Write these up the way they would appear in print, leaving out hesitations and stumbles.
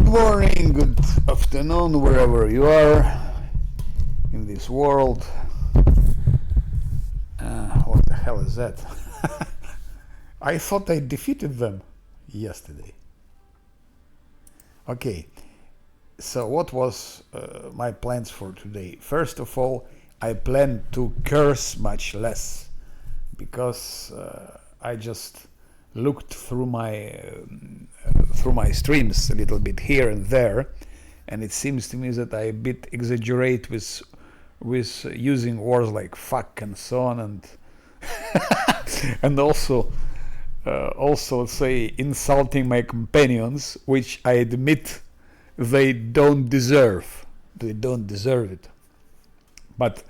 morning, good afternoon, wherever you are in this world. What the hell is that? I thought I defeated them yesterday. Okay, so what was my plans for today? First of all, I plan to curse much less because I just looked through my streams a little bit here and there, and it seems to me that I a bit exaggerate with using words like fuck and so on, and and also say insulting my companions, which I admit they don't deserve. They don't deserve it. But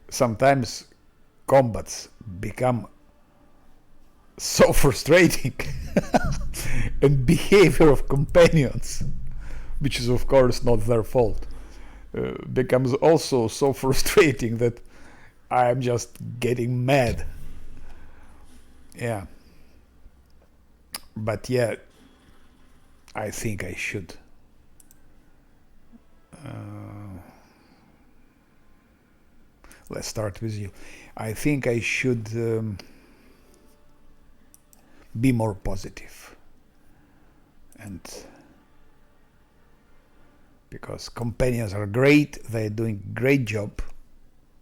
sometimes combats become so frustrating and behavior of companions, which is of course not their fault, becomes also so frustrating that I'm just getting mad. Yeah. But yeah, I think I should let's start with you. I think I should be more positive, and because companions are great, they're doing great job,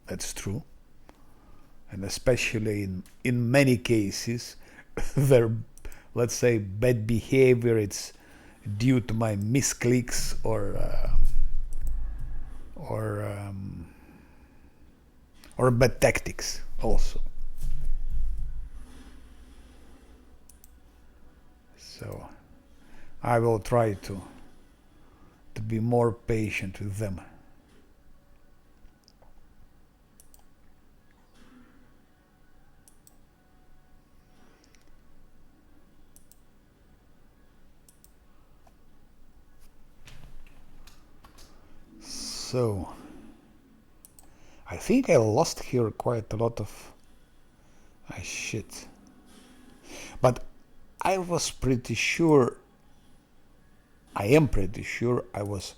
that's true, and especially in many cases their, let's say, bad behavior, it's due to my misclicks or bad tactics also. So I will try to be more patient with them. So I think I lost here quite a lot of shit, but I was pretty sure, I am pretty sure I was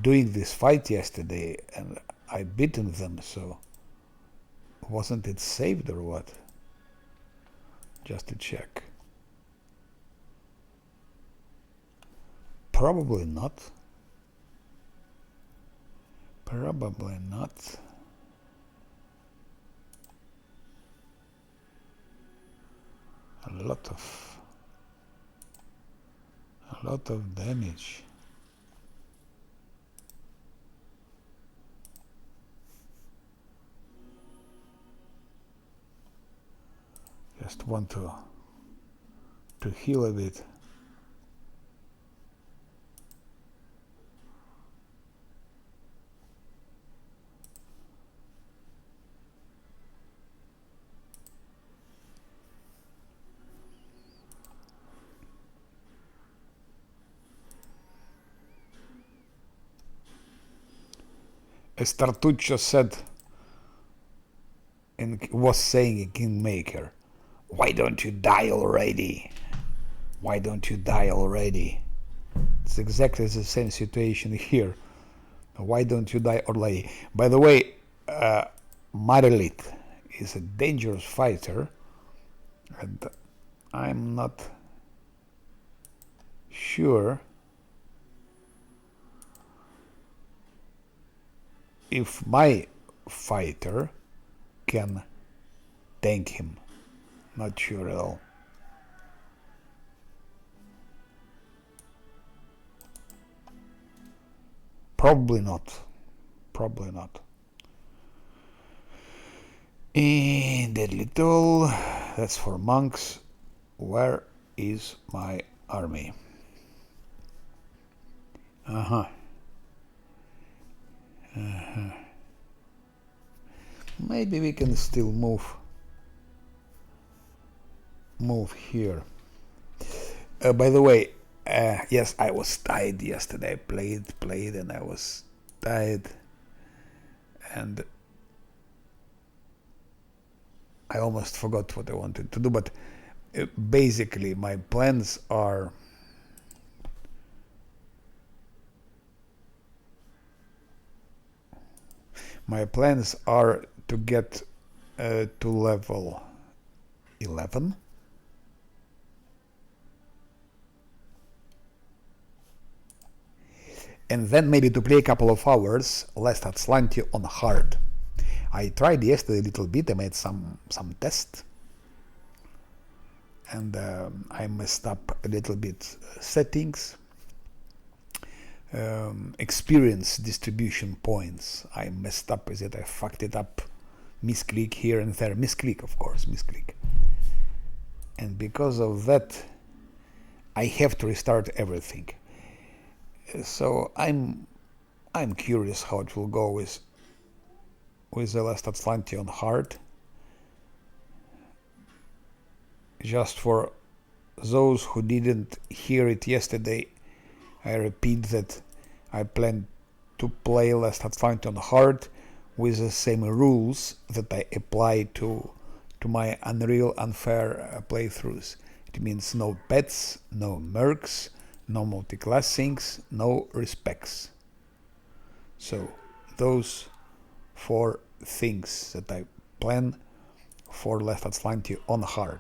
doing this fight yesterday and I beaten them, so wasn't it saved or what? Just to check. Probably not. Probably not. A lot of damage. Just want to heal a bit. As Tartuccio said, and was saying in Kingmaker, why don't you die already? Why don't you die already? It's exactly the same situation here. Why don't you die already? By the way, Marilit is a dangerous fighter, and I'm not sure if my fighter can tank him. Not sure at all. Probably not. Probably not. And Deadly Toll, that's for monks. Where is my army? Maybe we can still move here. By the way, yes, I was tired yesterday. I played, and I was tired, and I almost forgot what I wanted to do. But basically, my plans are My plans are to get to level 11. And then maybe to play a couple of hours Last Atlantis on hard. I tried yesterday a little bit, I made some tests. And I messed up a little bit settings. Experience distribution points. I messed up with it, I fucked it up. Misclick here and there. Misclick, of course, misclick. And because of that, I have to restart everything. So I'm curious how it will go with the Last Atlantis on hard. Just for those who didn't hear it yesterday, I repeat that I plan to play Last Atlantis on hard with the same rules that I apply to my Unreal Unfair playthroughs. It means no pets, no mercs, no multiclassings, no respecs. So those 4 things that I plan for Last Atlantis on hard.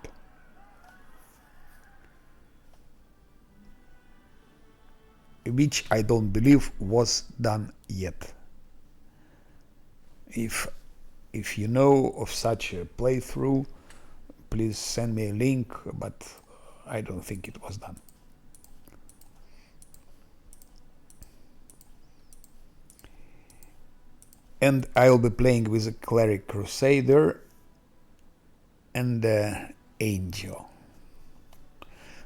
Which I don't believe was done yet. If you know of such a playthrough, please send me a link, but I don't think it was done. And I'll be playing with a Cleric Crusader and Angel.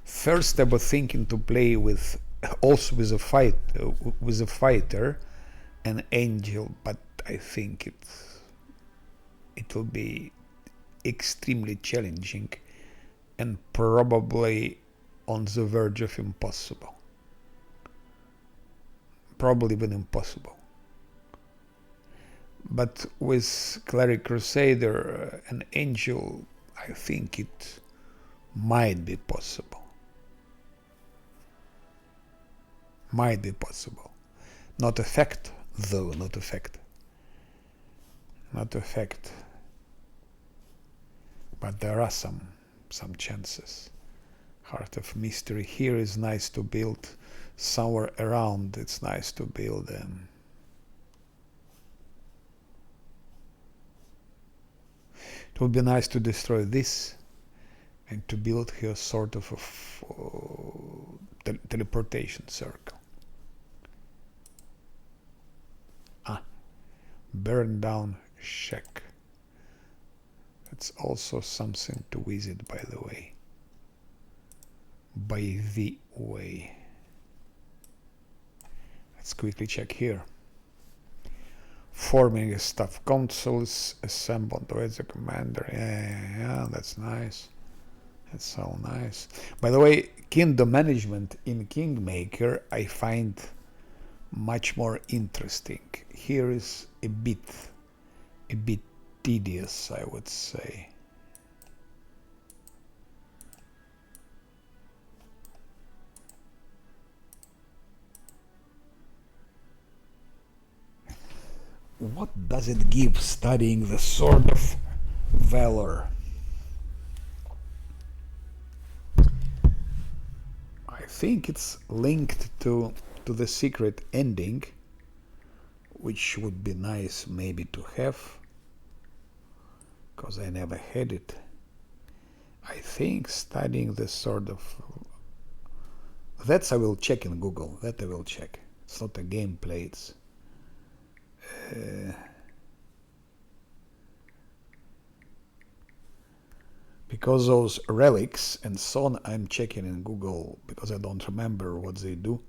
First I was thinking to play with a fighter, an Angel, but I think it will be extremely challenging and probably on the verge of impossible. Probably even impossible. But with Cleric Crusader and Angel, I think it might be possible. Might be possible. Not a fact, though, not a fact. Not a fact. But there are some chances. Heart of Mystery here is nice to build. Somewhere around it's nice to build. It would be nice to destroy this and to build here sort of a teleportation circle. Burn down shack. That's also something to visit, by the way. Let's quickly check here. Forming a staff consoles, assemble as a commander. Yeah, that's nice. That's so nice. By the way, kingdom management in Kingmaker I find much more interesting. Here is a bit tedious, I would say. What does it give studying the Sword of Valor? I think it's linked to the secret ending, which would be nice maybe to have, because I never had it. I think studying the Sword of... That I will check in Google. That I will check. It's not a gameplay, it's... because those relics and so on, I'm checking in Google because I don't remember what they do.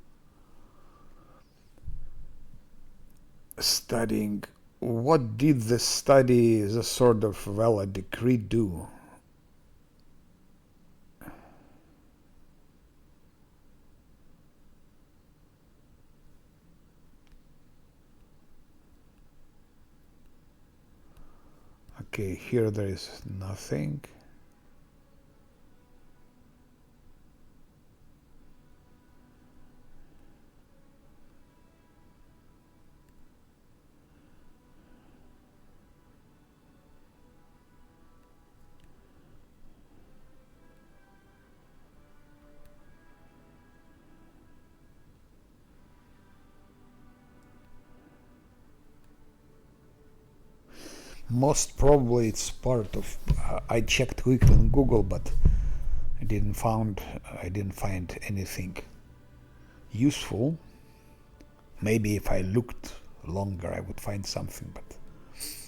Studying, what did the study the Sword of Valor decree do? Okay, here there is nothing. Most probably it's part of. I checked quickly on Google, but I didn't find anything useful. Maybe if I looked longer, I would find something, but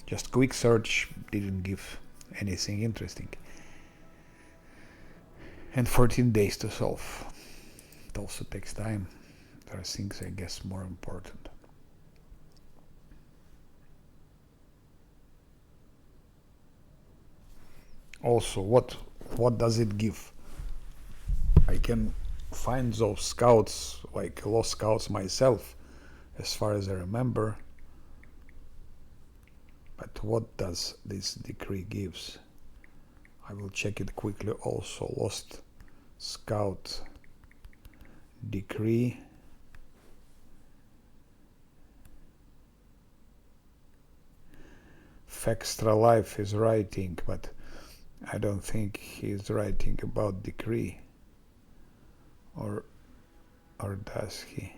just quick search didn't give anything interesting. And 14 days to solve. It also takes time. There are things, I guess, more important. Also, what does it give? I can find those scouts, like lost scouts myself, as far as I remember. But what does this decree gives? I will check it quickly also. Lost scout decree. Extra Life is writing, but I don't think he's writing about decree. Or does he?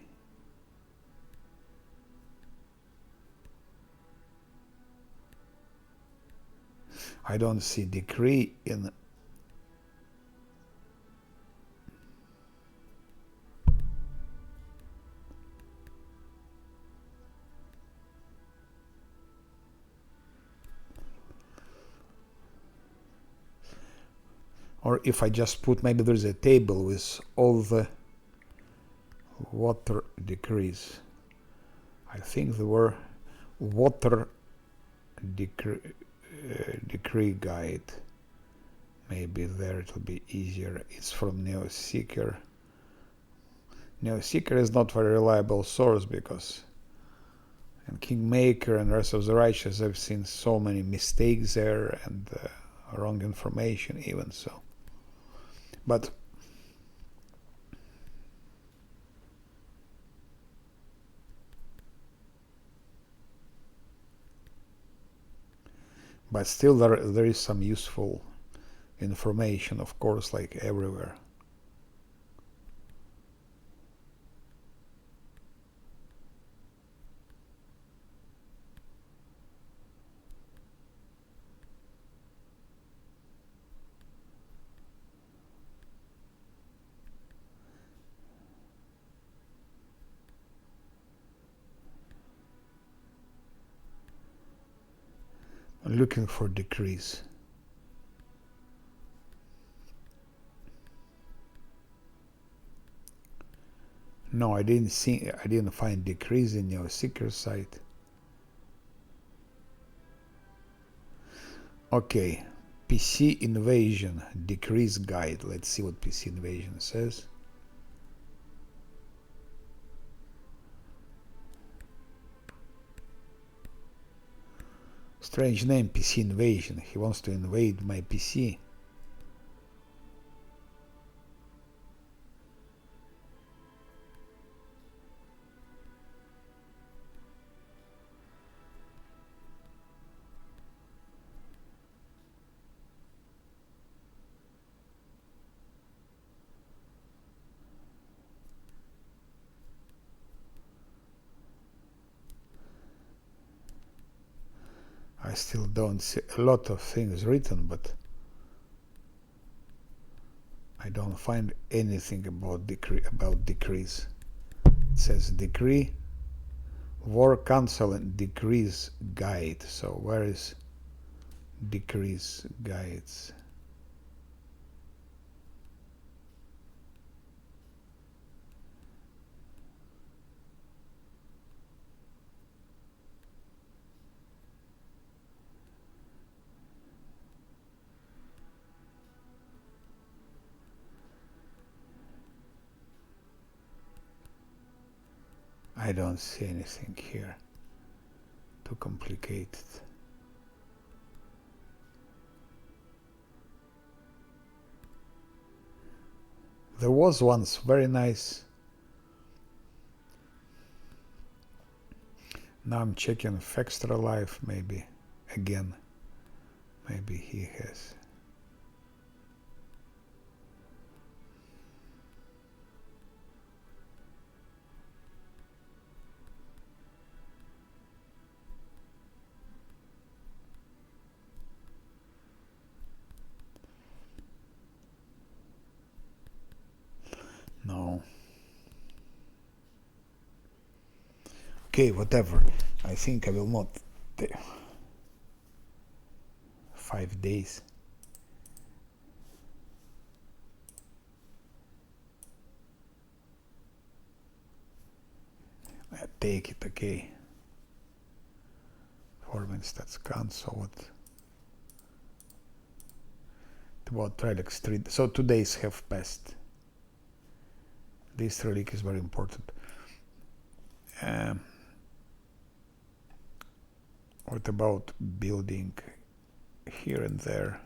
I don't see decree in. Or if I just put, maybe there's a table with all the water decrees. I think there were water decree guide. Maybe there it'll be easier. It's from NeoSeeker. NeoSeeker is not very reliable source because in Kingmaker and Rest of the Righteous I've seen so many mistakes there and wrong information even so. But still there is some useful information, of course, like everywhere. I'm looking for decrees. No, I didn't find decrees in your seeker site. Okay, PC invasion decrease guide. Let's see what PC invasion says. Strange name, PC invasion. He wants to invade my PC. I still don't see a lot of things written, but I don't find anything about decrees. It says decree, war council and decrees guide. So where is decrees guides? I don't see anything here. Too complicated. There was once very nice. Now I'm checking Extra Life, maybe again. Maybe he has. Okay, whatever. I think I will not. 5 days. I take it, okay. Forming stats cancel. What? About relic street. So 2 days have passed. This relic is very important. What about building here and there?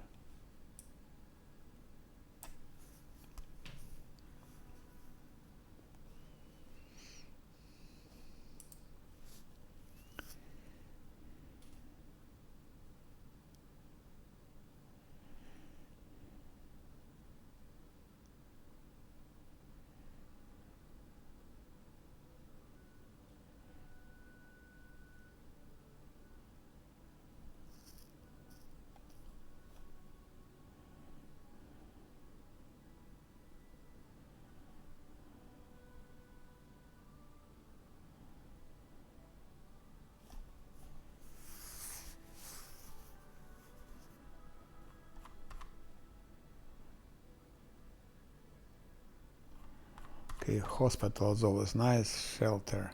Okay, hospital is always nice. Shelter.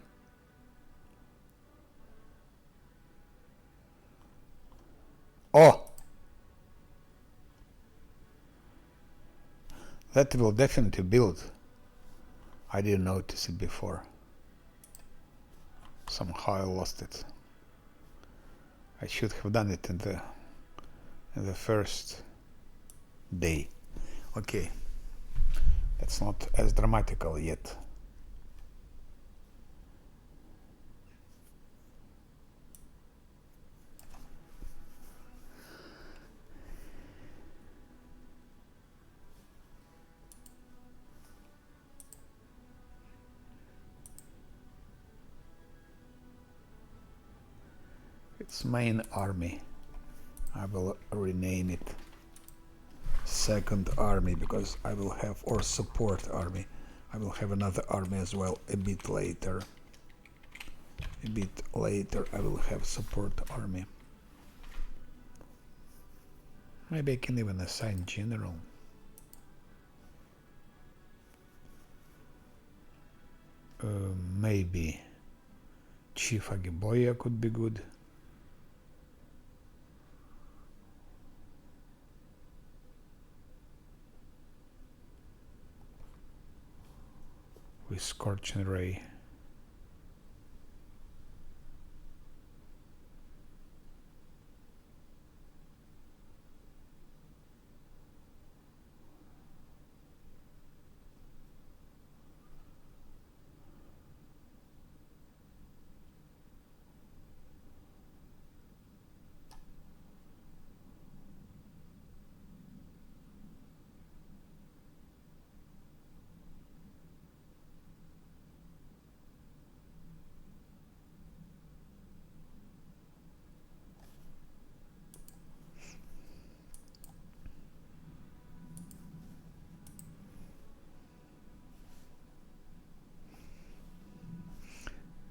Oh! That will definitely build. I didn't notice it before. Somehow I lost it. I should have done it in the first day. Okay. That's not as dramatical yet. Its main army. I will rename it Second Army because I will have, or Support Army. I will have another army as well a bit later. A bit later I will have Support Army. Maybe I can even assign General. Maybe Chief Agiboya could be good. With Scorching Ray.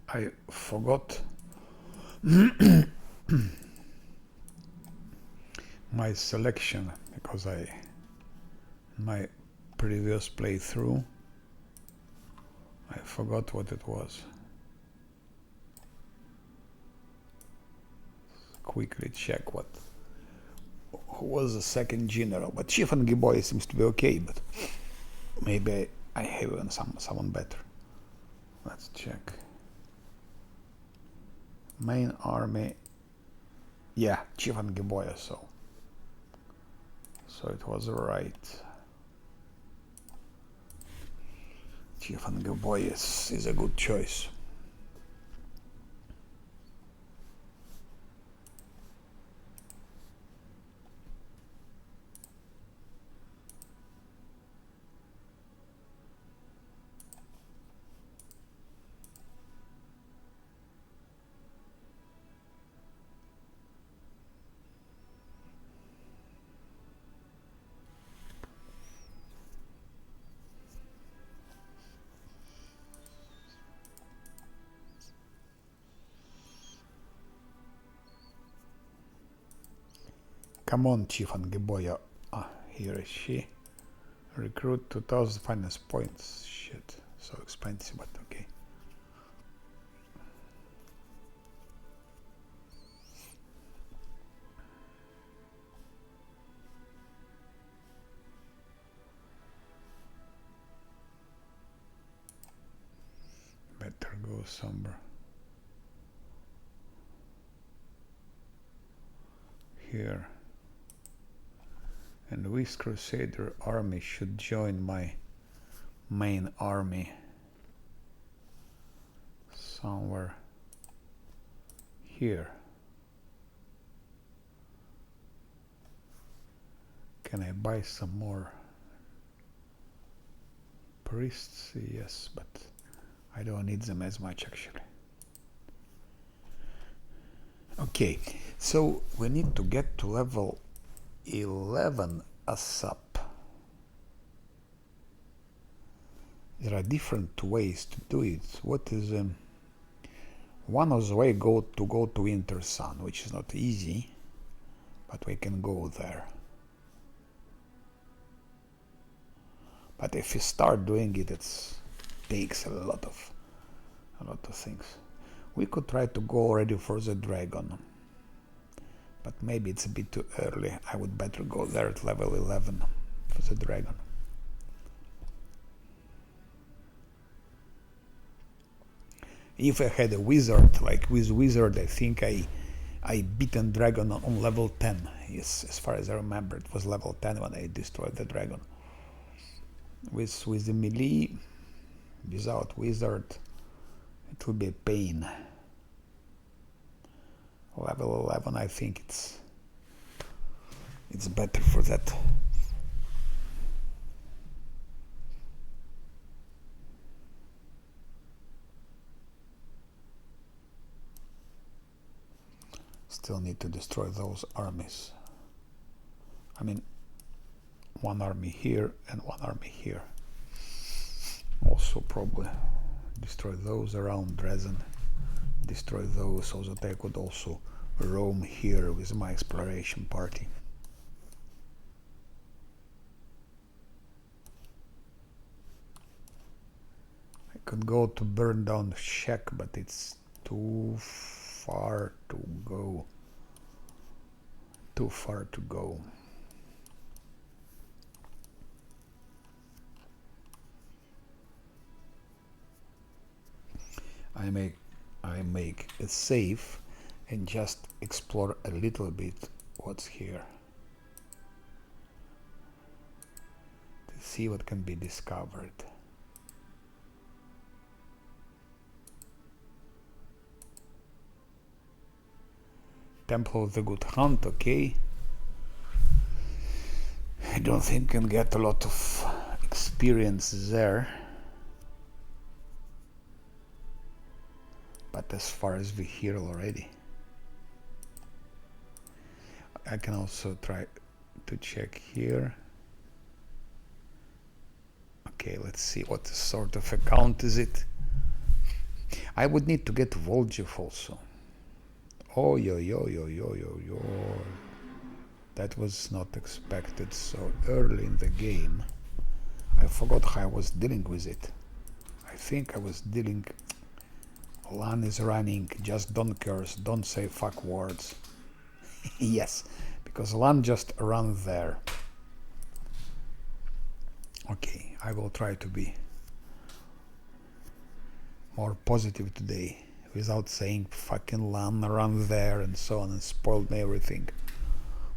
I forgot my selection because my previous playthrough I forgot what it was. Quickly check who was the second general, but Chief and Giboy seems to be okay, but maybe I have even someone better. Let's check. Main army, yeah, Chief and Giboy, so it was right. Chief and Giboy is a good choice. Come on, Chief and Geboya. Ah, here is she. Recruit 2000 finance points. Shit, so expensive, but okay. Better go somewhere. Here. And this Crusader army should join my main army somewhere here. Can I buy some more priests? Yes, but I don't need them as much actually. Okay, so we need to get to level 11 ASAP. There are different ways to do it. What is one of the way to go to Wintersun, which is not easy, but we can go there. But if you start doing it, it takes a lot of things. We could try to go already for the dragon, but maybe it's a bit too early. I would better go there at level 11 for the dragon. If I had a wizard, like with wizard, I think I beaten dragon on level 10. Yes, as far as I remember, it was level 10 when I destroyed the dragon. With the melee, without wizard, it will be a pain. Level 11, I think it's better for that. Still need to destroy those armies. I mean, one army here and one army here. Also probably destroy those around Dresden. Destroy those so that I could also roam here with my exploration party. I could go to burn down Czech, but it's too far to go. Too far to go. I make a save and just explore a little bit what's here to see what can be discovered. Temple of the Good Hunt, okay. I don't think I can get a lot of experience there. But as far as we hear already, I can also try to check here. Okay, let's see what sort of account is it. I would need to get Voljev also. Oh, yo. That was not expected so early in the game. I forgot how I was dealing with it. I think I was dealing... Lan is running, just don't curse, don't say fuck words. Yes, because Lan just ran there. Okay, I will try to be more positive today, without saying fucking Lan run there and so on and spoiled me everything,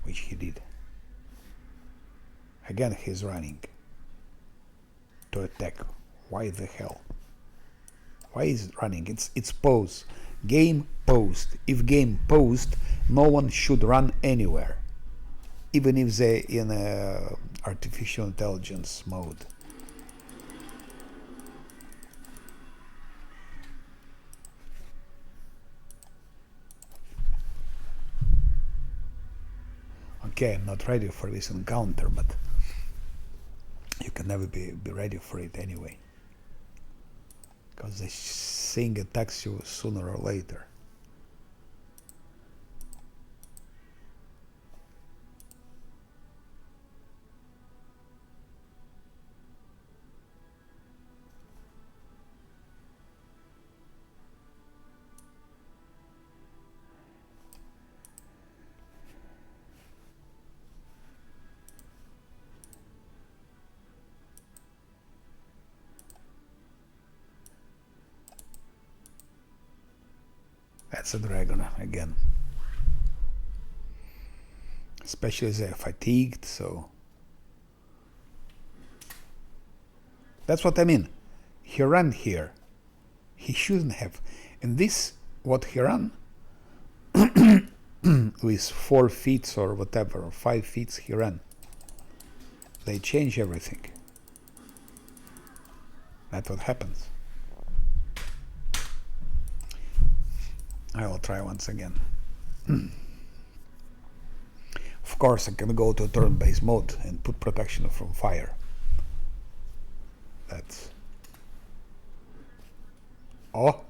which he did. Again, he's running to attack. Why the hell? Why is it running? It's pause. Game paused. If game paused, no one should run anywhere, even if they're in a artificial intelligence mode. Okay, I'm not ready for this encounter, but you can never be ready for it anyway. Because this thing attacks you sooner or later. That's a dragon again. Especially they're fatigued, so that's what I mean. He ran here. He shouldn't have. And this, what he ran, with 4 feet or whatever, or 5 feet he ran. They change everything. That's what happens. I will try once again. Of course, I can go to turn-based mode and put protection from fire. That's... Oh!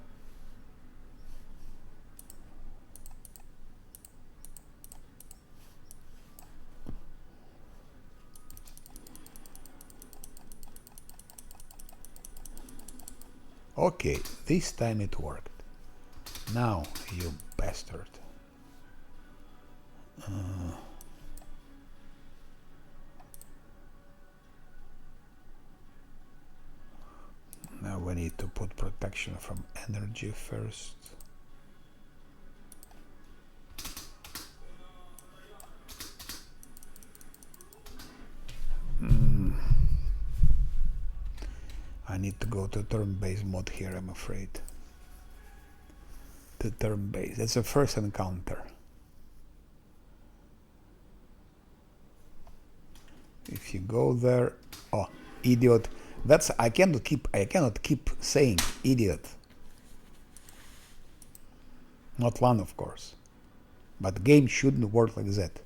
Okay, this time it worked. Now, you bastard. Now we need to put protection from energy first. I need to go to turn-based mode here, I'm afraid. The turn-based. That's the first encounter. If you go there, oh, idiot. That's I cannot keep saying idiot. Not one, of course. But game shouldn't work like that.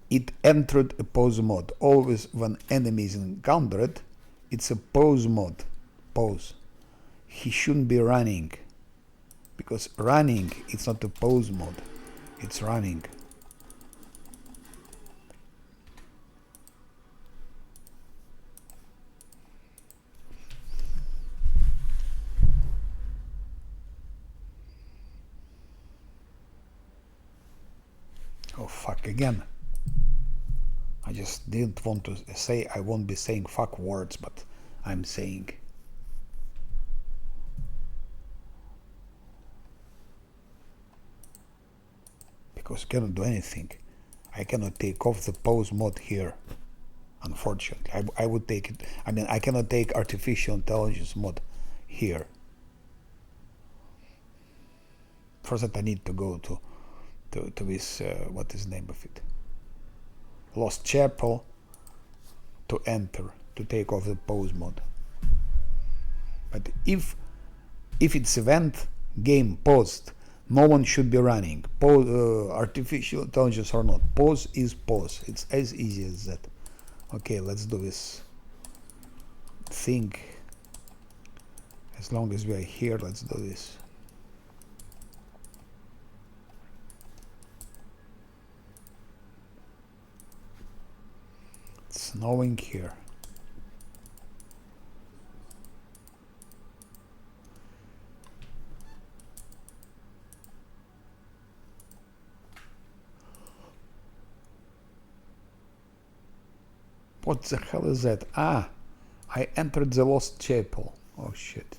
It entered a pause mode. Always when enemy is encountered, it's a pause mode. Pause. He shouldn't be running. Because running, it's not a pause mode. It's running. Oh fuck again. I just didn't want to say, I won't be saying fuck words, but I'm saying. Because I cannot do anything. I cannot take off the pause mode here. Unfortunately. I would take it. I mean, I cannot take artificial intelligence mode here. First that I need to go to this, what is the name of it? Lost Chapel to enter, to take off the pause mode. But if it's event, game paused, no one should be running. Pause, artificial intelligence or not. Pause is pause. It's as easy as that. Okay, let's do this thing. As long as we are here, let's do this. It's snowing here. What the hell is that? Ah, I entered the Lost Chapel. Oh shit.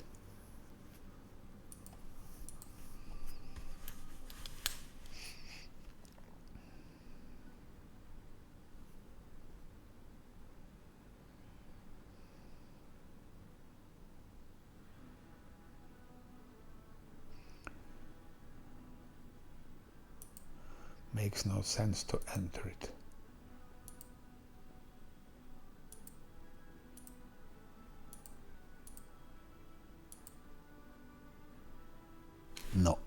Makes no sense to enter it. No,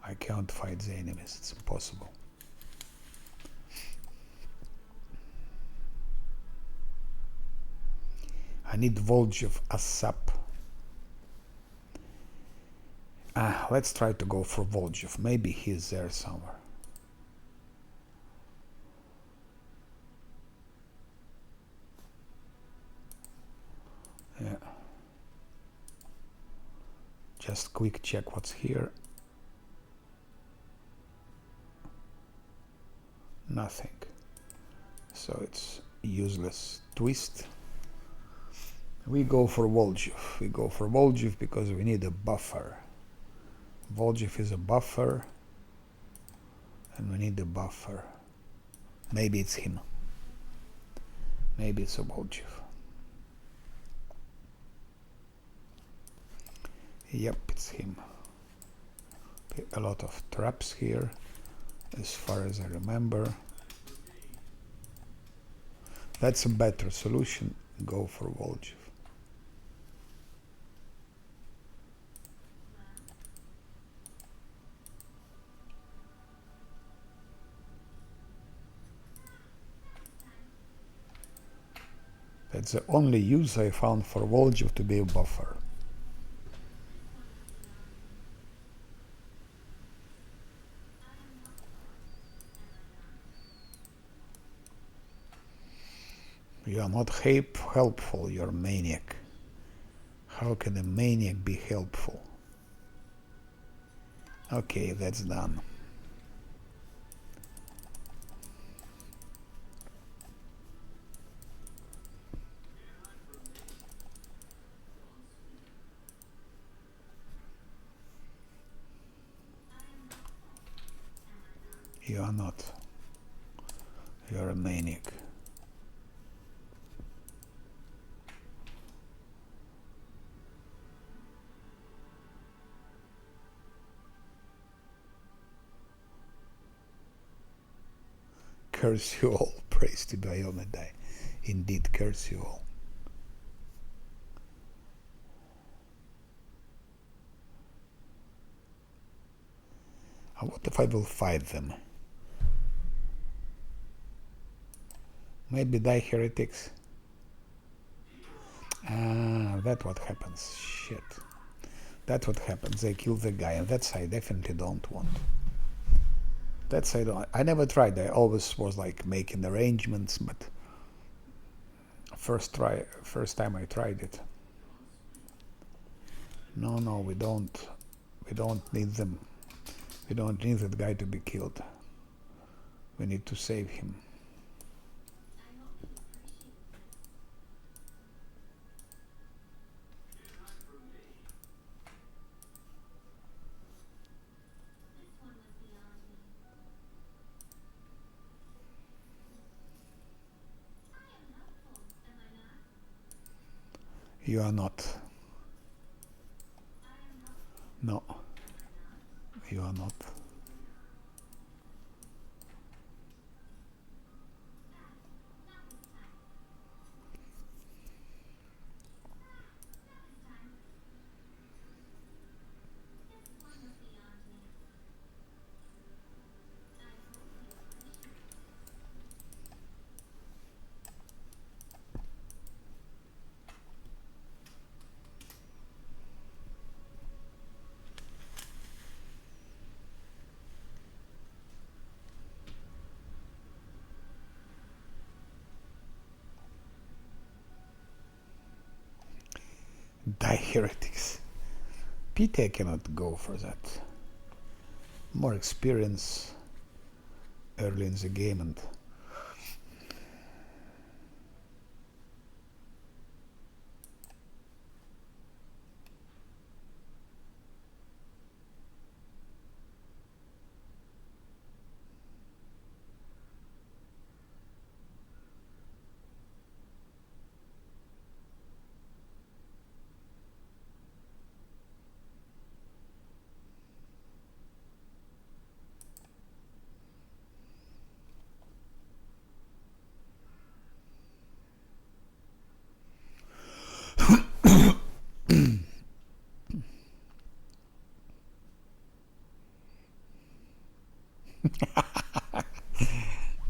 I can't fight the enemies, it's impossible. I need Volgev ASAP. Let's try to go for Volgev, maybe he's there somewhere. Yeah. Just quick check what's here. Nothing. So it's useless twist. We go for Volgev. We go for Volgev because we need a buffer. Voljev is a buffer, and we need a buffer. Maybe it's him. Maybe it's a Voljev. Yep, it's him. A lot of traps here, as far as I remember. That's a better solution. Go for Voljev. That's the only use I found for Voljev to be a buffer. You are not helpful, you're a maniac. How can a maniac be helpful? Okay, that's done. You are not. You're a maniac. Curse you all, praise to Diomedai. Indeed, curse you all. What if I will fight them? Maybe die heretics? Ah, that's what happens. Shit. That's what happens. They kill the guy, and that's I definitely don't want. That's I never tried. I always was like making arrangements, but first time I tried it. No, we don't need them. We don't need that guy to be killed. We need to save him. You are not. No. You are not. Die heretics. Pete cannot go for that. More experience early in the game and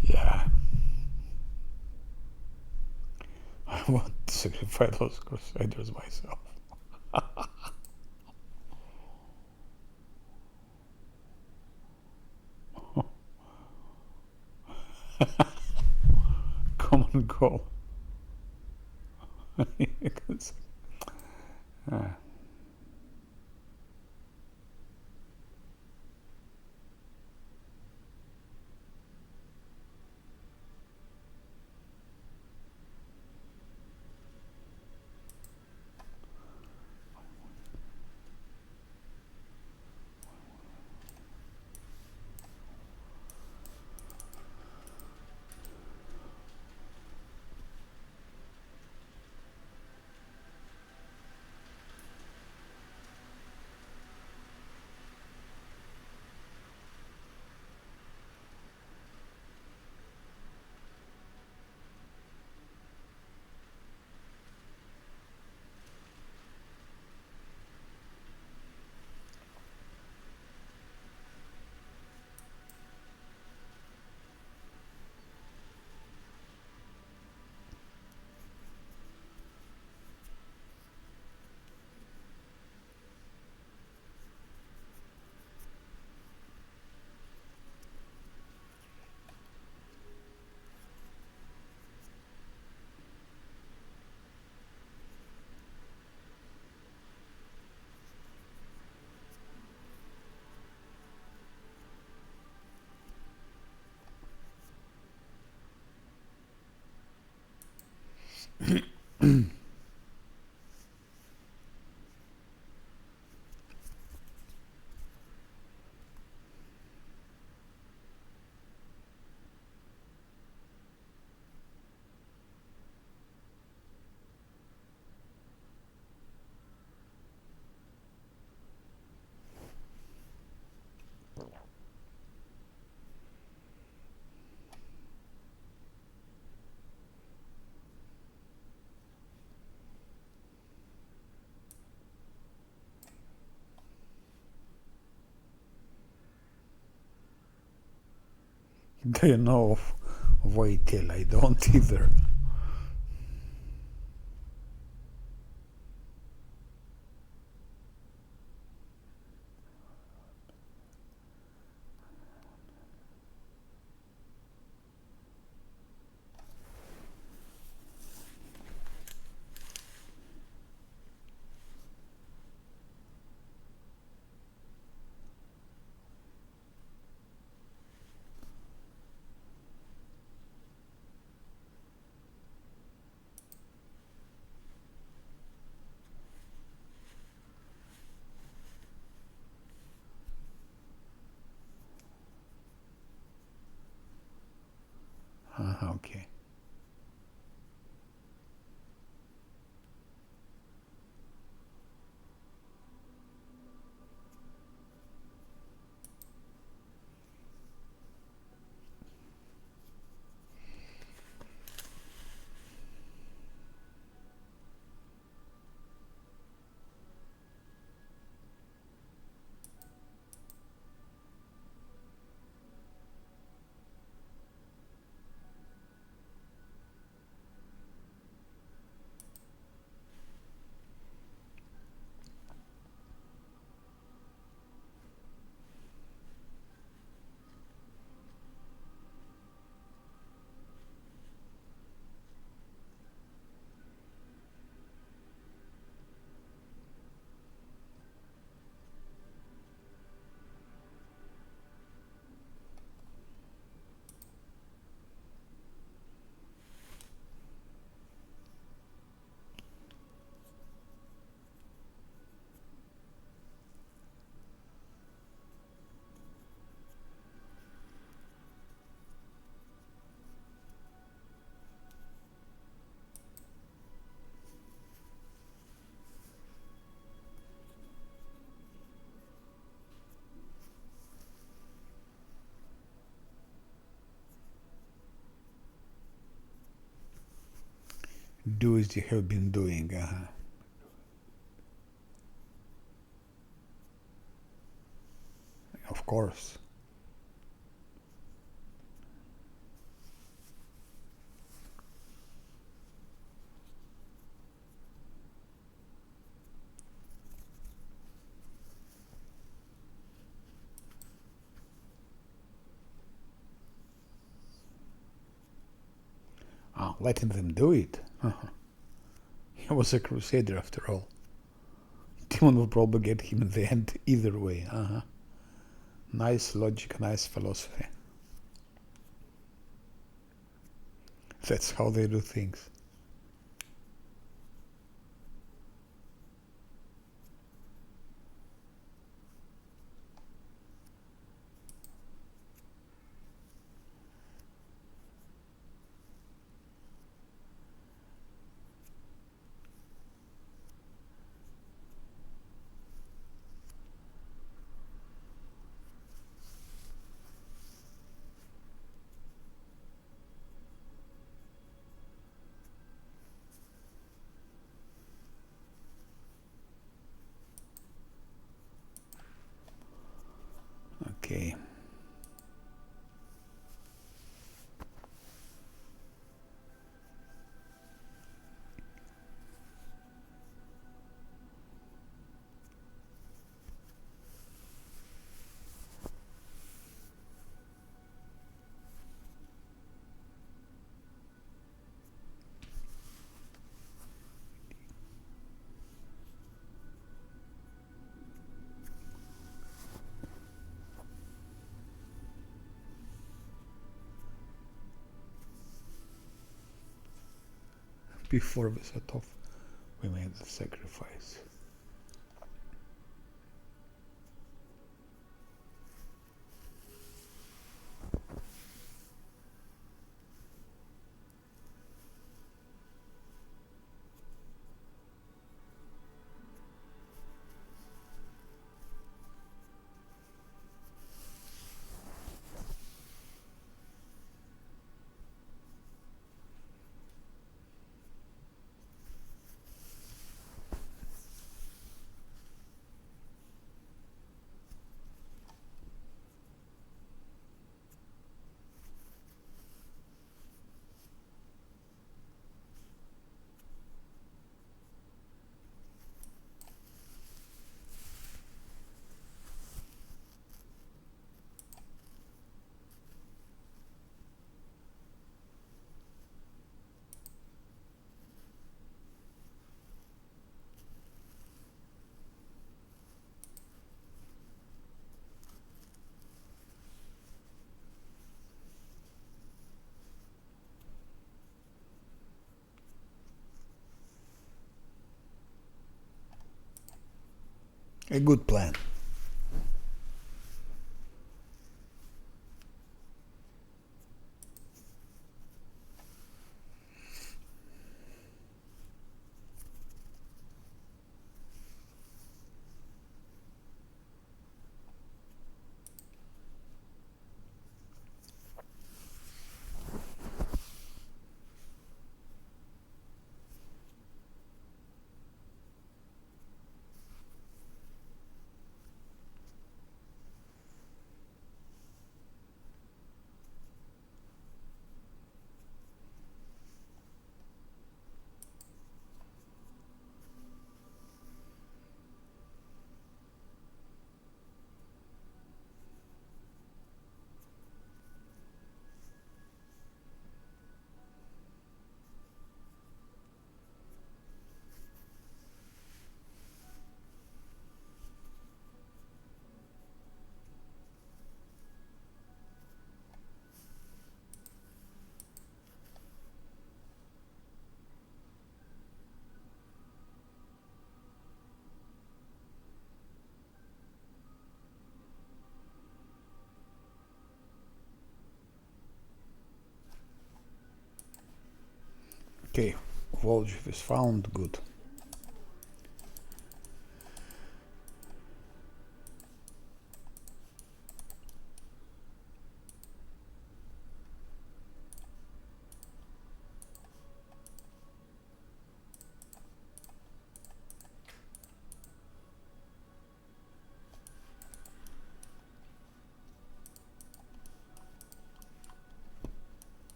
yeah. I want to sacrifice those crusaders myself. Common goal. Do you know of WoTR? I don't either. Okay. Do as you have been doing. Of course. Letting them do it. He was a crusader after all. Demon will probably get him in the end either way. Nice logic, nice philosophy. That's how they do things. before we set off, we made the sacrifice. A good plan. Okay, Volgiv is found, good.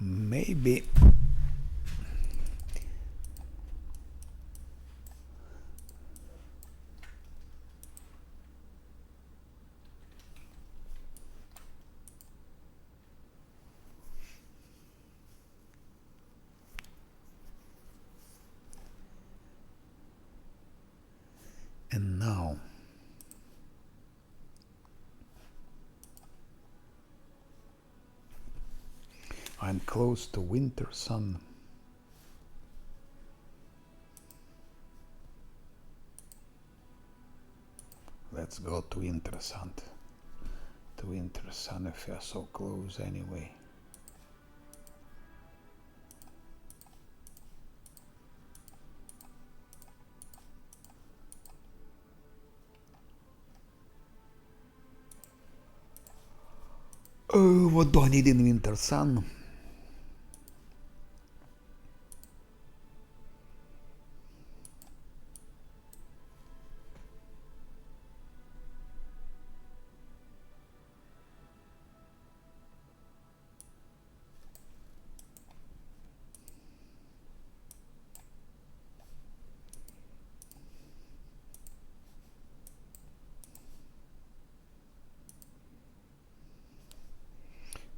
Maybe and now I'm close to Wintersun. Let's go to Wintersun. To Wintersun if we are so close anyway. Oh, what do I need in Wintersun?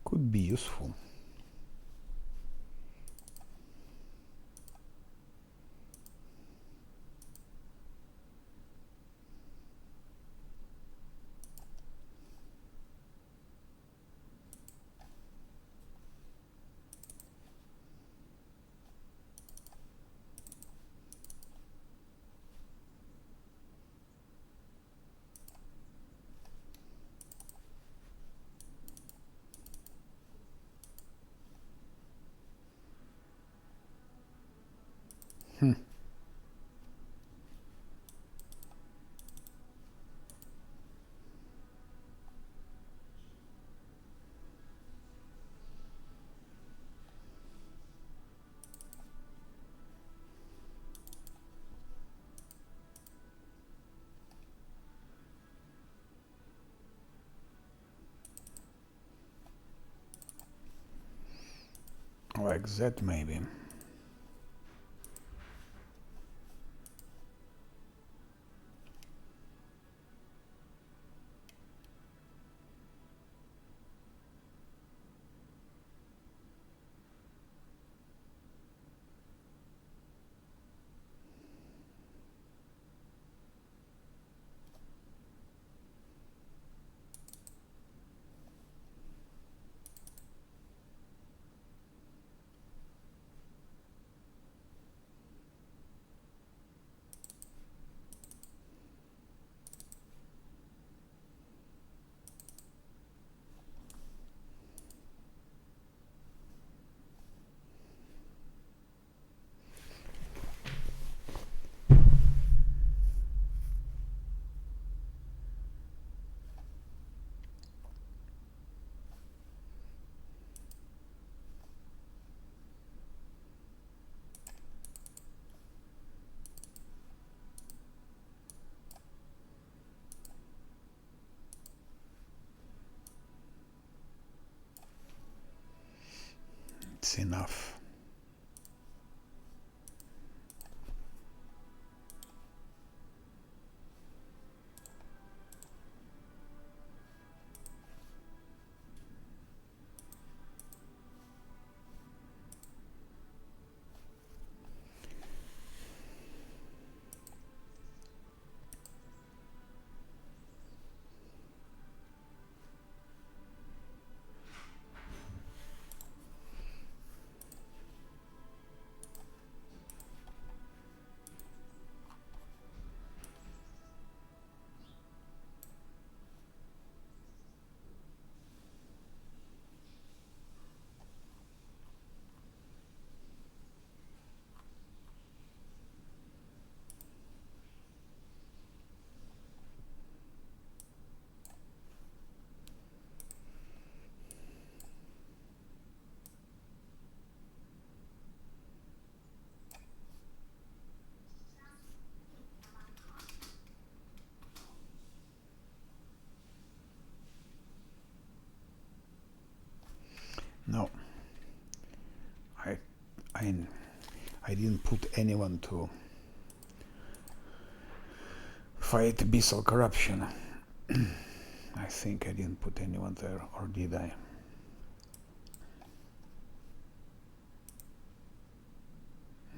Could be useful. Like that, maybe. It's enough. No, I, I, I didn't put anyone to fight abyssal corruption. I think I didn't put anyone there, or did I?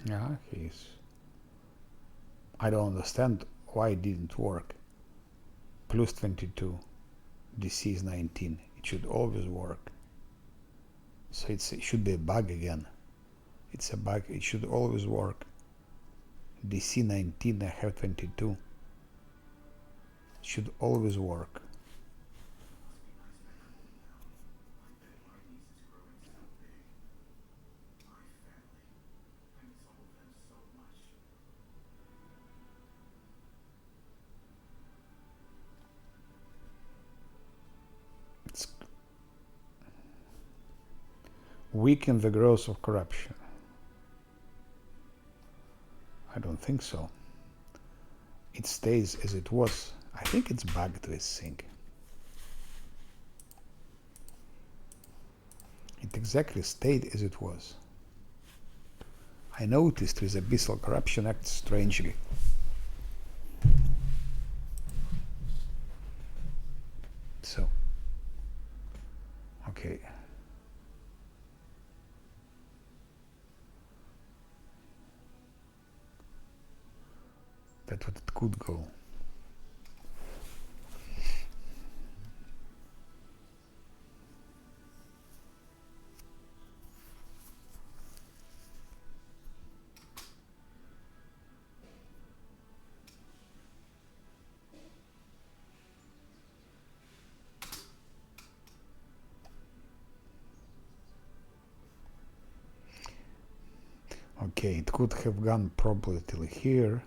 Yeah, he's... I don't understand why it didn't work. Plus 22, DC is 19. It should always work. So it should be a bug again. It's a bug, it should always work. DC 19, I have 22. It should always work. It's weaken the growth of corruption. I don't think so. It stays as it was. I think it's bugged, this thing. It exactly stayed as it was. I noticed with Abyssal Corruption acts strangely. So, okay. That's what it could go. Okay, it could have gone probably till here,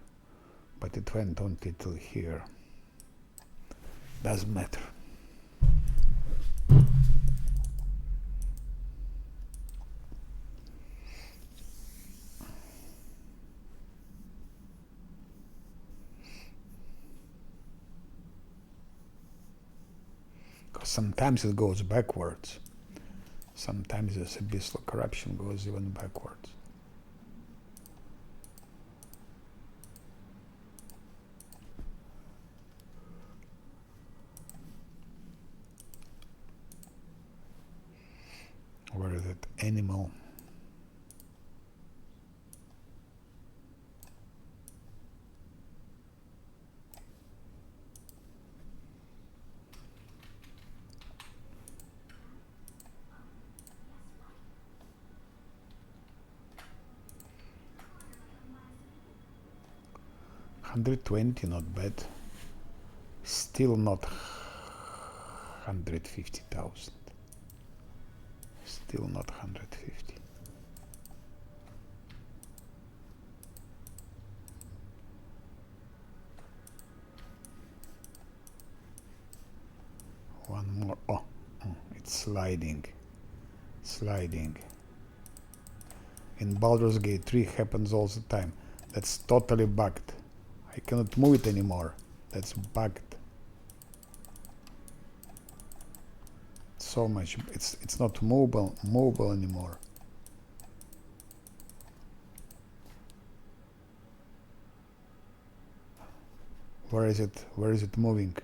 but it went only till here. Doesn't matter. Because sometimes it goes backwards. Sometimes this abyssal corruption goes even backwards. Where is it? Animal. $120, not bad. Still not 150,000. Still not 150. One more. Oh, it's sliding. Sliding. In Baldur's Gate 3 happens all the time. That's totally bugged. I cannot move it anymore. That's bugged. So much. It's not mobile anymore. Where is it? Where is it moving?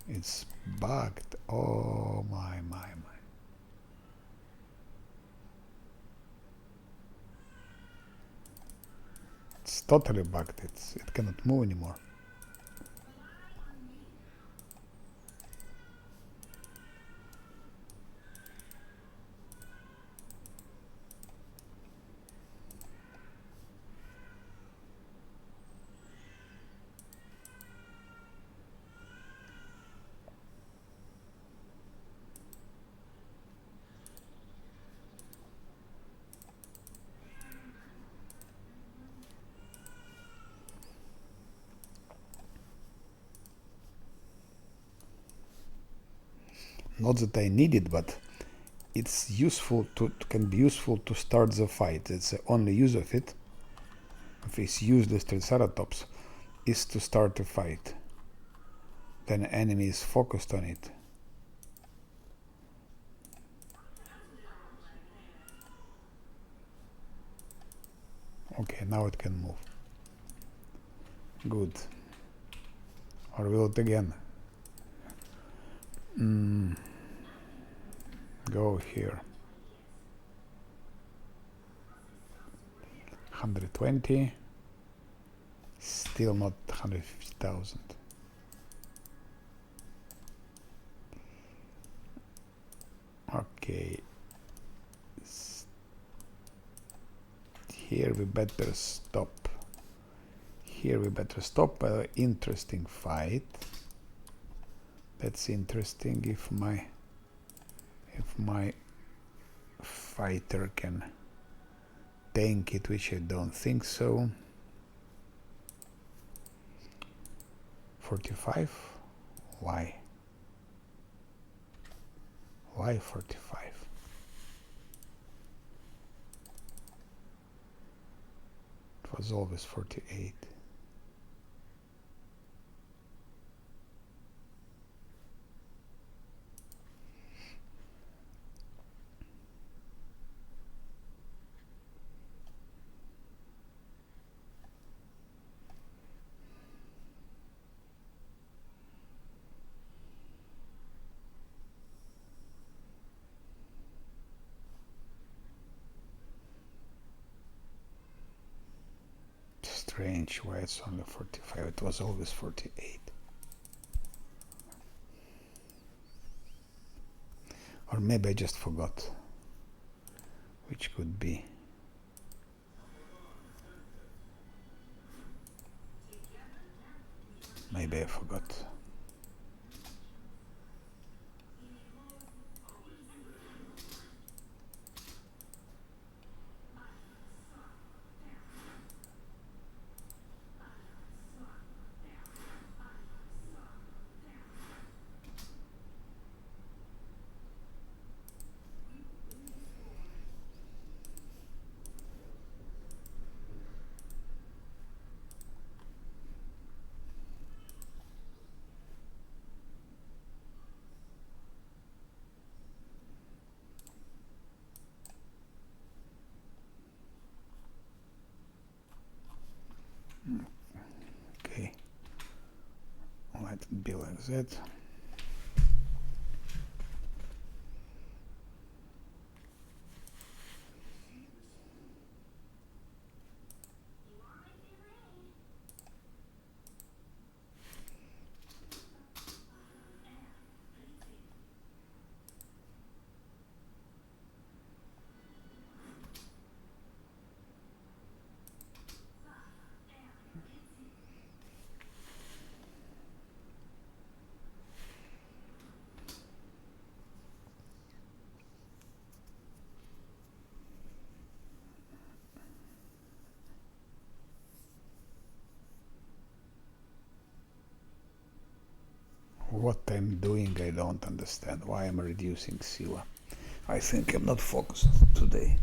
It's bugged. Oh my. It's totally bugged. It cannot move anymore. Not that I need it, but it's useful can be useful to start the fight. It's the only use of it. If it's used as Triceratops, is to start a fight. Then enemy is focused on it. Okay, now it can move. Good. Or will it again? Go here. 120. Still not 150,000. Okay. Here we better stop. Here we better stop. Interesting fight. That's interesting. If my fighter can tank it, which I don't think so. 45? Why? Why 45? It was always 48. Strange why it's only 45. It was always 48. Or maybe I just forgot. Which could be. Maybe I forgot. be like that. What I'm doing, I don't understand. Why I'm reducing Sila. I think I'm not focused today.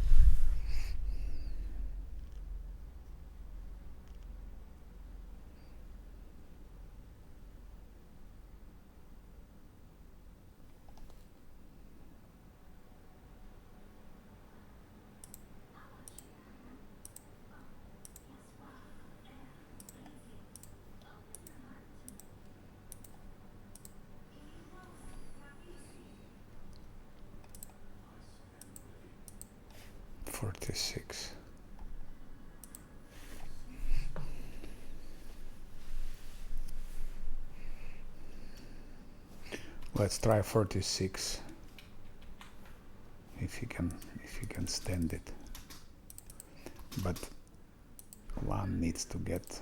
$46. Let's try 46. If you can stand it. But one needs to get.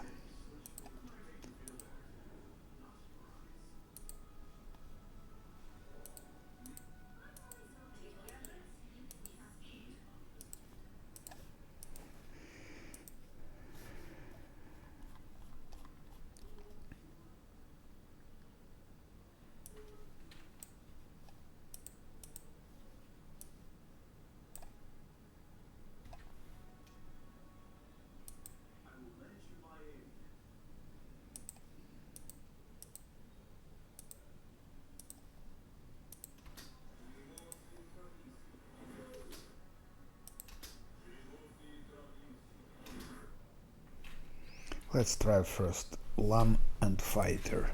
Let's try first Lamb and Fighter.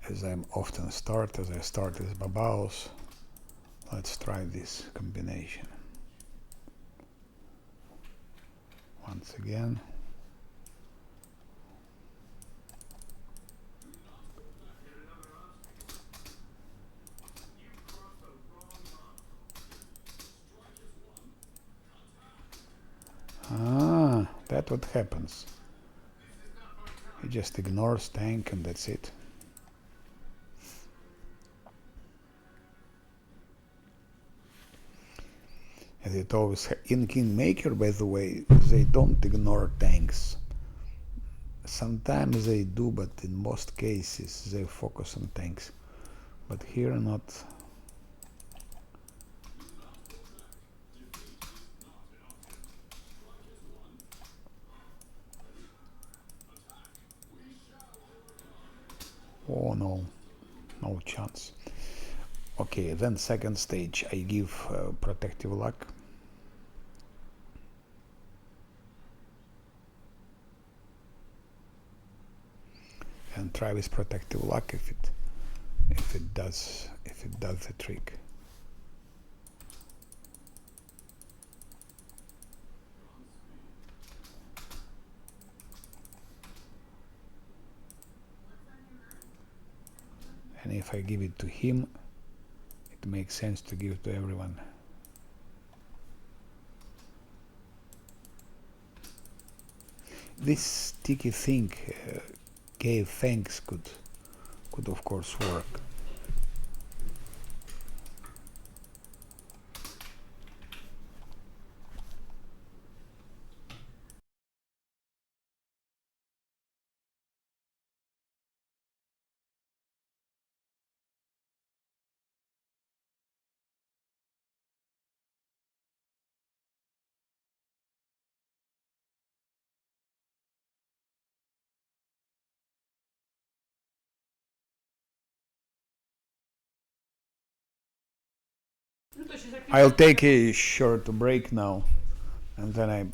As I'm often start, as I start with Babaos, let's try this combination. Once again. Ah, that's what happens. He just ignores tank and that's it. As it always in Kingmaker, by the way, they don't ignore tanks. Sometimes they do, but in most cases they focus on tanks. But here not. Oh no, no chance. Okay, then second stage I give protective luck. And try with protective luck if it does the trick. And if I give it to him, it makes sense to give it to everyone. This sticky thing gave thanks could of course work. I'll take a short break now, and then I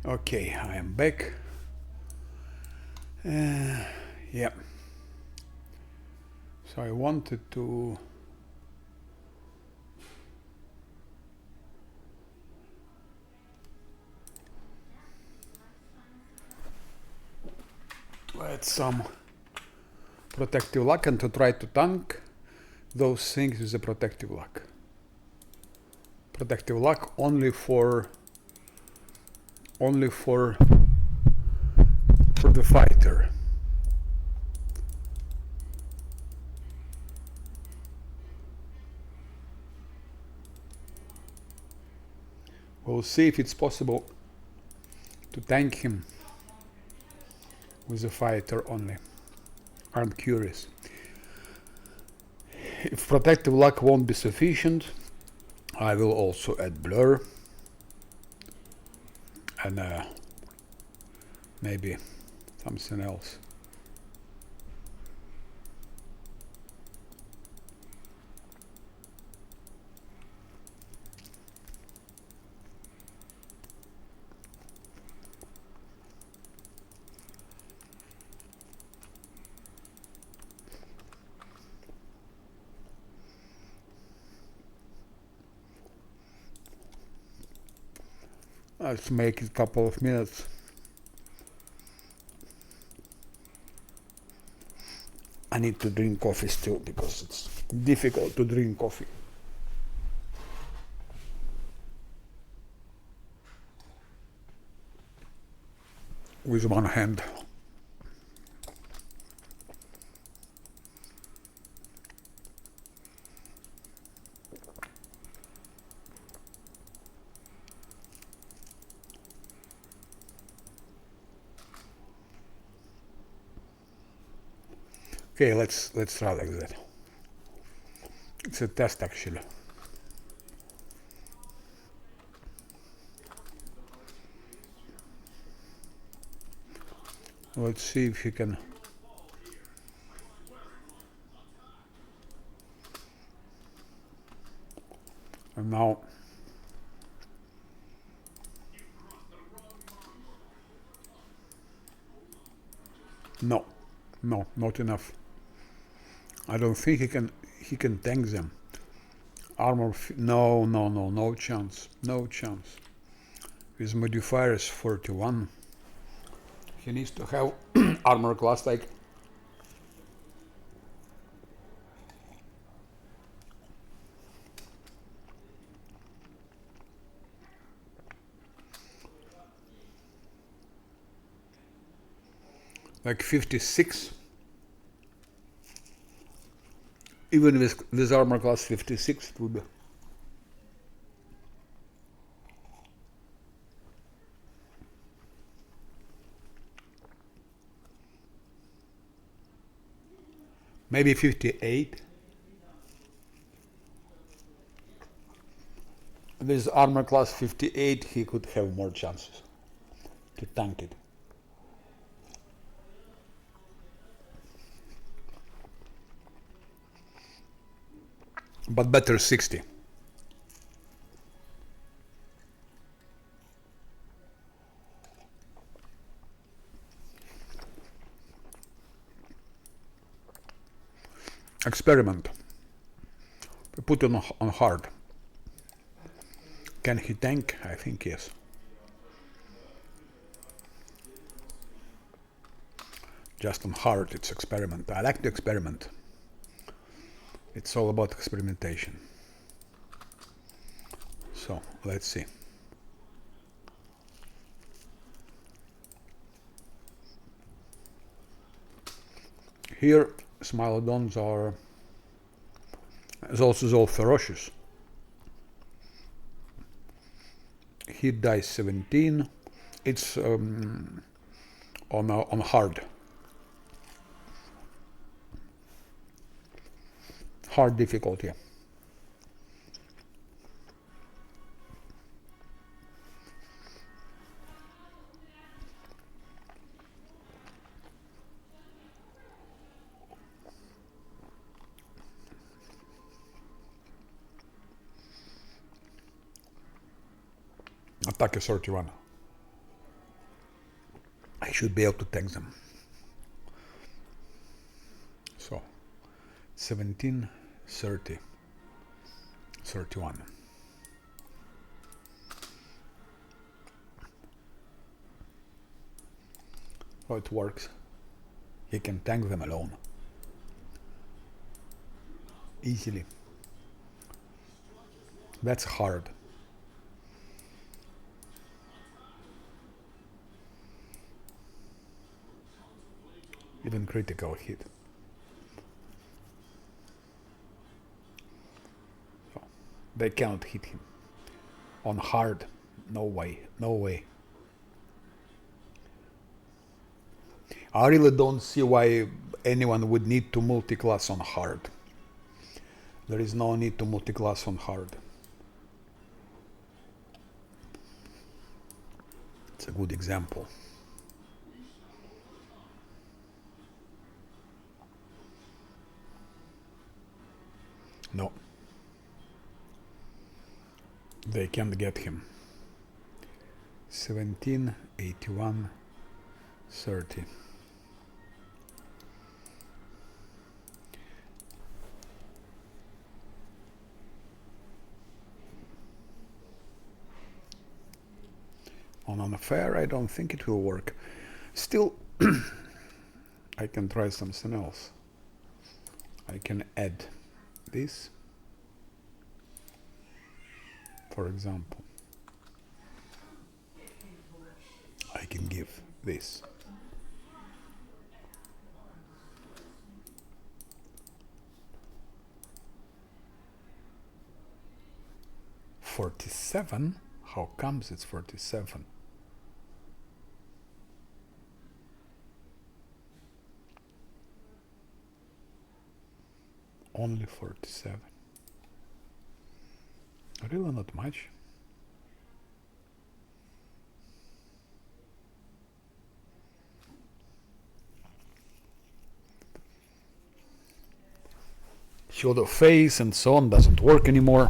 Okay, I am back. Yeah. So I wanted to add some protective luck and to try to tank those things with the protective luck. Protective luck only for the fighter. We'll see if it's possible to tank him with the fighter only. I'm curious. If protective luck won't be sufficient, I will also add blur and maybe something else. Let's make it a couple of minutes. I need to drink coffee still because it's difficult to drink coffee with one hand. Okay, let's try like that. It's a test actually. Let's see if he can. And now no, not enough. I don't think he can tank them. Armor no chance. His modifier is 41. He needs to have armor class like like 56. Even with armor class 56 it would be. Maybe 58. With armor class 58 he could have more chances to tank it. But better 60. Experiment. We put it on hard. Can he tank? I think yes. Just on hard, it's experiment. I like to experiment. It's all about experimentation. So let's see. Here, Smilodons are also all ferocious. Hit dice 17. It's on hard. Hard difficulty. Attack is 31. should be able to tank them. So 17, 30, 31. Oh, it works. He can tank them alone. Easily. That's hard. Even critical hit. So they cannot hit him. On hard, no way, no way. I really don't see why anyone would need to multiclass on hard. There is no need to multiclass on hard. It's a good example. No. They can't get him. 17, 81, 30. On unfair, I don't think it will work. Still, I can try something else. I can add this, for example. I can give this. $47? How comes it's 47? Only 47. Really not much. Shield of face and so on doesn't work anymore.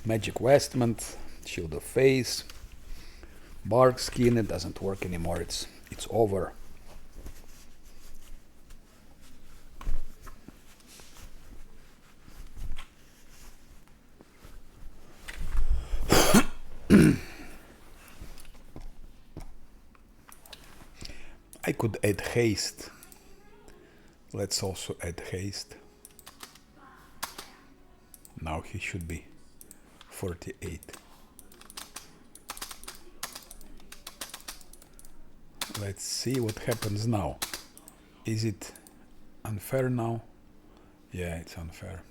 Magic vestment, shield of face, bark skin, it doesn't work anymore. It's over. I could add haste. Let's also add haste. Now he should be 48. Let's see what happens now. Is it unfair now? Yeah, it's unfair.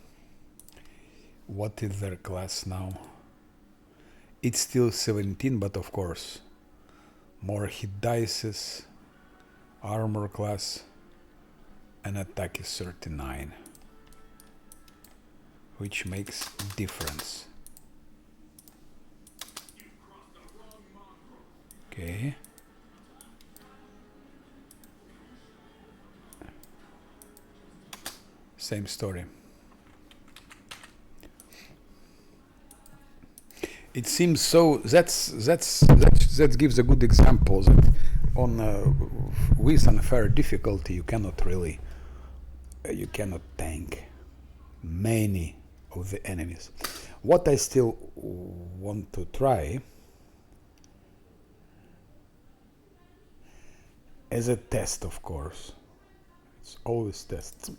What is their class now? It's still 17, but of course, more hit dices, armor class, and attack is 39, which makes difference. Okay. Same story. It seems so. That gives a good example that on with unfair difficulty you cannot tank many of the enemies. What I still want to try as a test, of course, it's always tests.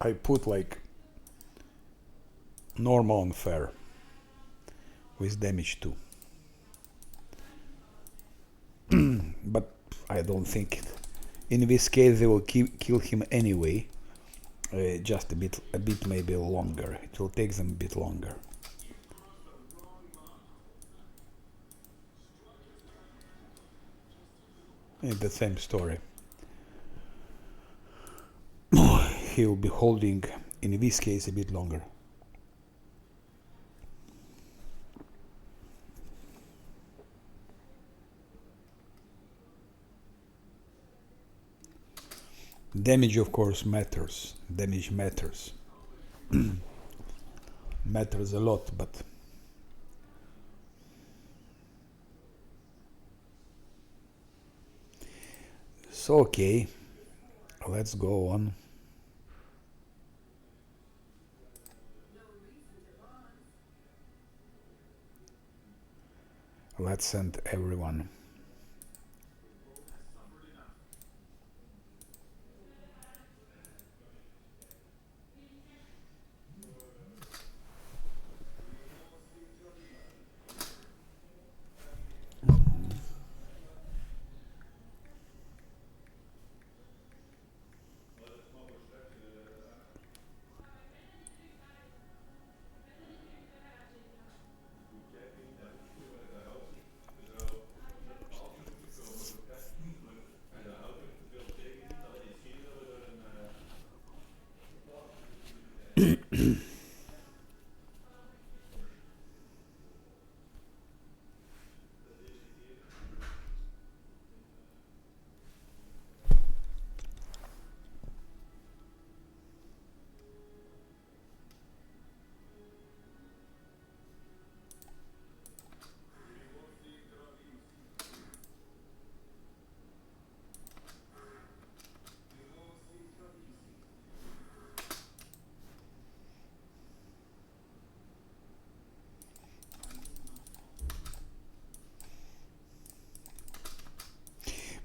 I put like normal unfair with damage 2. But I don't think it. In this case they will kill him anyway, just a bit maybe longer. It will take them a bit longer. It's the same story. He will be holding, in this case, a bit longer. Damage, of course, matters. Damage matters. Matters a lot, but So okay, let's go on. Let's send everyone.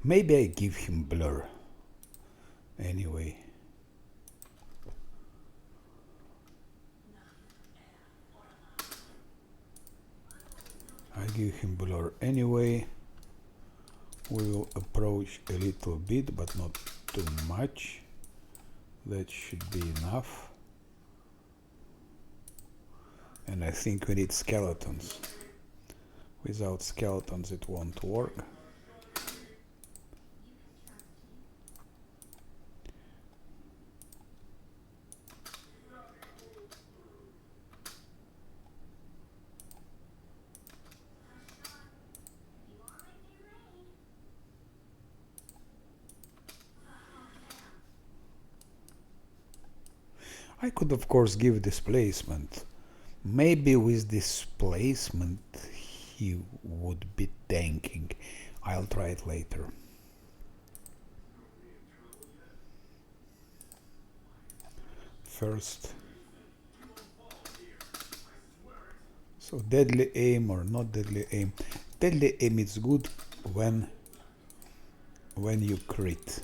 Maybe I give him blur. Anyway. I give him blur anyway. We will approach a little bit, but not too much. That should be enough. And I think we need skeletons. Without skeletons it won't work. I could of course give displacement. Maybe with displacement he would be tanking. I'll try it later. First. So deadly aim or not deadly aim. Deadly aim is good when you crit.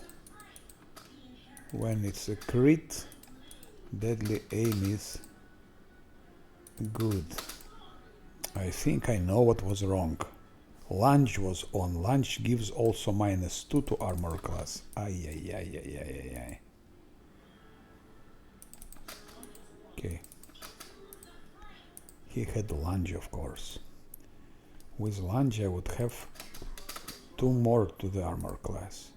When it's a crit, deadly aim is good. I think I know what was wrong. Lunge was on. Lunge gives also -2 to armor class. Ay, ay, ay, ay, ay, ay, ay. Okay. He had lunge, of course. With lunge I would have 2 more to the armor class.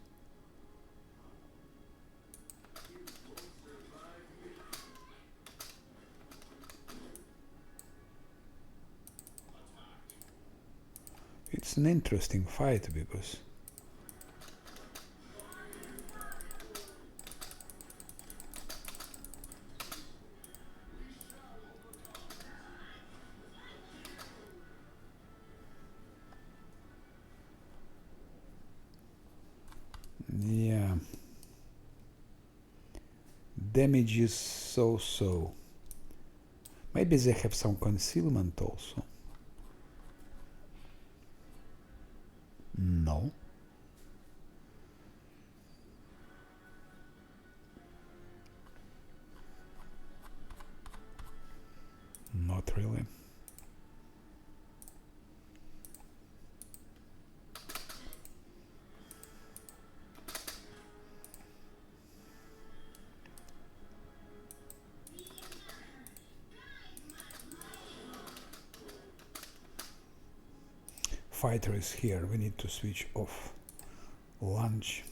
It's an interesting fight because yeah, damage is so-so. Maybe they have some concealment also. No. Not really. Fighter is here. We need to switch off lunge.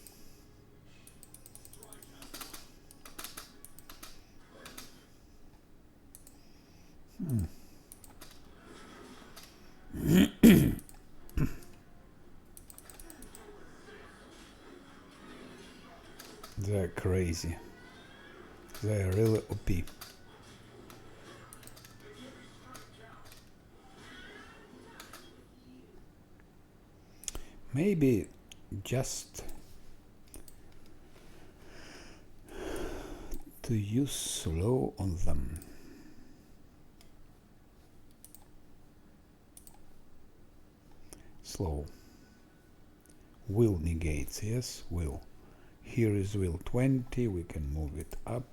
They're crazy. They're really OP. Maybe just to use slow on them. Slow. Will negates, yes, will. Here is will 20, we can move it up.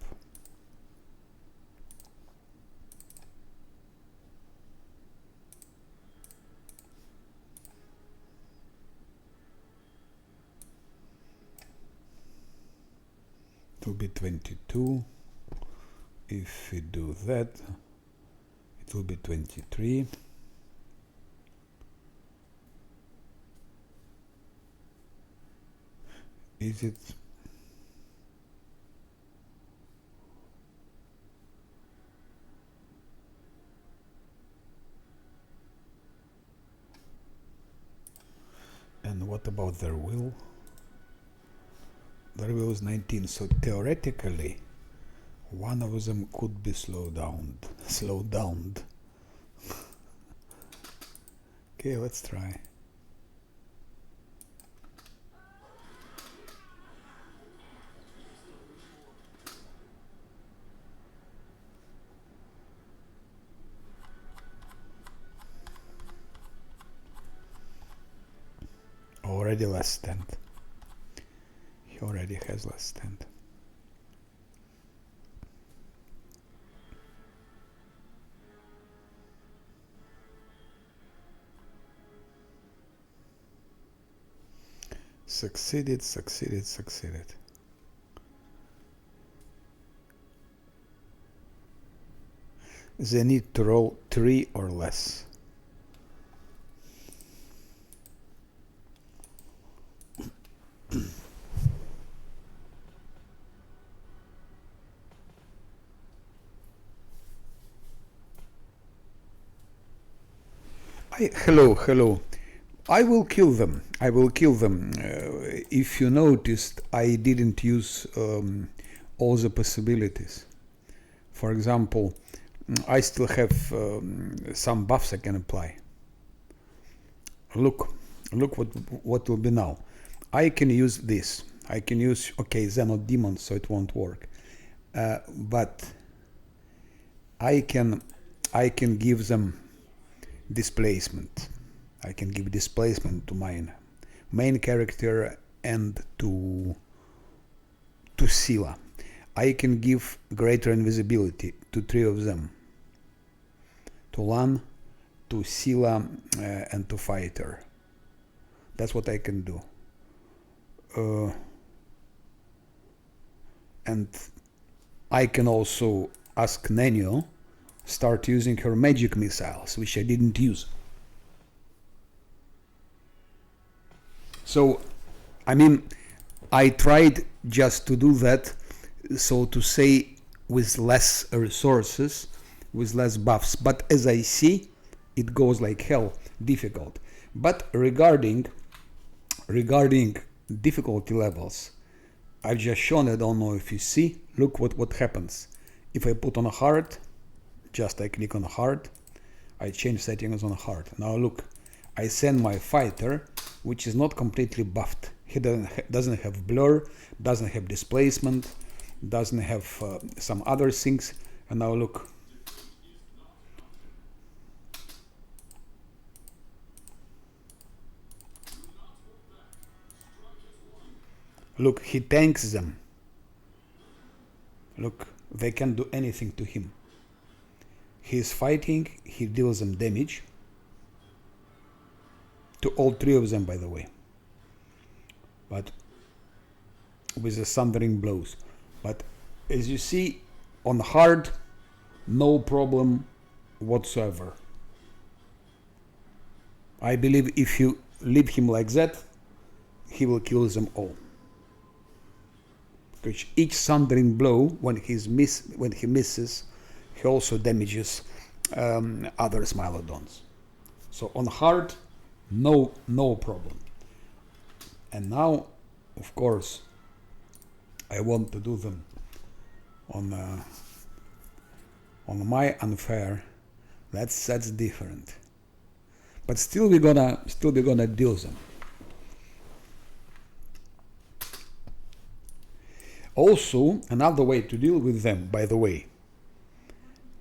It will be 22. If we do that, it will be 23. Is it? And what about their will? Their will is 19, so theoretically one of them could be slowed down. Okay, let's try. Already last stand. He already has last stand. Succeeded. They need to roll 3 or less. Hello. I will kill them. If you noticed, I didn't use all the possibilities. For example, I still have some buffs I can apply. Look what will be now. I can use this. I can use, okay, they're not demons, so it won't work. But I can give them displacement. I can give displacement to my main character and to Scylla. I can give greater invisibility to 3 of them. To Lan, to Scylla, and to Fighter. That's what I can do. And I can also ask Nenio start using her magic missiles, which I didn't use. So, I mean, I tried just to do that, so to say, with less resources, with less buffs. But as I see, it goes like hell, difficult. But regarding difficulty levels, I've just shown, I don't know if you see, look what happens. If I put on a hard, just I click on hard, I change settings on hard. Now look, I send my fighter, which is not completely buffed. He doesn't have blur, doesn't have displacement, doesn't have some other things. And now look. Look, he tanks them. Look, they can't do anything to him. He is fighting, he deals them damage. To all 3 of them, by the way. But with the thundering blows. But as you see, on hard, no problem whatsoever. I believe if you leave him like that, he will kill them all. Because each thundering blow, when he misses, he also damages other Smilodons. So on hard, no problem. And now, of course, I want to do them on my unfair. That's different. But still we're gonna deal them. Also, another way to deal with them, by the way,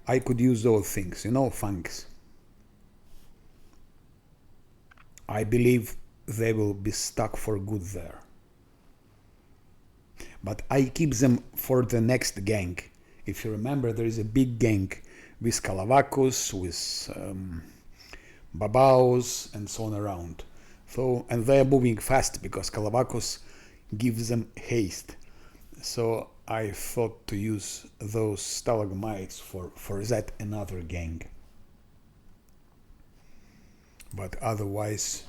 I could use those things, you know, funks. I believe they will be stuck for good there. But I keep them for the next gang. If you remember, there is a big gang with Calavacus, with Babaos, and so on around. So, and they are moving fast because Calavacus gives them haste. So I thought to use those stalagmites for that another gang. But otherwise,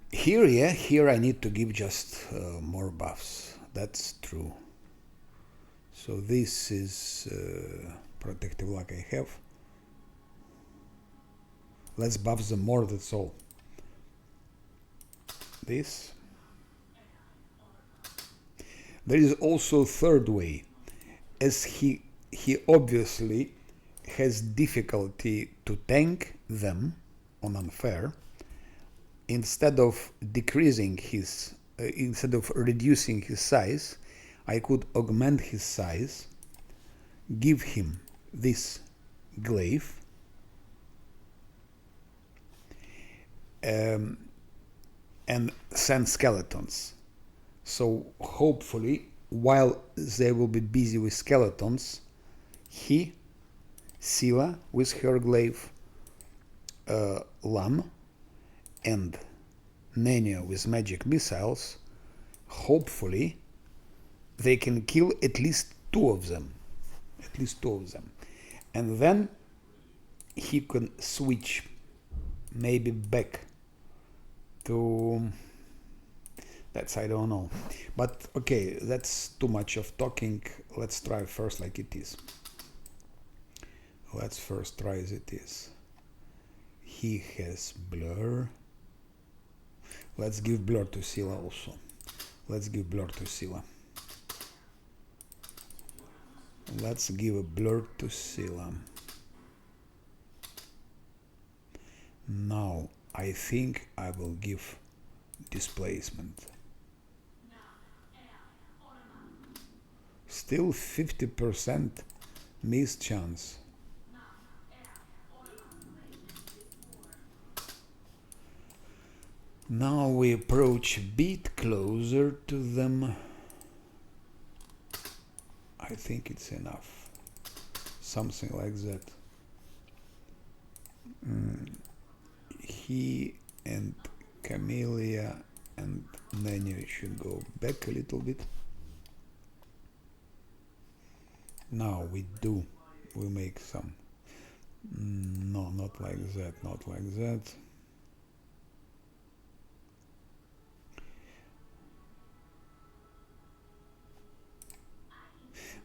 here I need to give just more buffs. That's true. So this is protective luck I have. Let's buff them more, that's all. This. There is also a third way. As he obviously has difficulty to tank them on unfair, instead of decreasing his, instead of reducing his size, I could augment his size, give him this glaive, and send skeletons. So hopefully, while they will be busy with skeletons, he, Scylla with her glaive, Lam, and Nenio with magic missiles, hopefully they can kill at least two of them. At least two of them. And then he can switch maybe back to... That's, I don't know. But okay, that's too much of talking. Let's try first like it is. Let's first try as it is. He has blur. Let's give blur to Scylla also. Let's give blur to Scylla. Let's give a blur to Scylla. Now, I think I will give displacement. Still 50% miss chance. Now we approach a bit closer to them. I think it's enough. Something like that. He and Camellia and Nenio should go back a little bit. Now we make some. No, not like that, not like that.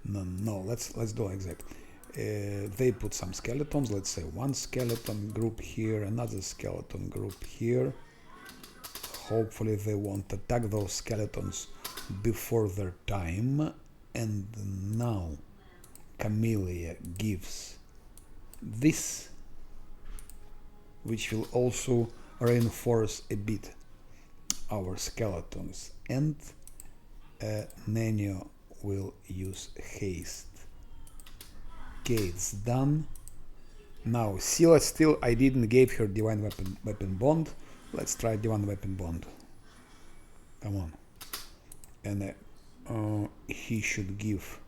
No, let's do like that. They put some skeletons, let's say one skeleton group here, another skeleton group here. Hopefully they won't attack those skeletons before their time. And now Camellia gives this, which will also reinforce a bit our skeletons, and Nenio will use haste. Okay, it's done. Now Scylla, still I didn't give her divine weapon bond. Let's try divine weapon bond. Come on. And he should give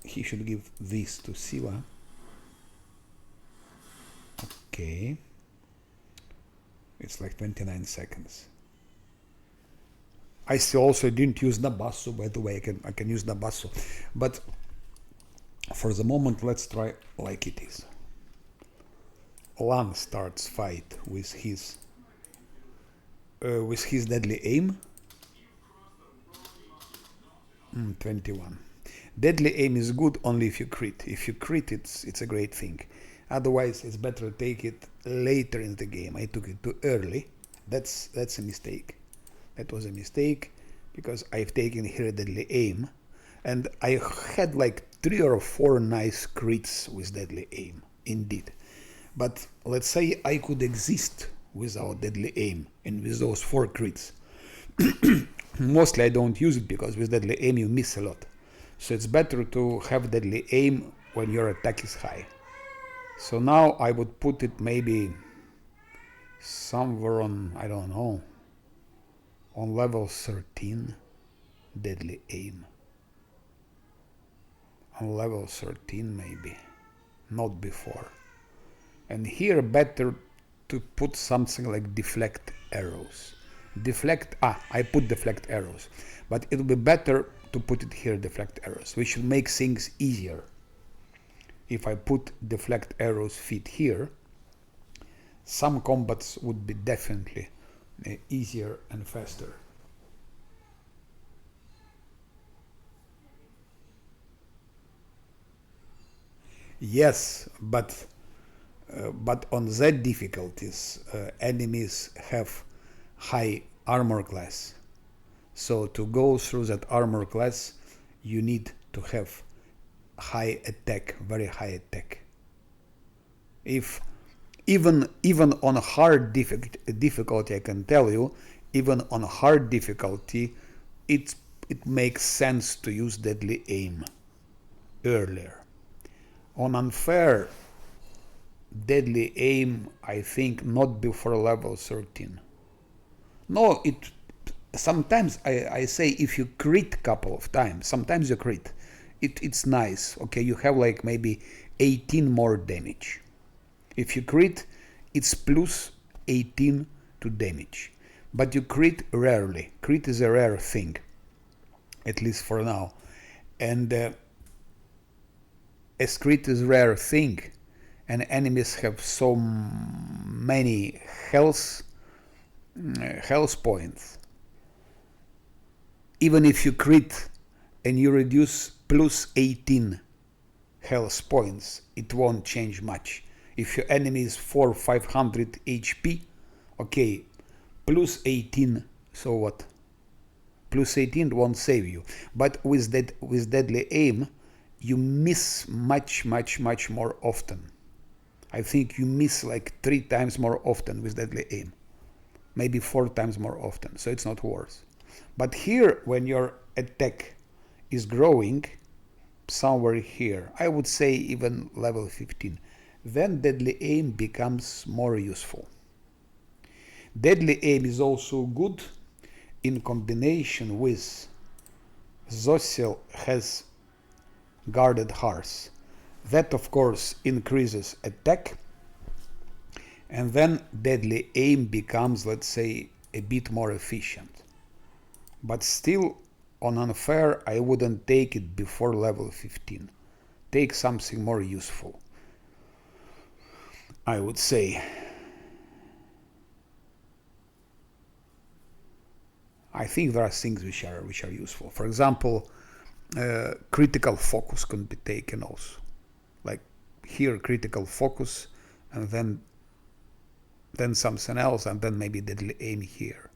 he should give this to Scylla. Okay. It's like 29 seconds. I still also didn't use Nabasso, by the way. I can use Nabasso. But for the moment, let's try like it is. Lan starts fight with his deadly aim. 21. Deadly aim is good only if you crit. If you crit, it's a great thing. Otherwise, it's better to take it later in the game. I took it too early. That's a mistake. That was a mistake because I've taken here deadly aim, and I had like 3 or 4 nice crits with deadly aim, indeed. But let's say I could exist without deadly aim and with those 4 crits. Mostly I don't use it because with deadly aim you miss a lot. So it's better to have deadly aim when your attack is high. So now I would put it maybe somewhere on, I don't know, on level 13, deadly aim. On level 13 maybe, not before. And here better to put something like deflect arrows. I put deflect arrows, but it will be better to put it here, deflect arrows, which will make things easier. If I put deflect arrows fit here, some combats would be definitely easier and faster. Yes, but on Z difficulties, enemies have high armor class. So to go through that armor class, you need to have high attack, very high attack. If even on hard difficulty, I can tell you, even on hard difficulty, it makes sense to use deadly aim earlier. On unfair, deadly aim, I think not before level 13. No, sometimes I say if you crit couple of times, sometimes you crit, it's nice. Okay, you have like maybe 18 more damage. If you crit, it's plus 18 to damage. But you crit rarely. Crit is a rare thing, at least for now. And as crit is a rare thing, and enemies have so many health points, even if you crit and you reduce plus 18 health points, it won't change much. If your enemy is 500 HP, okay, plus 18, so what? Plus 18 won't save you. But with deadly aim, you miss much more often. I think you miss like 3 times more often with deadly aim. Maybe 4 times more often, so it's not worse. But here, when your attack is growing, somewhere here, I would say even level 15, then deadly aim becomes more useful. Deadly aim is also good in combination with Zocil has guarded hearts. That of course increases attack, and then deadly aim becomes, let's say, a bit more efficient. But still, on unfair, I wouldn't take it before level 15. Take something more useful, I would say. I think there are things which are useful. For example, critical focus can be taken also. Like here, critical focus, and then something else, and then maybe deadly aim here.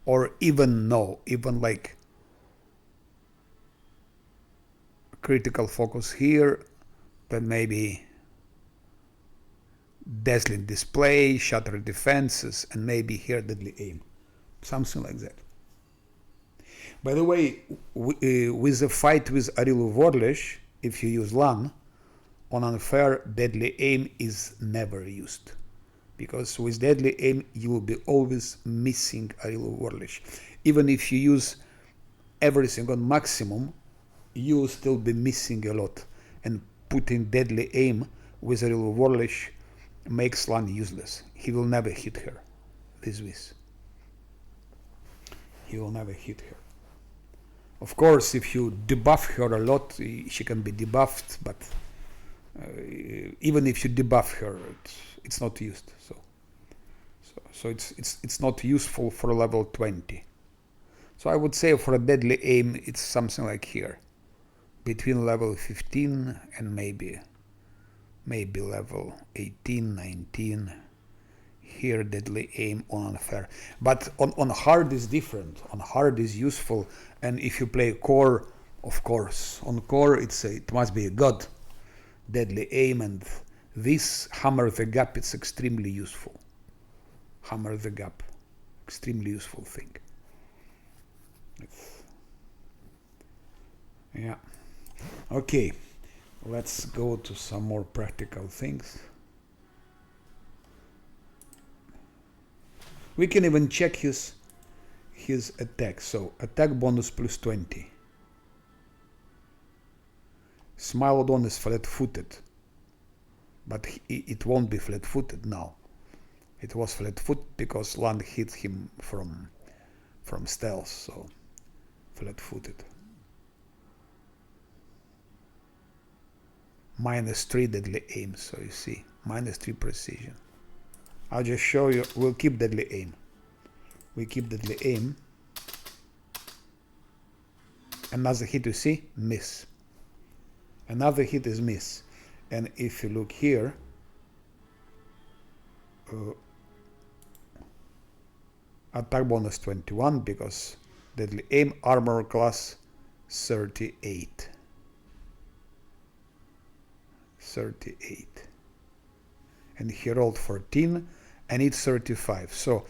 Or even like critical focus here, then maybe dazzling display, shatter defenses, and maybe here deadly aim. Something like that. By the way, with the fight with Arilu Vorlesh, if you use LAN, on unfair, deadly aim is never used. Because with deadly aim, you will be always missing Arilu Vorlesh. Even if you use everything on maximum, you will still be missing a lot. And putting deadly aim with Arilu Vorlesh makes LAN useless. He will never hit her. This. He will never hit her. Of course, if you debuff her a lot, she can be debuffed, but even if you debuff her, it's not used. So it's not useful for level 20. So I would say for a deadly aim, it's something like here, between level 15 and maybe level 18, 19. Here deadly aim on unfair. But on hard is different. On hard is useful, and if you play core, of course, on core it must be a god. Deadly aim, and this hammer the gap is extremely useful. Hammer the gap. Extremely useful thing. Yeah. Okay. Let's go to some more practical things. We can even check his attack. So attack bonus plus 20. Smilodon is flat-footed, but it won't be flat-footed now. It was flat-footed because land hit him from stealth, so flat-footed. -3 deadly aim, so you see, -3 precision. I'll just show you. We'll keep deadly aim. We keep deadly aim. Another hit, you see, miss. Another hit is miss. And if you look here, attack bonus 21 because deadly aim, armor class 38. 38. And he rolled 14 and it's 35. So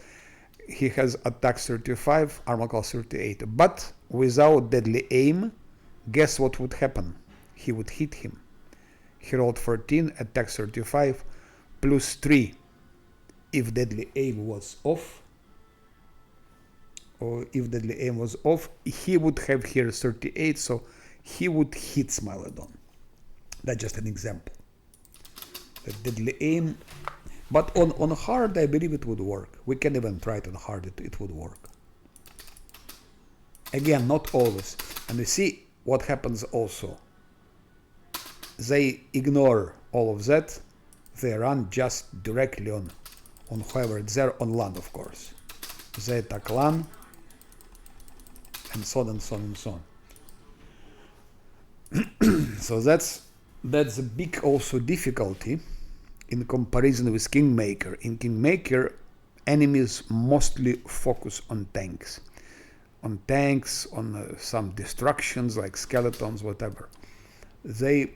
he has attack 35, armor class 38. But without deadly aim, guess what would happen? He would hit him. He rolled 14, attack 35, plus 3 if deadly aim was off. Or if deadly aim was off, he would have here 38, so he would hit Smilodon. That's just an example. The deadly aim, but on hard, I believe it would work. We can even try it on hard, it would work. Again, not always. And you see what happens also. They ignore all of that. They run just directly on whoever it's there, on land, of course. They attack land, and so on and so on and so on. So that's a big also difficulty in comparison with Kingmaker. In Kingmaker, enemies mostly focus on tanks. On some destructions like skeletons, whatever. They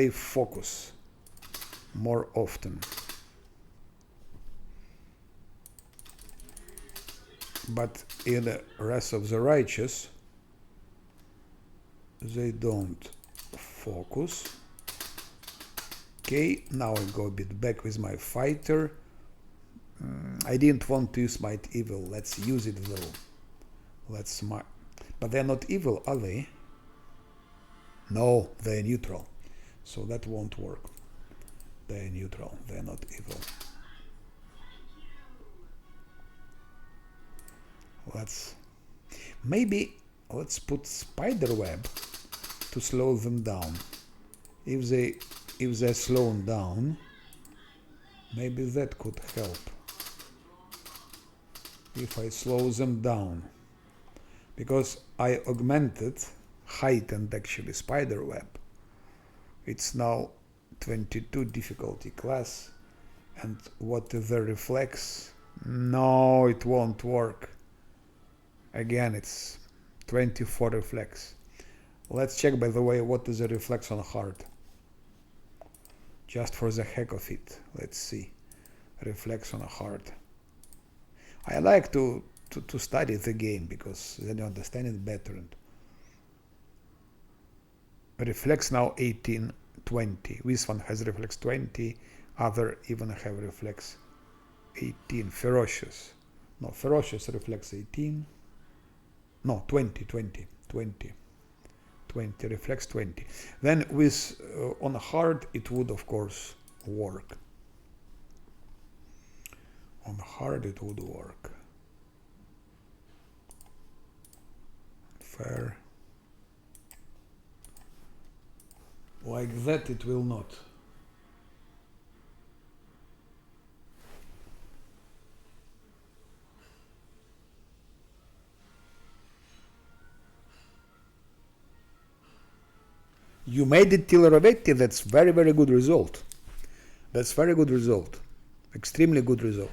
focus more often. But in the rest of the righteous, they don't focus. Okay, now I go a bit back with my fighter. I didn't want to use Might Evil. Let's use it though. But they're not evil, are they? No, they're neutral. So that won't work. They're neutral. They're not evil. Let's put spider web to slow them down. If they're slowed down, maybe that could help. If I slow them down, because I heightened actually spider web. It's now 22 difficulty class, and what is the reflex? No, it won't work. Again, it's 24 reflex. Let's check, by the way, what is the reflex on hard. Just for the heck of it. Let's see. Reflex on hard. I like to study the game because then you understand it better. And reflex now 18, 20. This one has reflex 20. Other even have reflex 18. Ferocious. No, ferocious reflex 18. No, 20, reflex 20. Then with on hard it would of course work. On hard it would work. Fair. Like that it will not. You made it till Rovetti. That's very, very good result. That's very good result. Extremely good result.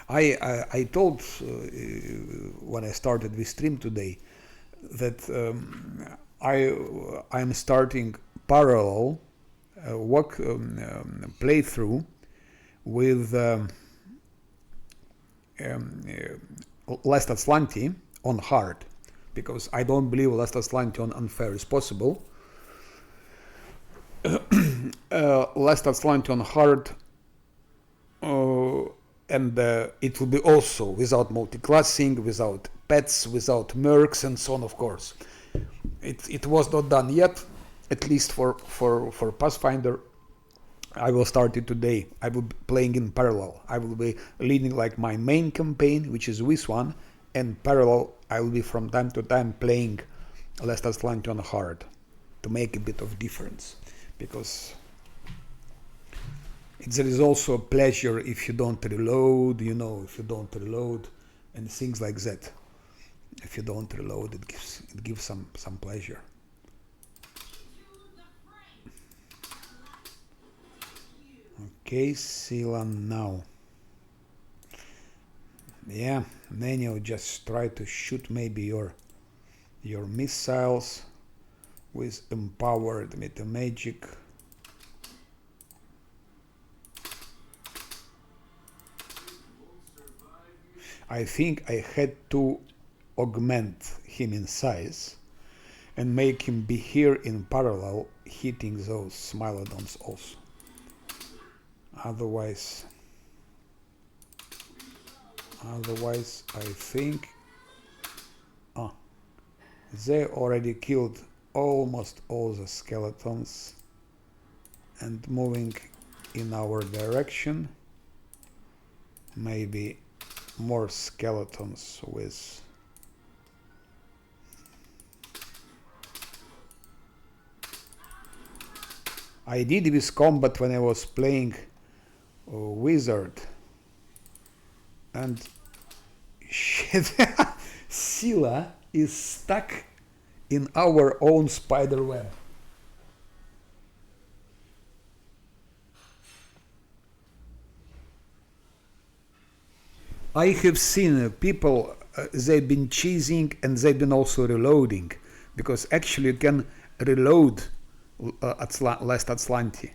I told when I started this stream today that I'm starting parallel playthrough with Last Atlanti on hard, because I don't believe Last Atlanti on unfair is possible. Last Atlanti on hard, and it will be also without multiclassing, without pets, without mercs, and so on, of course. It was not done yet, at least for Pathfinder. I will start it today. I will be playing in parallel. I will be leading like my main campaign, which is this one, and parallel I will be from time to time playing Last Atlanti on hard to make a bit of difference, because there is also a pleasure if you don't reload, you know, if you don't reload and things like that. If you don't reload, it gives some pleasure. Okay, Silan now. Yeah, Nenio just try to shoot maybe your missiles with empowered meta magic. I think I had to augment him in size and make him be here in parallel, hitting those Smilodons also. Otherwise, I think they already killed almost all the skeletons and moving in our direction. Maybe more skeletons with I did this combat when I was playing Wizard, and shit, Scylla is stuck in our own spider web. I have seen people, they've been cheesing and they've been also reloading, because actually you can reload Last Atlanti.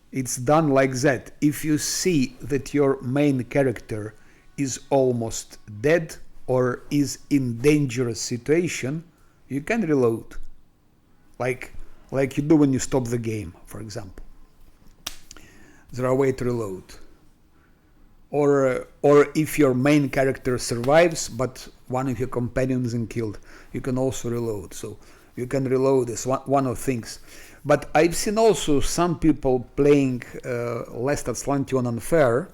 It's done like that. If you see that your main character is almost dead or is in dangerous situation, you can reload. Like you do when you stop the game, for example. There are ways to reload. Or if your main character survives but one of your companions is killed, you can also reload. So you can reload is one of things. But I've seen also some people playing Last Atlanti on unfair,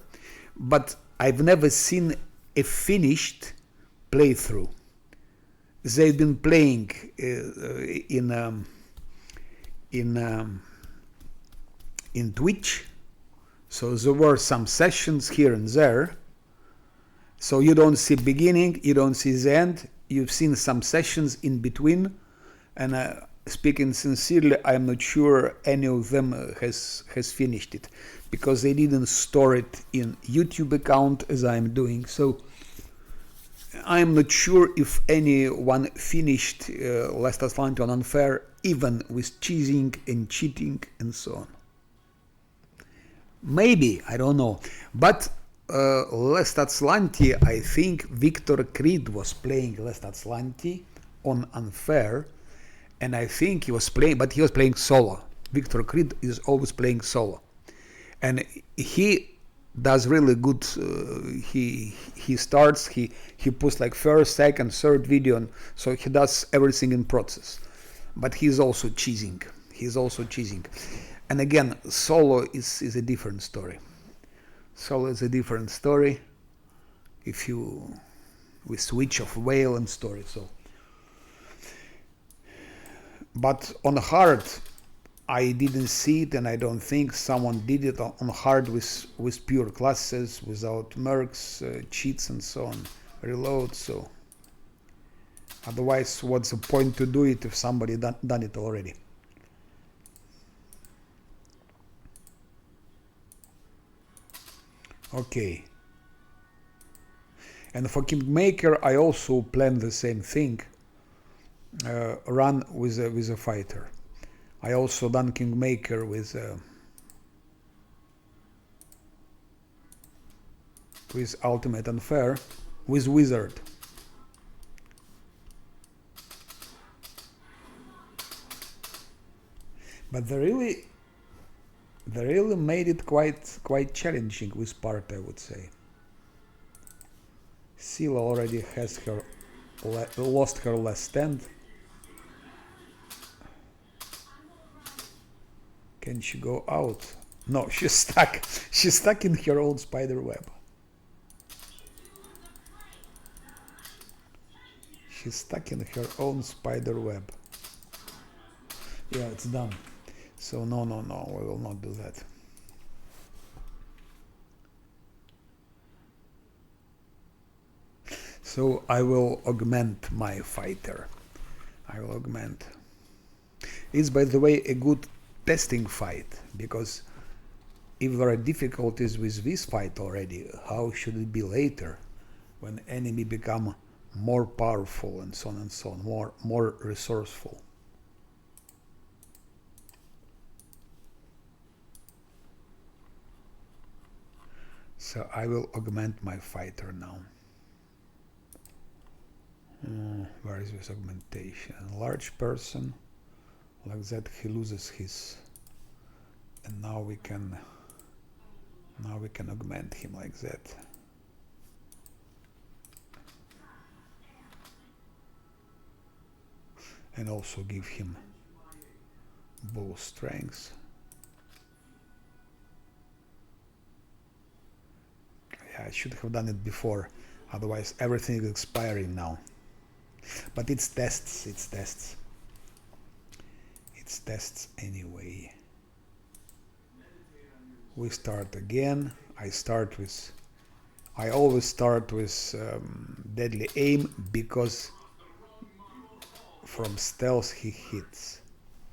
but I've never seen a finished playthrough. They've been playing in Twitch, so there were some sessions here and there. So you don't see beginning, you don't see the end. You've seen some sessions in between, and speaking sincerely, I'm not sure any of them has finished it, because they didn't store it in YouTube account as I'm doing. So I'm not sure if anyone finished Last Atlanti on unfair, even with cheesing and cheating and so on. Maybe, I don't know. But Last Atlanti, I think Victor Creed was playing Last Atlanti on unfair, and I think he was playing, but he was playing solo. Victor Creed is always playing solo, and he does really good. He starts, he puts like first, second, third video, and so he does everything in process. But he's also cheesing. And again, solo is a different story. Solo is a different story. If you with switch of whale and story, so. But on hard, I didn't see it, and I don't think someone did it on hard with pure classes, without mercs, cheats, and so on, reload. So otherwise, what's the point to do it if somebody done it already? Okay. And for Kingmaker, I also plan the same thing. Run with a fighter. I also done Kingmaker with with ultimate unfair, with wizard. But they really made it quite challenging with part, I would say. Seal already has her lost her last stand. Can she go out? No, she's stuck. She's stuck in her own spider web. She's stuck in her own spider web. Yeah, it's done. So no, we will not do that. So I will augment my fighter. I will augment. It's, by the way, a good testing fight, because if there are difficulties with this fight already, how should it be later, when enemy become more powerful and so on, more resourceful. So I will augment my fighter now. Where is this augmentation? Large person, like that he loses his, and now we can augment him like that. And also give him bull strength. Yeah, I should have done it before, otherwise everything is expiring now. But it's tests, it's tests. It's tests anyway. We start again. I always start with deadly aim, because from stealth he hits.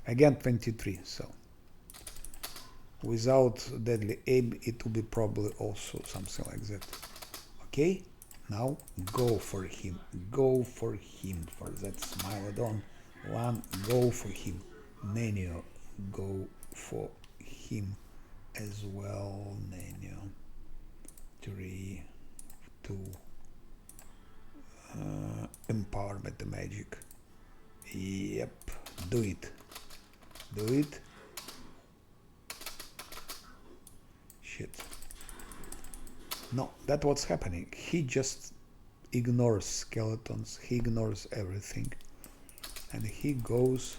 Again 23, so without deadly aim it will be probably also something like that. Okay, now go for him. Go for him, for that Smilodon. One, go for him. Nenio, go for him as well. Nenio. 3, 2. Empowerment the magic. Yep, do it. Do it. Shit. No, that's what's happening. He just ignores skeletons, he ignores everything, and he goes.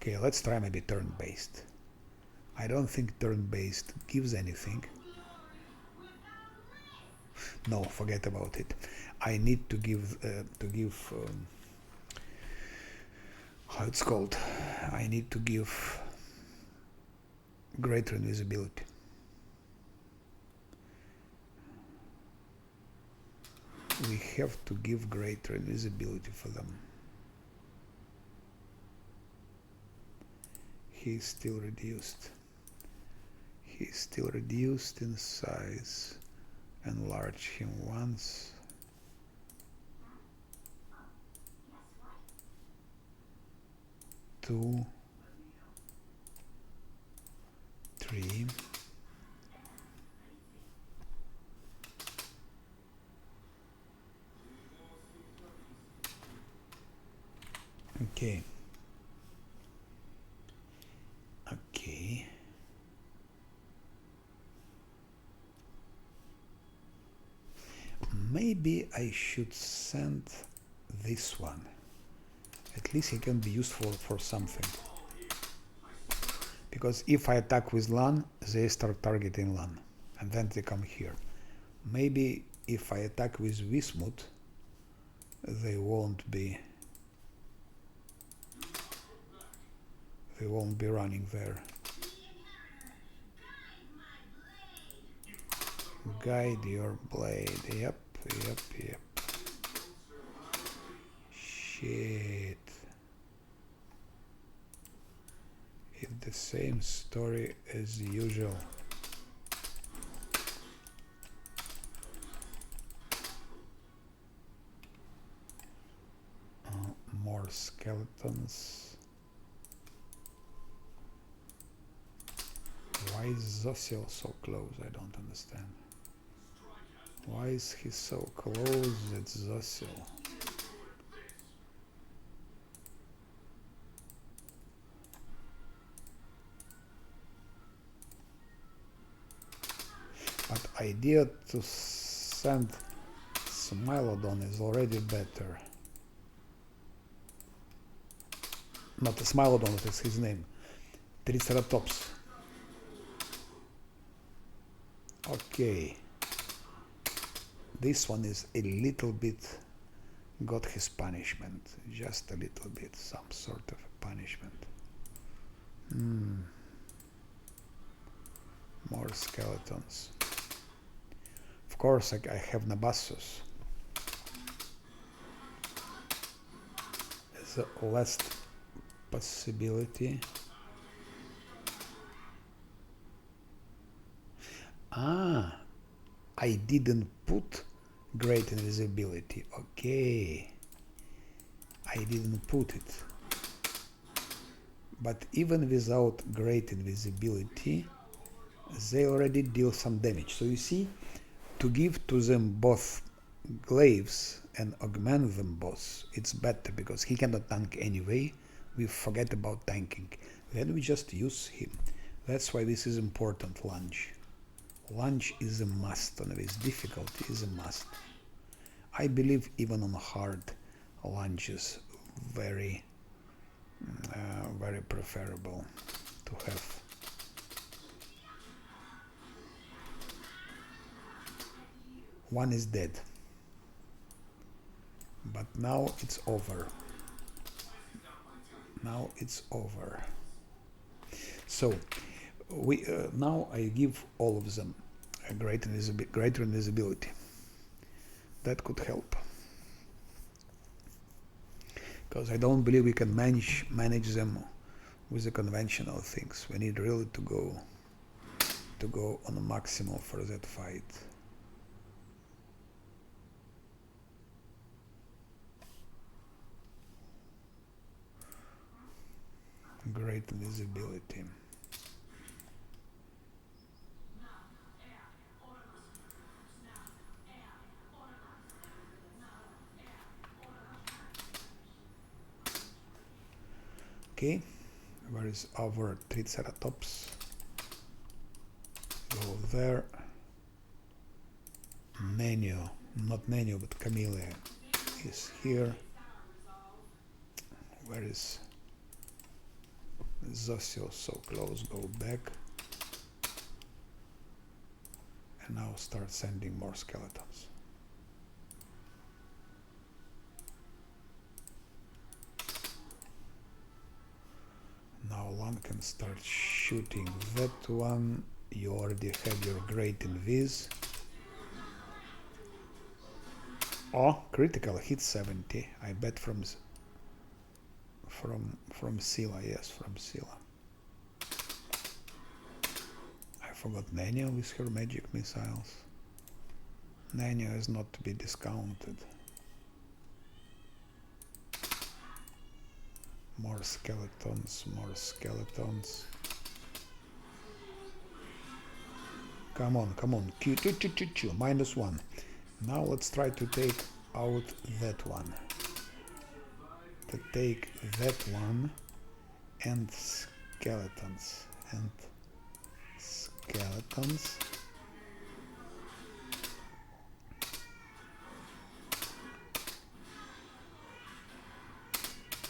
Okay, let's try maybe turn-based. I don't think turn-based gives anything. No, forget about it. I need to give how it's called. I need to give greater invisibility. We have to give greater invisibility for them. He's still reduced. He's still reduced in size. Enlarge him once. Two. 3. Okay. Okay. Maybe I should send this one. At least he can be useful for something. Because if I attack with LAN, they start targeting LAN. And then they come here. Maybe if I attack with Wismut, they won't be running there. Guide your blade. Yep. Shit. It's the same story as usual. More skeletons. Why is Zosiel so close? I don't understand. Why is he so close? It's Zosil. But idea to send Smilodon is already better. Not a Smilodon, that's his name. Triceratops. Okay. This one is a little bit got his punishment. Just a little bit. Some sort of punishment. More skeletons. Of course, I have Nabassus. As a last possibility. Ah, I didn't put great invisibility. Okay. I didn't put it. But even without great invisibility, they already deal some damage. So you see, to give to them both glaives and augment them both, it's better because he cannot tank anyway. We forget about tanking. Then we just use him. That's why this is important, lunge. Lunge is a must on this. Difficulty is a must. I believe even on hard, lunge is very preferable to have. One is dead. But now it's over. Now it's over. So we now I give all of them a greater invisibility. That could help. Because I don't believe we can manage them with the conventional things. We need really to go on a maximal for that fight. Great invisibility. Okay, where is our Triceratops? Go there. Nenio, not Nenio, but Camellia is here. Where is Zosil? So close, go back. And now start sending more skeletons. Now one can start shooting that one. You already have your great invis. Oh, critical hit 70. I bet from Scylla, yes, from Scylla. I forgot Nenio with her magic missiles. Nenio is not to be discounted. More skeletons, more skeletons. Come on, come on. -1. Now let's try to take out that one. To take that one and skeletons. And skeletons.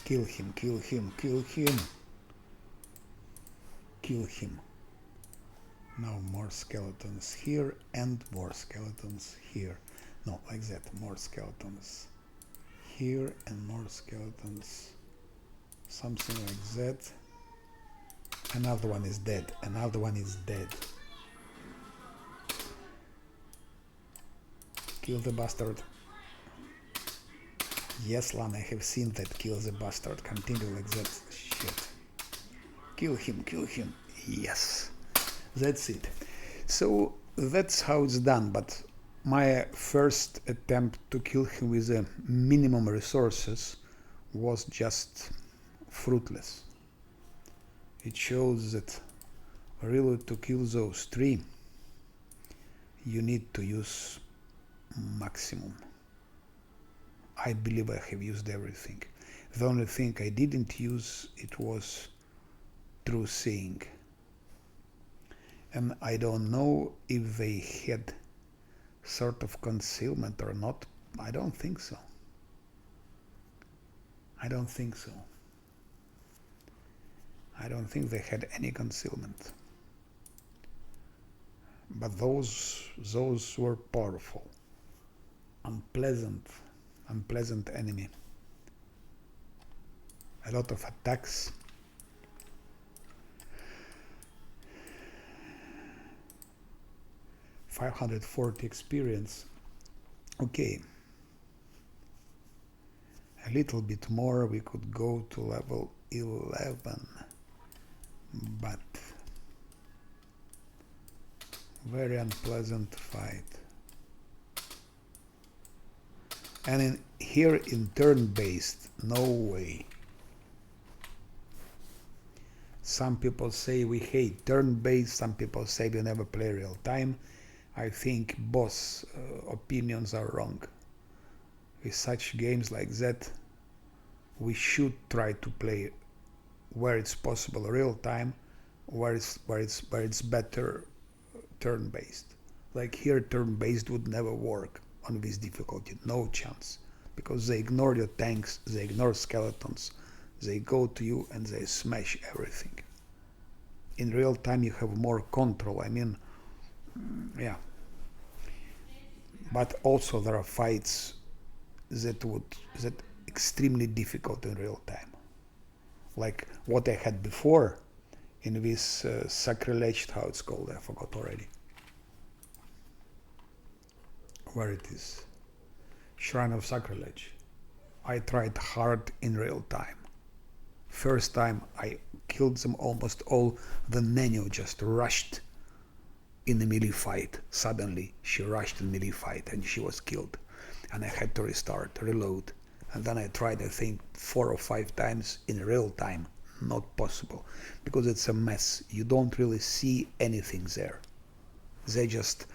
Kill him, kill him, kill him. Kill him. Now more skeletons here and more skeletons here. No, like that. More skeletons here and more skeletons. Something like that. Another one is dead. Another one is dead. Kill the bastard. Yes, Lan, I have seen that. Kill the bastard. Continue like that. Shit. Kill him, kill him. Yes. That's it. So that's how it's done. But my first attempt to kill him with a minimum resources was just fruitless. It shows that really to kill those three, you need to use maximum. I believe I have used everything. The only thing I didn't use it was true seeing. And I don't know if they had sort of concealment or not. I don't think so. I don't think so. I don't think they had any concealment. But those were powerful. Unpleasant enemy. A lot of attacks. $540 experience. Okay. A little bit more, we could go to level 11. But very unpleasant fight. And here in turn-based, no way. Some people say we hate turn-based, some people say we never play real time. I think both opinions are wrong. With such games like that, we should try to play where it's possible real time, where it's better turn-based. Like here, turn-based would never work on this difficulty, no chance, because they ignore your tanks, they ignore skeletons, they go to you and they smash everything. In real time you have more control, I mean, yeah. But also there are fights that extremely difficult in real time. Like what I had before in this sacrilege, how it's called, I forgot already. Where it is. Shrine of Sacrilege. I tried hard in real time. First time I killed them almost all, the Nenu just rushed in the melee fight. Suddenly she rushed in melee fight and she was killed. And I had to restart, reload. And then I tried, I think, 4 or 5 times in real time. Not possible. Because it's a mess. You don't really see anything there. They just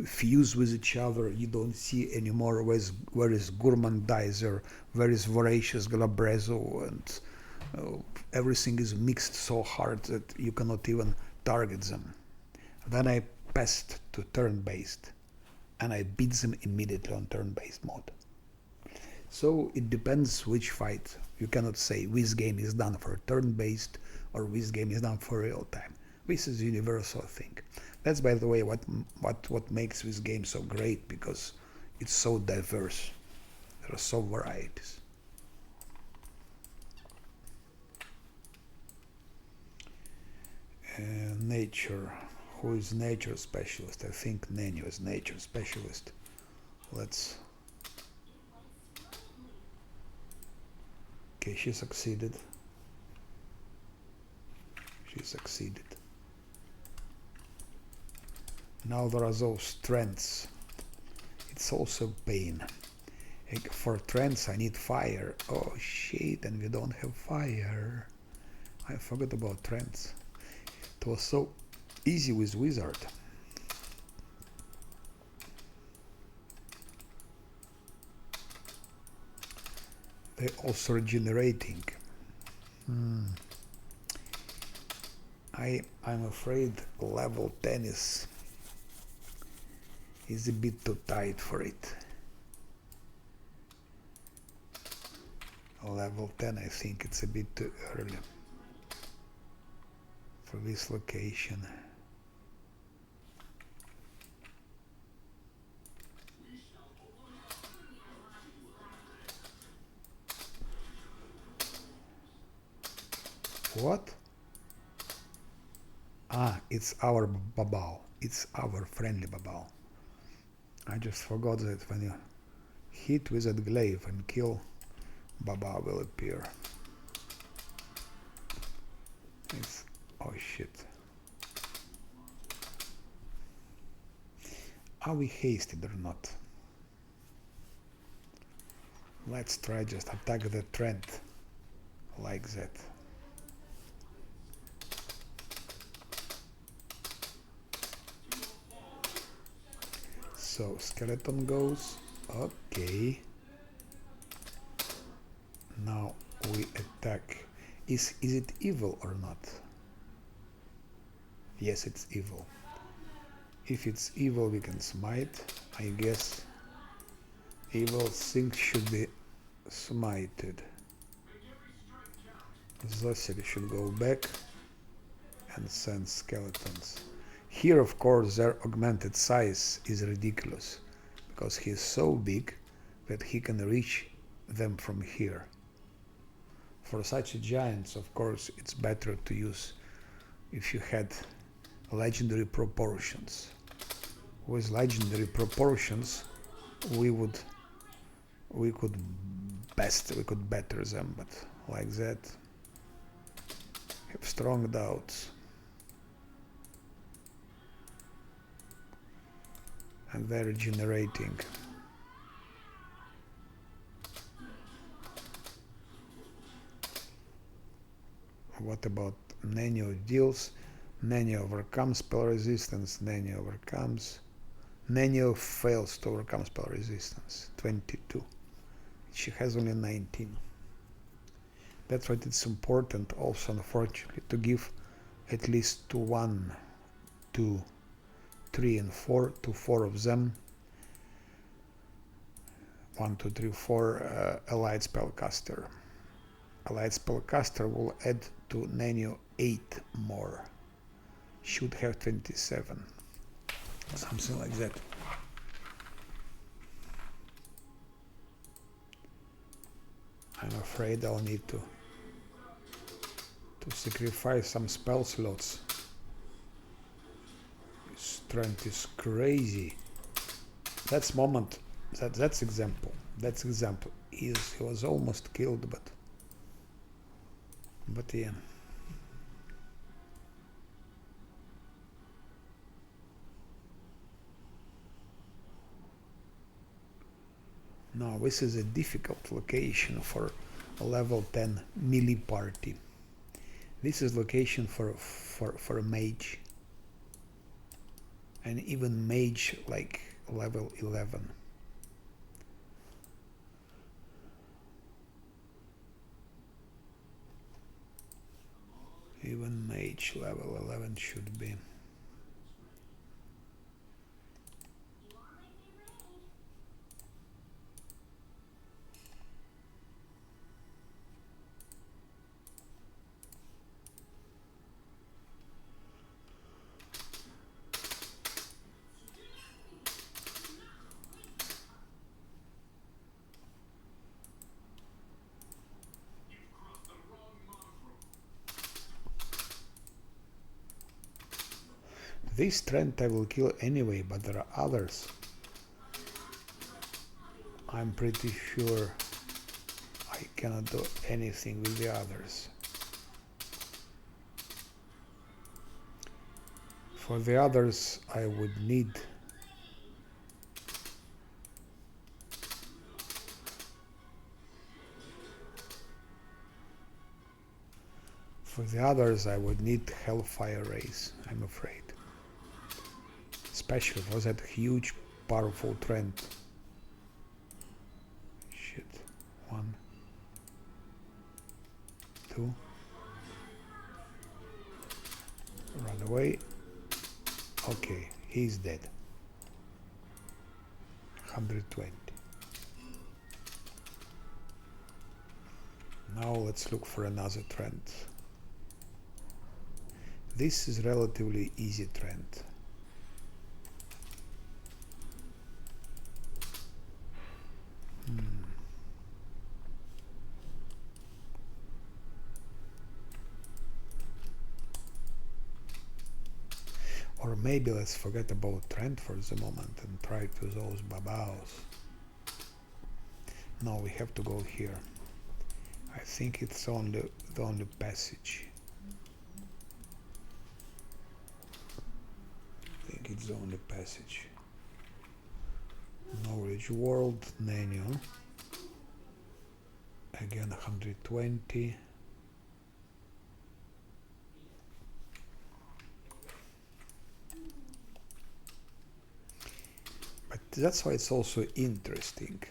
fuse with each other. You don't see anymore where is Gourmandizer, where is Voracious Glabrezo, and everything is mixed so hard that you cannot even target them. Then I passed to turn-based, and I beat them immediately on turn-based mode. So it depends which fight. You cannot say this game is done for turn-based or this game is done for real-time. This is a universal thing. That's, by the way, what makes this game so great, because it's so diverse. There are so varieties. Nature. Who is nature specialist? I think Nenu is nature specialist. Let's... Okay, she succeeded. She succeeded. Now there are those trents. It's also pain. For trents I need fire. Oh shit, and we don't have fire. I forgot about trents. It was so easy with wizard. They're also regenerating. I'm afraid level 10 is a bit too tight for it. Level 10, I think it's a bit too early for this location. What? Ah, it's our Babao. It's our friendly Babao. I just forgot that when you hit with that glaive and kill, Babao will appear. It's... oh shit. Are we hasted or not? Let's try just attack the trend like that. So skeleton goes. Okay. Now we attack. Is it evil or not? Yes, it's evil. If it's evil, we can smite. I guess evil things should be smited. Zosiri should go back and send skeletons. Here, of course, their augmented size is ridiculous because he is so big that he can reach them from here. For such a giants, of course, it's better to use if you had legendary proportions. With legendary proportions, we could better them, but like that, have strong doubts. And they're generating. What about Nenio deals? Nenio overcomes spell resistance. Nenio overcomes. Nenio fails to overcome spell resistance. 22. She has only 19. That's why it's important also, unfortunately, to give at least to 1, 2, 3 and 4 to 4 of them. 1, 2, 3, 4 allied spellcaster. Allied spellcaster will add to Nenio 8 more. Should have 27. Something like that. I'm afraid I'll need to sacrifice some spell slots. This trend is crazy. That's moment. That's example. That's example. He was almost killed, but yeah. Now this is a difficult location for a level 10 melee party. This is location for a mage. And even mage like level 11. Even mage level 11 should be. This trend I will kill anyway, but there are others. I'm pretty sure I cannot do anything with the others. For the others I would need Hellfire Race, I'm afraid. Especially for that huge, powerful trend. Shit. 1, 2. Run away. Okay, he's dead. 120. Now let's look for another trend. This is relatively easy trend. Or maybe let's forget about trend for the moment and try to those Babaos. No, we have to go here. I think it's only the only passage. I think it's the only passage. Knowledge World, Nenio. Again 120. But that's why it's also interesting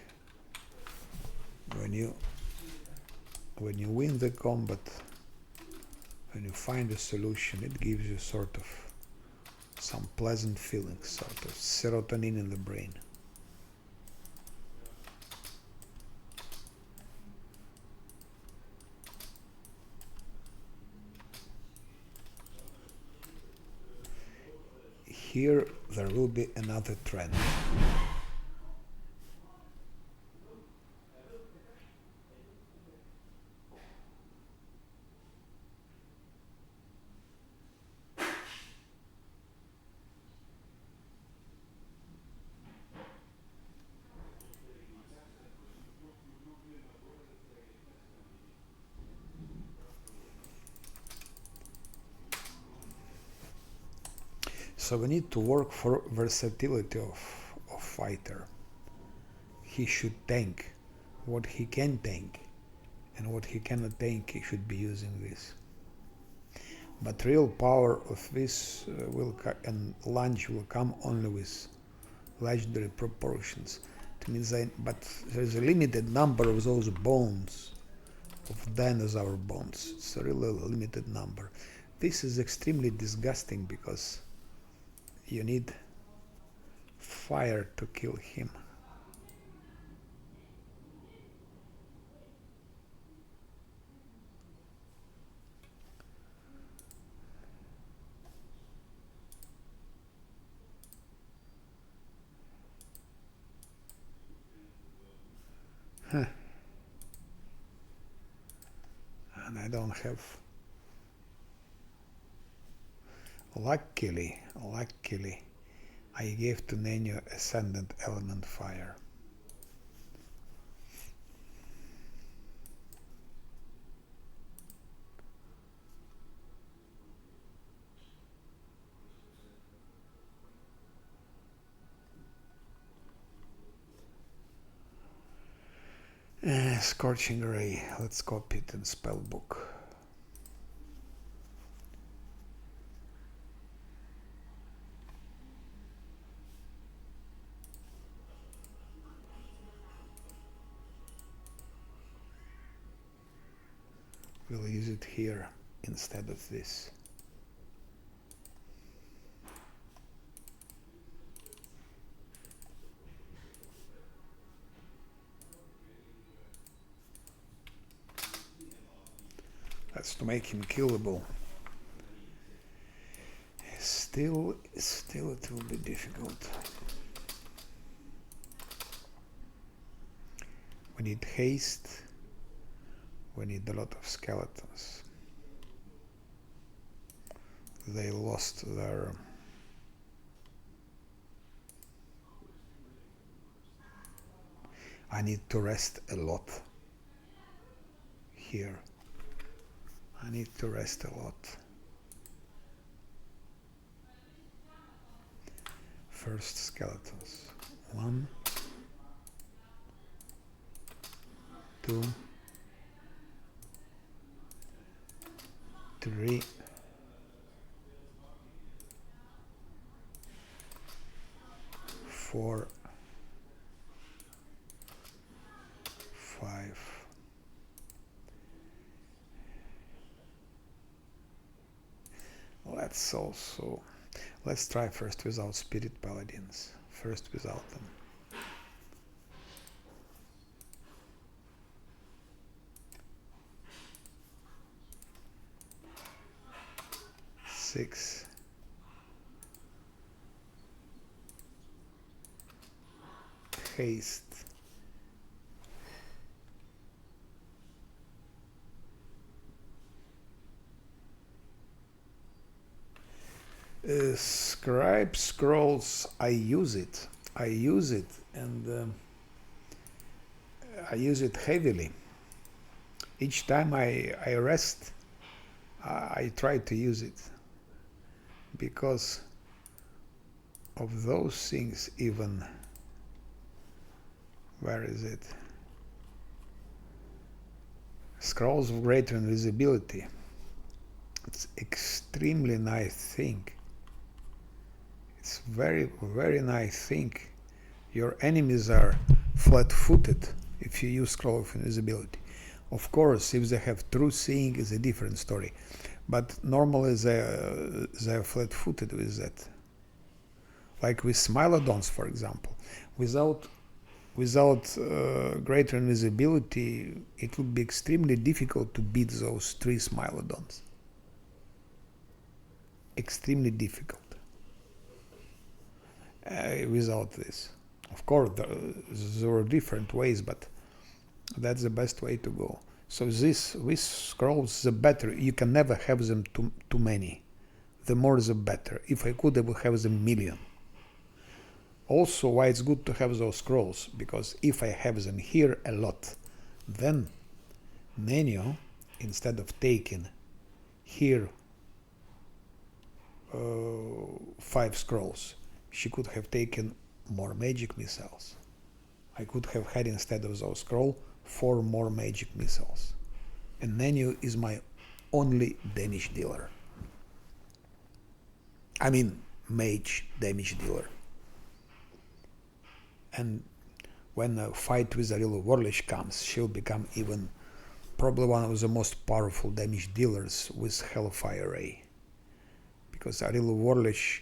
when you win the combat, when you find a solution, it gives you sort of some pleasant feelings, sort of serotonin in the brain. Here there will be another trend. So we need to work for versatility of fighter. He should tank what he can tank, and what he cannot tank he should be using this. But real power of this and lunge will come only with legendary proportions. It means but there is a limited number of those bones, of dinosaur bones. It's a really limited number. This is extremely disgusting because you need fire to kill him. And I don't have... Luckily, I gave to Nenio Ascendant Element Fire. Scorching Ray, let's copy it in spellbook. We'll use it here instead of this. That's to make him killable. Still it will be difficult. We need haste. We need a lot of skeletons. They lost their... I need to rest a lot here. I need to rest a lot. First skeletons. 1, 2, 3, 4, 5. Let's try first without spirit paladins. First without them. 6. Haste. Scribe scrolls, I use it and I use it heavily. Each time I rest, I try to use it because of those things. Even, where is it? Scrolls of greater invisibility. It's extremely nice thing. It's very, very nice thing Your enemies are flat-footed if you use scroll of invisibility. Of course, if they have true seeing is a different story, but normally they're flat-footed with that. Like with Smilodons, for example, without greater invisibility, it would be extremely difficult to beat those 3 Smilodons. Extremely difficult without this. Of course, there are different ways, but that's the best way to go. So with scrolls, the better. You can never have them too many. The more, the better. If I could, I would have them million. Also, why it's good to have those scrolls, because if I have them here a lot, then Nenio, instead of taking here 5 scrolls, she could have taken more magic missiles. I could have had, instead of those scrolls, 4 more magic missiles. And Nenio is my only damage dealer. I mean, mage damage dealer. And when a fight with Arilu Warlish comes, she'll become even probably one of the most powerful damage dealers with Hellfire Ray. Because Arilu Warlish,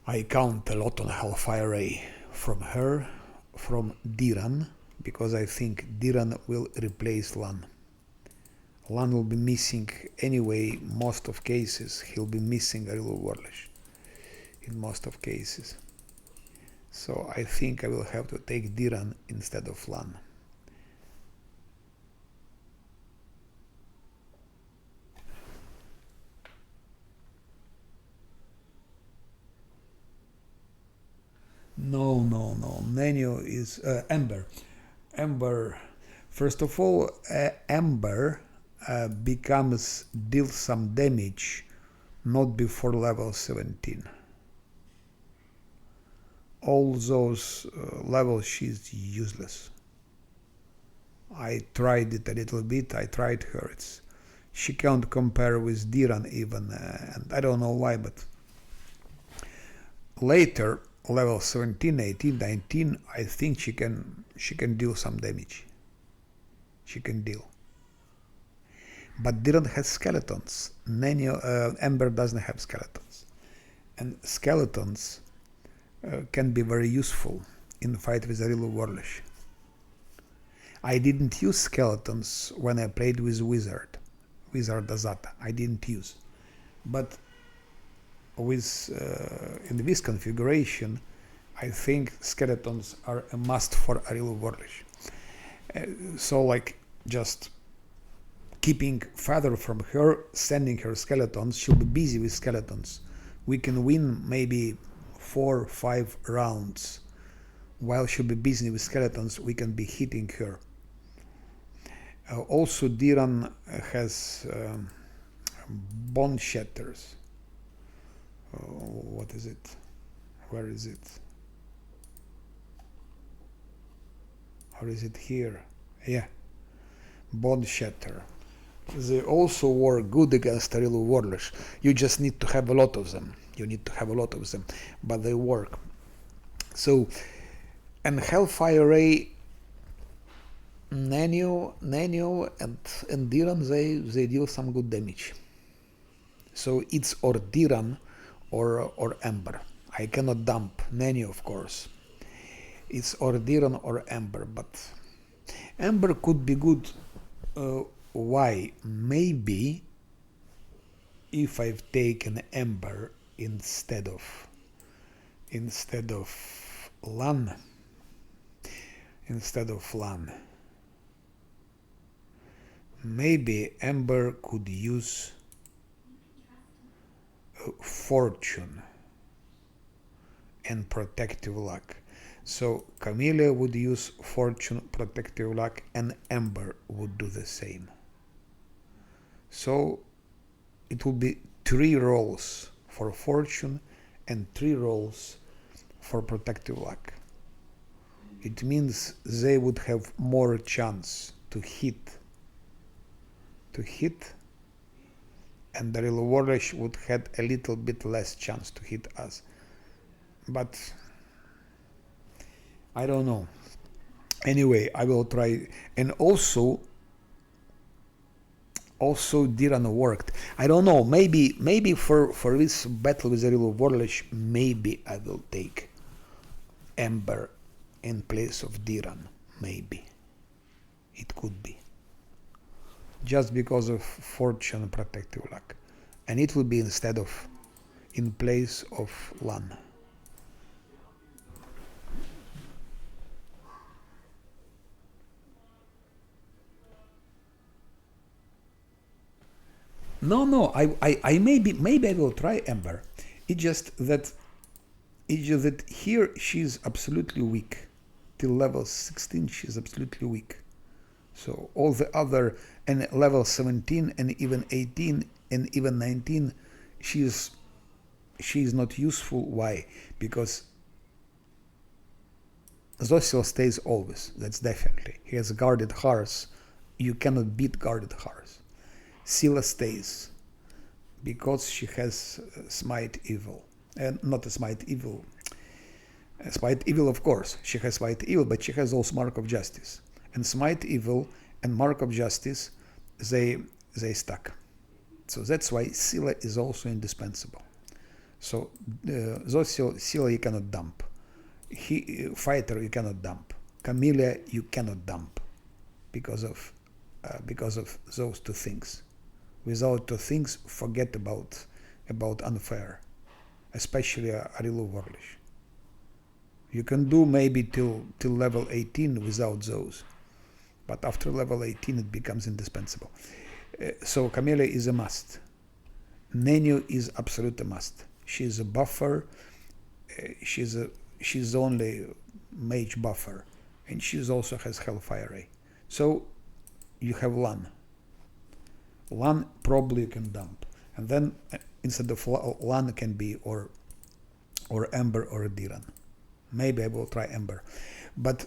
I count a lot on Hellfire Ray from her, from Diran, because I think Diran will replace Lan. Lan will be missing anyway, most of cases. He'll be missing Arilu Warlish in most of cases. So I think I will have to take Diran instead of Lan. No. Nenio is Ember. Ember. First of all, Ember deals some damage not before level 17. All those levels she's useless. I tried it a little bit. I tried her. She can't compare with Diran even, and I don't know why, but later, level 17, 18, 19, I think she can deal some damage. She can deal. But Diran has skeletons. Ember doesn't have skeletons. And skeletons can be very useful in fight with Arilu Warlish. I didn't use skeletons when I played with Wizard Azata. I didn't use. But with in this configuration, I think skeletons are a must for Arilu Warlish. So like just keeping further from her, sending her skeletons, she'll be busy with skeletons. We can win maybe 4 or 5 rounds. While she'll be busy with skeletons, we can be hitting her. Also, Diran has bone shatters. What is it? Where is it? Or is it here? Yeah. Bone shatter. They also work good against Arilu Warlish. You just need to have a lot of them. But they work. So, and Hellfire Ray, Nenio and Diran, they deal some good damage. So it's or Diran or Ember. I cannot dump Nenio, of course. It's or Diran or Ember, but Ember could be good. Why? Maybe if I've taken Ember instead of Lan, maybe Ember could use Fortune and Protective Luck. So Camellia would use Fortune, Protective Luck, and Ember would do the same. So it would be 3 rolls for Fortune and 3 rolls for Protective Luck. It means they would have more chance to hit, and the Arilu Warlish would have a little bit less chance to hit us. But I don't know. Anyway, I will try. And also Diran worked. I don't know. Maybe for this battle with the real Warlish, maybe I will take Ember in place of Diran. Maybe it could be just because of fortune and protective luck, and it will be instead of in place of Lan. No. I maybe I will try Ember. It's just that here she's absolutely weak. Till level 16 she's absolutely weak. So all the other, and level 17 and even 18 and even 19, she's not useful. Why? Because Zosil stays always. That's definitely. He has guarded horse. You cannot beat guarded horse. Scylla stays because she has smite evil, and not a smite evil. Smite evil, of course, she has smite evil, but she has also mark of justice. And smite evil and mark of justice, they stack. So that's why Scylla is also indispensable. So Scylla you cannot dump. Fighter you cannot dump. Camellia you cannot dump because of those two things. Without two things, forget about unfair, especially Arilu Warlish. You can do maybe till level 18 without those, but after level 18 it becomes indispensable. So Camellia is a must. Nenu is absolute a must. She is a buffer. She's only mage buffer, and she also has Hellfire Ray. So you have Lan. Lan probably you can dump, and then instead of Lan can be or Ember or Diran. Maybe I will try Ember, but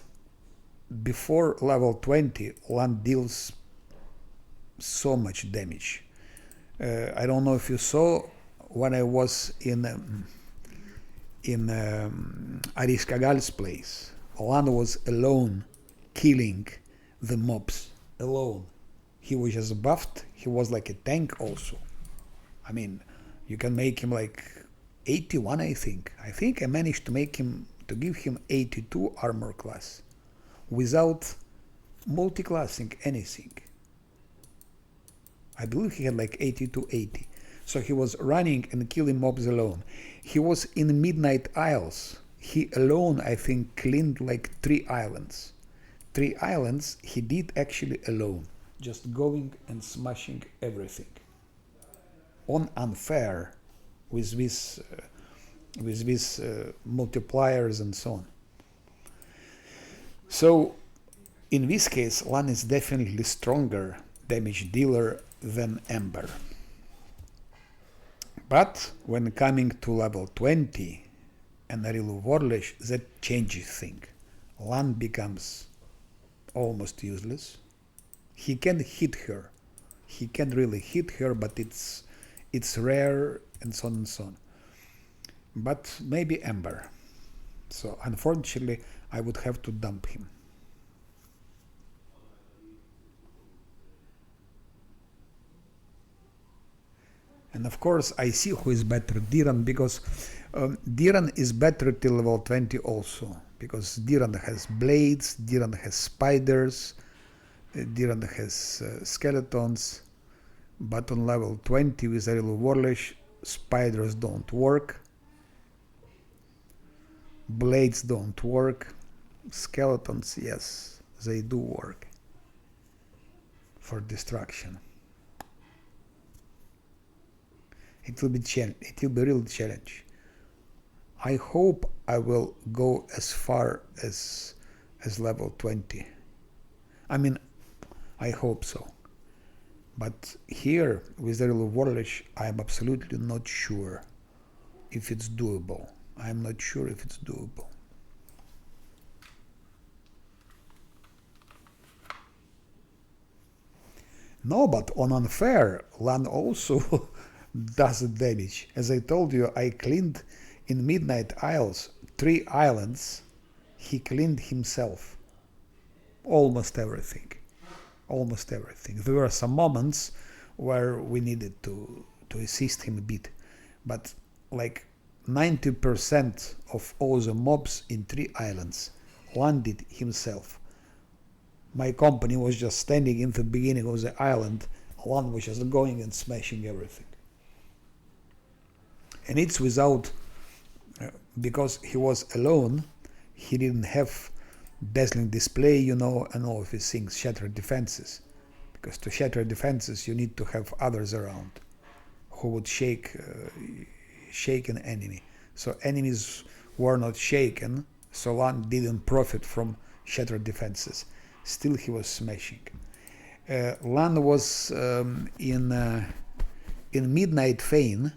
before level 20, Lan deals so much damage. I don't know if you saw when I was in Aris Kagal's place. Lan was alone, killing the mobs alone. He was just buffed. He was like a tank also. I mean, you can make him like 81, I think. I think I managed to give him 82 armor class without multiclassing anything. I believe he had like 82, 80. So he was running and killing mobs alone. He was in Midnight Isles. He alone, I think, cleaned like 3 islands. 3 islands he did actually alone, just going and smashing everything. On unfair with these multipliers and so on. So in this case, Lan is definitely stronger damage dealer than Ember. But when coming to level 20 and Arilu Warlish, that changes things. Lan becomes almost useless. He can hit her. He can really hit her, but it's rare and so on and so on. But maybe Ember. So unfortunately, I would have to dump him. And of course, I see who is better, Diran, because Diran is better till level 20 also. Because Diran has blades, Diran has spiders, Diran has skeletons. But on level 20 with Arilu Warlish, spiders don't work. Blades don't work. Skeletons, yes, they do work for destruction. It will be a real challenge. I hope I will go as far as level 20. I mean, I hope so. But here with Arilu Warlish, I am absolutely not sure if it's doable. I'm not sure if it's doable. No, but on unfair, Lan also does damage. As I told you, I cleaned in Midnight Isles 3 islands he cleaned himself. Almost everything. Almost everything. There were some moments where we needed to assist him a bit. But like 90% of all the mobs in 3 islands landed himself. My company was just standing in the beginning of the island. One was just going and smashing everything. And it's without, because he was alone, he didn't have dazzling display, you know, and all of these things, shattered defenses. Because to shatter defenses, you need to have others around who would shake an enemy. So enemies were not shaken, so Lan didn't profit from shattered defenses. Still he was smashing. Lan was in Midnight Fane.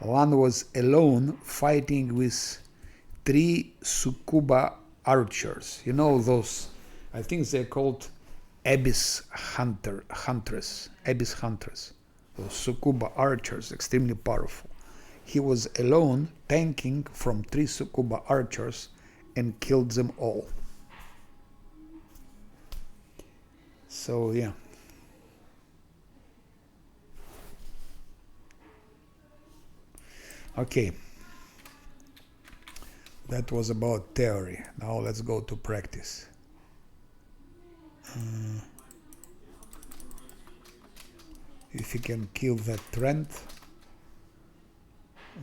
Lan was alone fighting with 3 Sukuba archers. You know those, I think they're called Abyss Huntress. Those Sukuba archers, extremely powerful. He was alone tanking from 3 Sukuba archers and killed them all. So yeah. Okay. That was about theory. Now let's go to practice. If you can kill that trent,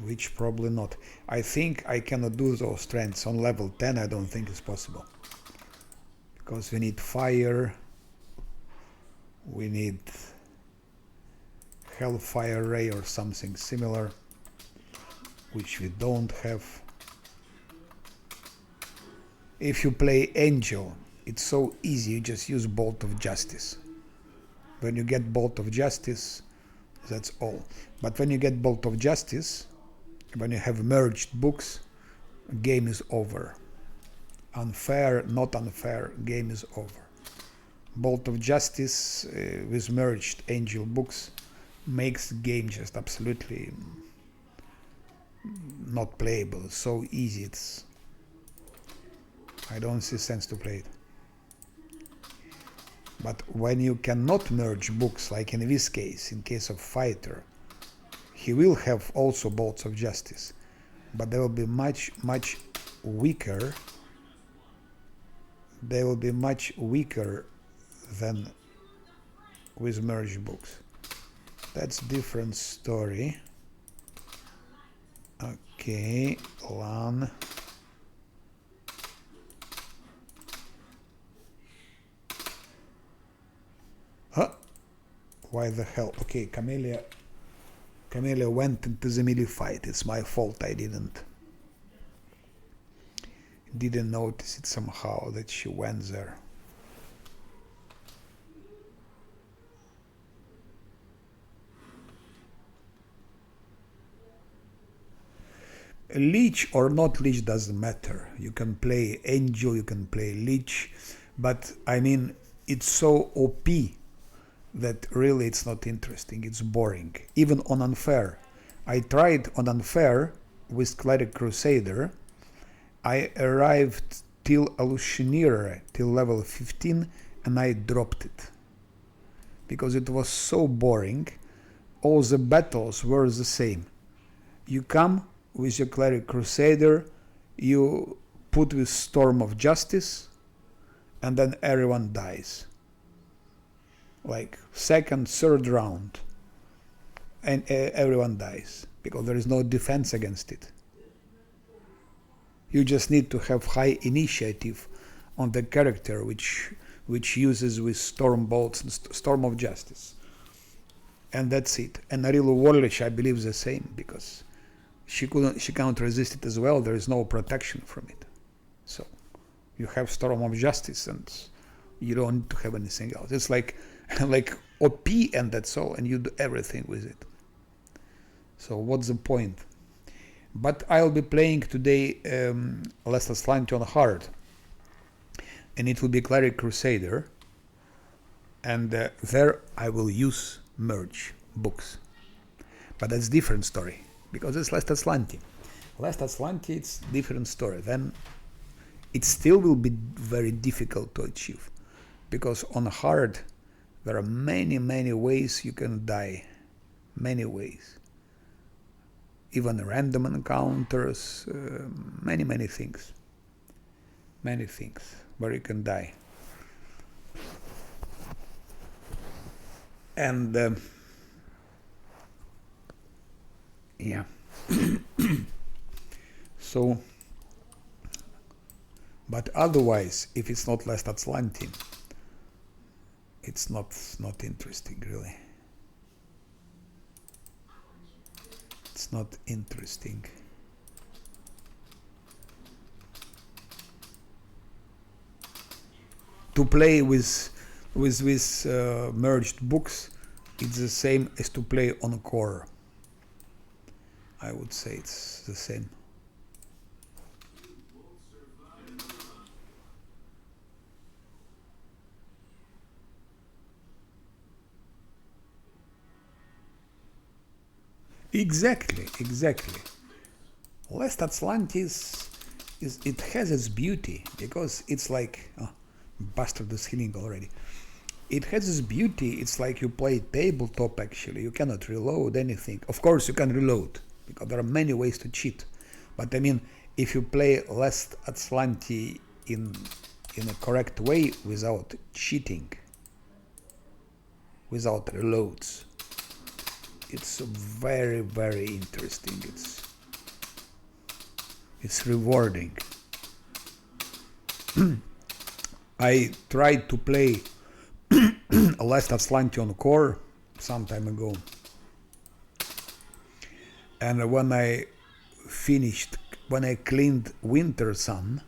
which probably not. I think I cannot do those trents on level 10. I don't think it's possible. Because we need fire. We need Hellfire Ray or something similar, which we don't have. If you play Angel, it's so easy, you just use Bolt of Justice. When you get Bolt of Justice, that's all. But when you get Bolt of Justice, when you have merged books, game is over. Unfair, not unfair, game is over. Bolt of Justice with merged Angel books makes the game just absolutely not playable. It's so easy, I don't see sense to play it. But when you cannot merge books, like in this case, in case of Fighter, he will have also Bolts of Justice, but they will be much weaker. They will be much weaker than with merged books. That's different story. Okay, Lan. Huh? Why the hell? Okay, Camellia went into the melee fight. It's my fault. I didn't notice it somehow that she went there. Leech or not Leech doesn't matter. You can play Angel, you can play Leech, but I mean, it's so OP that really it's not interesting. It's boring. Even on Unfair. I tried on Unfair with Cleric Crusader. I arrived till Alusionir, till level 15, and I dropped it. Because it was so boring. All the battles were the same. You come with your Cleric Crusader, you put with Storm of Justice, and then everyone dies. Like second, third round, and everyone dies, because there is no defense against it. You just need to have high initiative on the character, which uses with Storm Bolts and Storm of Justice. And that's it. And Arilu Warlich, I believe, the same, because she can't resist it as well. There is no protection from it. So you have Storm of Justice and you don't need to have anything else. It's like OP and that's all, and you do everything with it. So what's the point? But I'll be playing today Last Aslanti on hard, and it will be Cleric Crusader, and there I will use merge books. But that's different story, because it's Last Aslanti. Last Aslanti, it's different story. Then it still will be very difficult to achieve, because on hard there are many ways you can die, many ways, even random encounters, many things where you can die. And yeah. So, but otherwise, if it's not last Atlantean, it's not interesting, really. It's not interesting. To play with merged books, it's the same as to play on a core. I would say it's the same. Exactly. Last Atlantis it has its beauty, because it's like bastard is healing already. It has its beauty. It's like you play tabletop. Actually, you cannot reload anything. Of course, you can reload because there are many ways to cheat. But I mean, if you play Last Atlantis in a correct way, without cheating, without reloads, it's very interesting. It's rewarding. I tried to play Last Atlantis on core some time ago, and when I cleaned Wintersun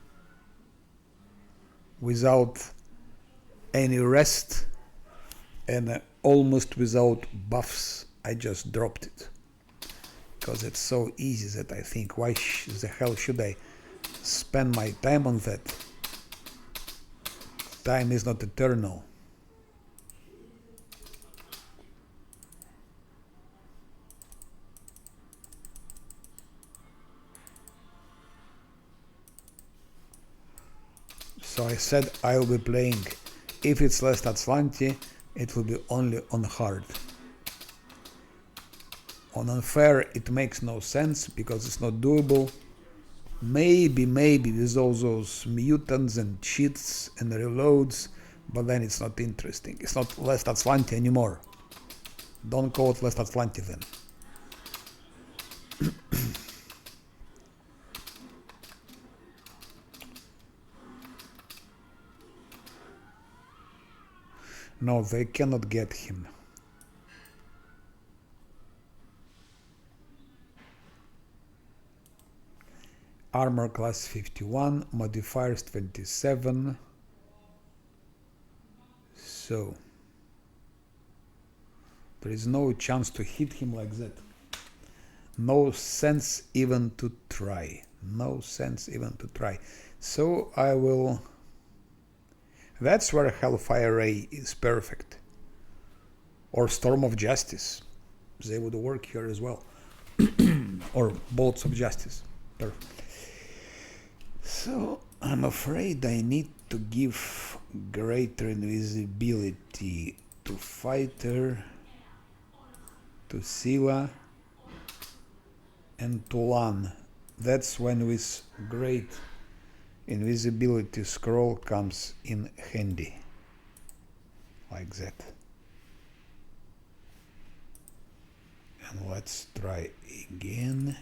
without any rest and almost without buffs, I just dropped it, because it's so easy that I think, why the hell should I spend my time on that? Time is not eternal. So I said I will be playing, if it's Last Atlantis, it will be only on hard. On unfair it makes no sense, because it's not doable. Maybe with all those mutants and cheats and reloads, but then it's not interesting. It's not Last Atlantis anymore. Don't call it Last Atlantis then. No, they cannot get him. Armor class 51, modifiers 27. So there is no chance to hit him like that. No sense even to try. So I will... That's where Hellfire Ray is perfect. Or Storm of Justice. They would work here as well. Or Bolts of Justice. Perfect. So I'm afraid I need to give greater invisibility to Fighter, to Sila, and to Lan. That's when with great invisibility scroll comes in handy. Like that. And let's try again.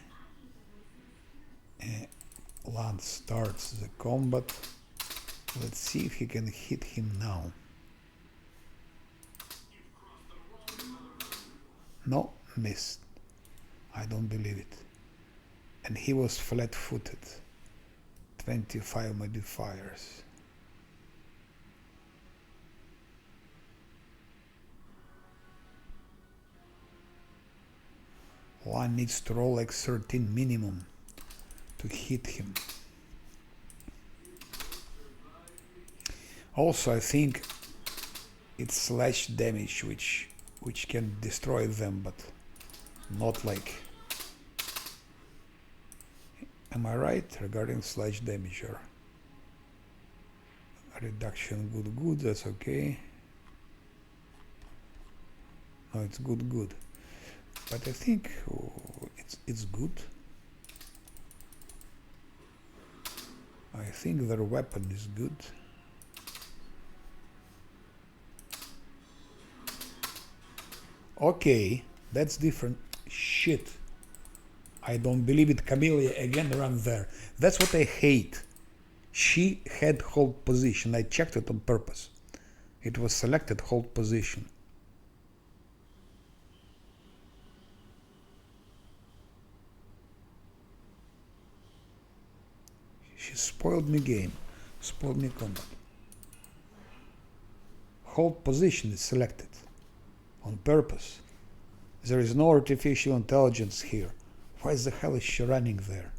Lan starts the combat. Let's see if he can hit him now. No, missed. I don't believe it. And he was flat-footed. 25 modifiers. One needs to roll like 13 minimum to hit him. Also, I think it's slash damage which can destroy them, but not like... Am I right regarding slash damage here? Reduction good, that's okay. No, it's good. But I think it's good. I think their weapon is good. Okay, that's different. Shit. I don't believe it. Camellia again ran there. That's what I hate. She had hold position. I checked it on purpose. It was selected hold position. She spoiled me game. Spoiled me combat. Hold position is selected. On purpose. There is no artificial intelligence here. Why the hell is she running there?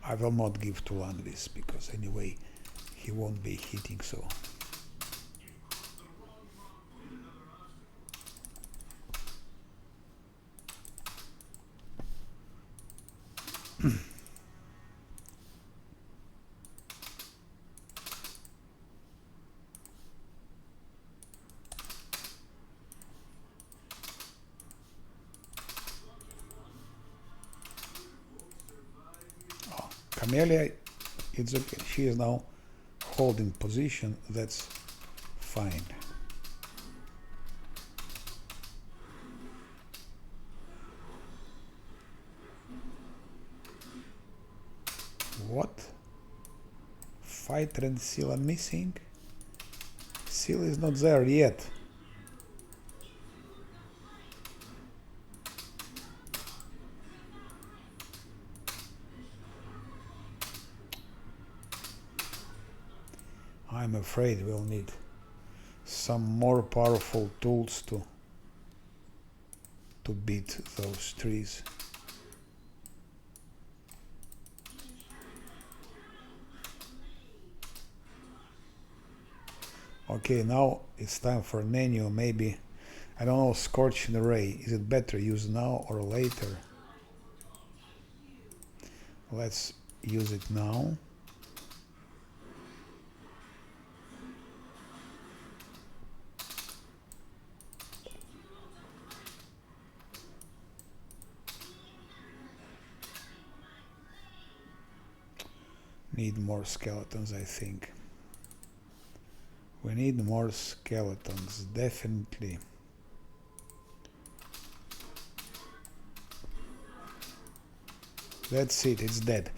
I will not give to Lan this because anyway he won't be hitting so. Camellia, it's okay. She is now holding position. That's fine. What? Fighter and Seal are missing? Seal is not there yet. I'm afraid we'll need some more powerful tools to beat those trees. Okay, now it's time for Nenu. Maybe, I don't know, Scorching Ray. Is it better use now or later? Let's use it now. Need more skeletons, I think. We need more skeletons, definitely. That's it, it's dead.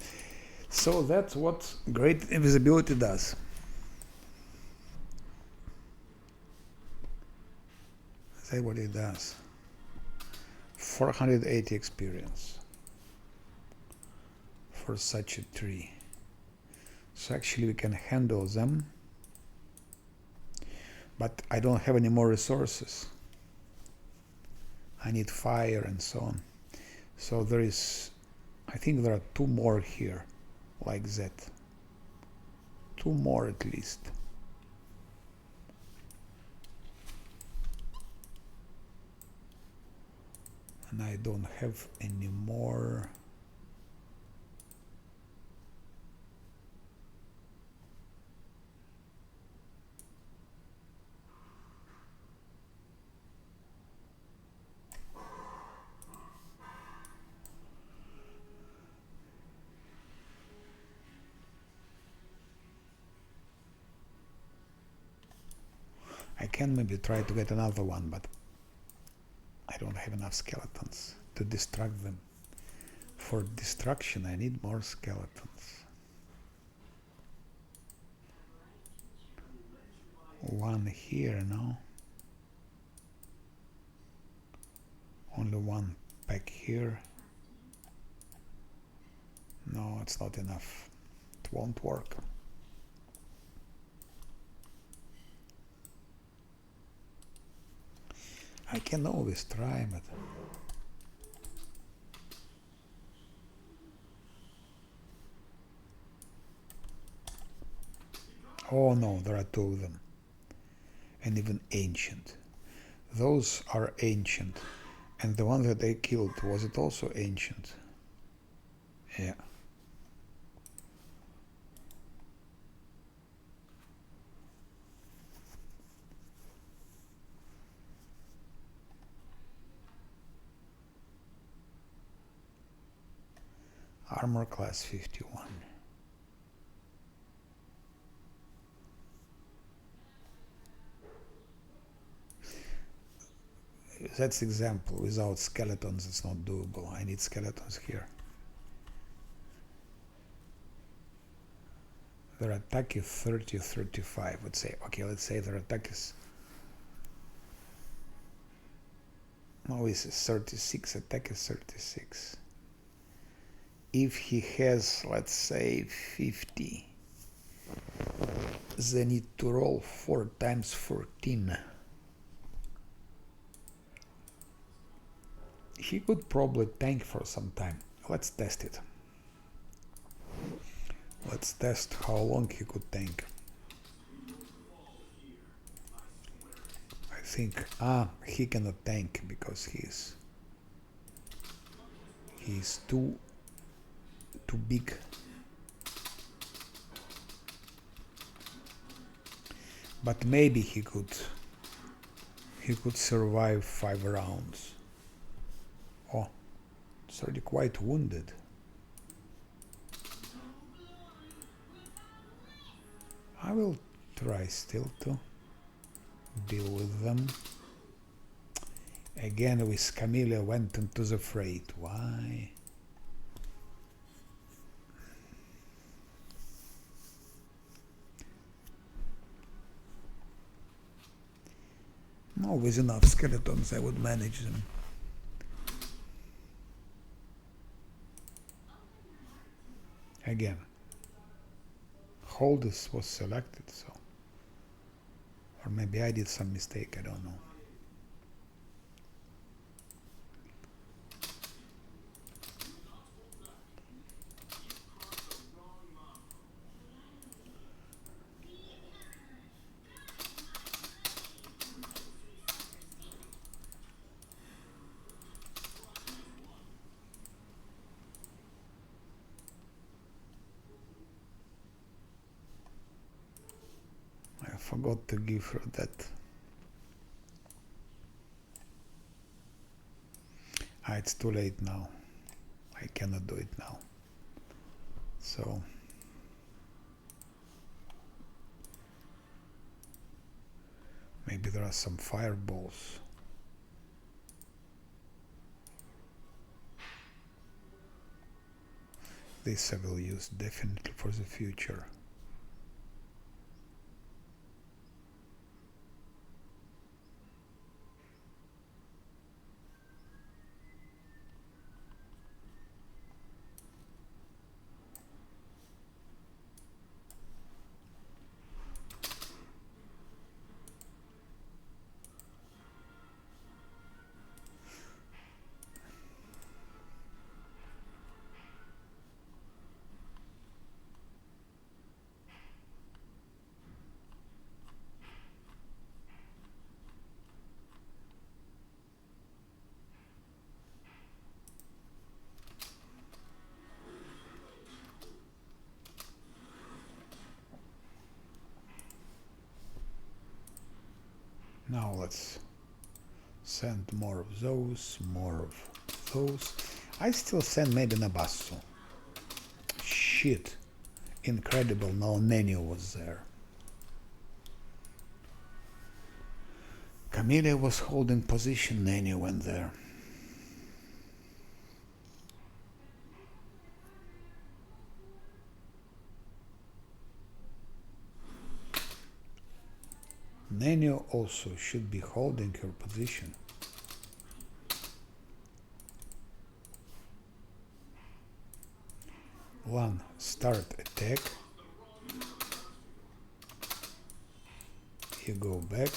So that's what great invisibility does. That's what it does. 480 experience for such a tree. So actually we can handle them, but I don't have any more resources. I need fire and so on. So there is, I think there are 2 more here, like that. 2 more at least. And I don't have any more. I can maybe try to get another one, but I don't have enough skeletons to destruct them. For destruction I need more skeletons. 1 here now. Only 1 pack here. No, it's not enough. It won't work. I can always try, but oh no, there are 2 of them. and even ancient. Those are ancient. And the one that I killed, was it also ancient? Yeah. Armor class 51. That's example. Without skeletons it's not doable. I need skeletons here. Their attack is 30, 35. Let's say, okay, let's say their attack is... No, this is 36. Attack is 36. If he has, let's say, 50, they need to roll 4 times 14. He could probably tank for some time. Let's test it. Let's test how long he could tank. I think he cannot tank because he's too big. But maybe he could survive 5 rounds. Oh, it's already quite wounded. I will try still to deal with them. Again, with Camellia went into the freight. Why? No, with enough skeletons I would manage them. Again, Holdus was selected, so... Or maybe I did some mistake, I don't know. I forgot to give her that. It's too late now. I cannot do it now. So maybe there are some fireballs. This I will use definitely for the future. Now let's send more of those, more of those. I still send maybe Nabasso. Shit. Incredible, no Nenio was there. Camellia was holding position, Nenio went there. Nenio also should be holding her position. One, start attack. You go back.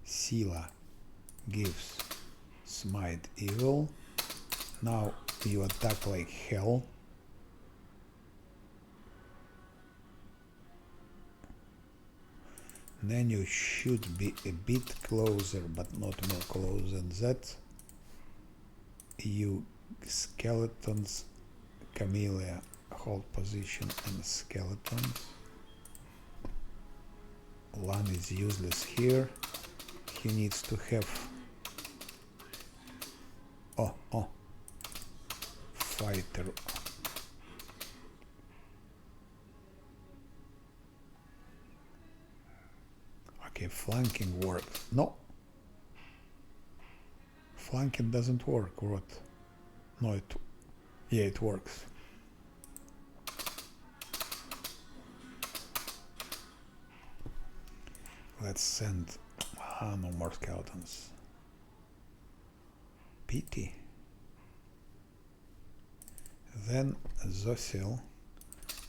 Sila gives smite evil. Now you attack like hell. Then you should be a bit closer, but not more close than that. You skeletons, Camellia, hold position and skeletons. Lan is useless here. He needs to have fighter. Okay, flanking works. No. Flanking doesn't work, or what? No, it works. Let's send no more skeletons. Pity. Then Zosil,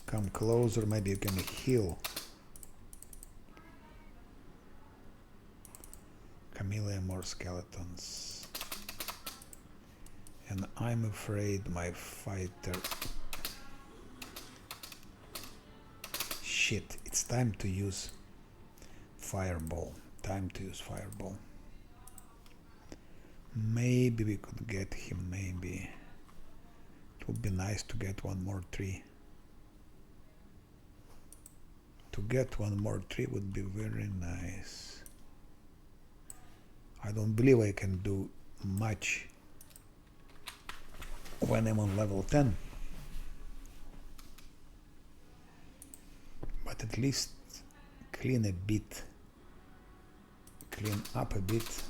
come closer, maybe you can heal. Camellia, more skeletons. And I'm afraid my fighter... Shit, it's time to use Fireball. Time to use Fireball. Maybe we could get him, maybe. It would be nice to get one more tree. To get one more tree would be very nice. I don't believe I can do much when I'm on level 10. But at least clean a bit. Clean up a bit.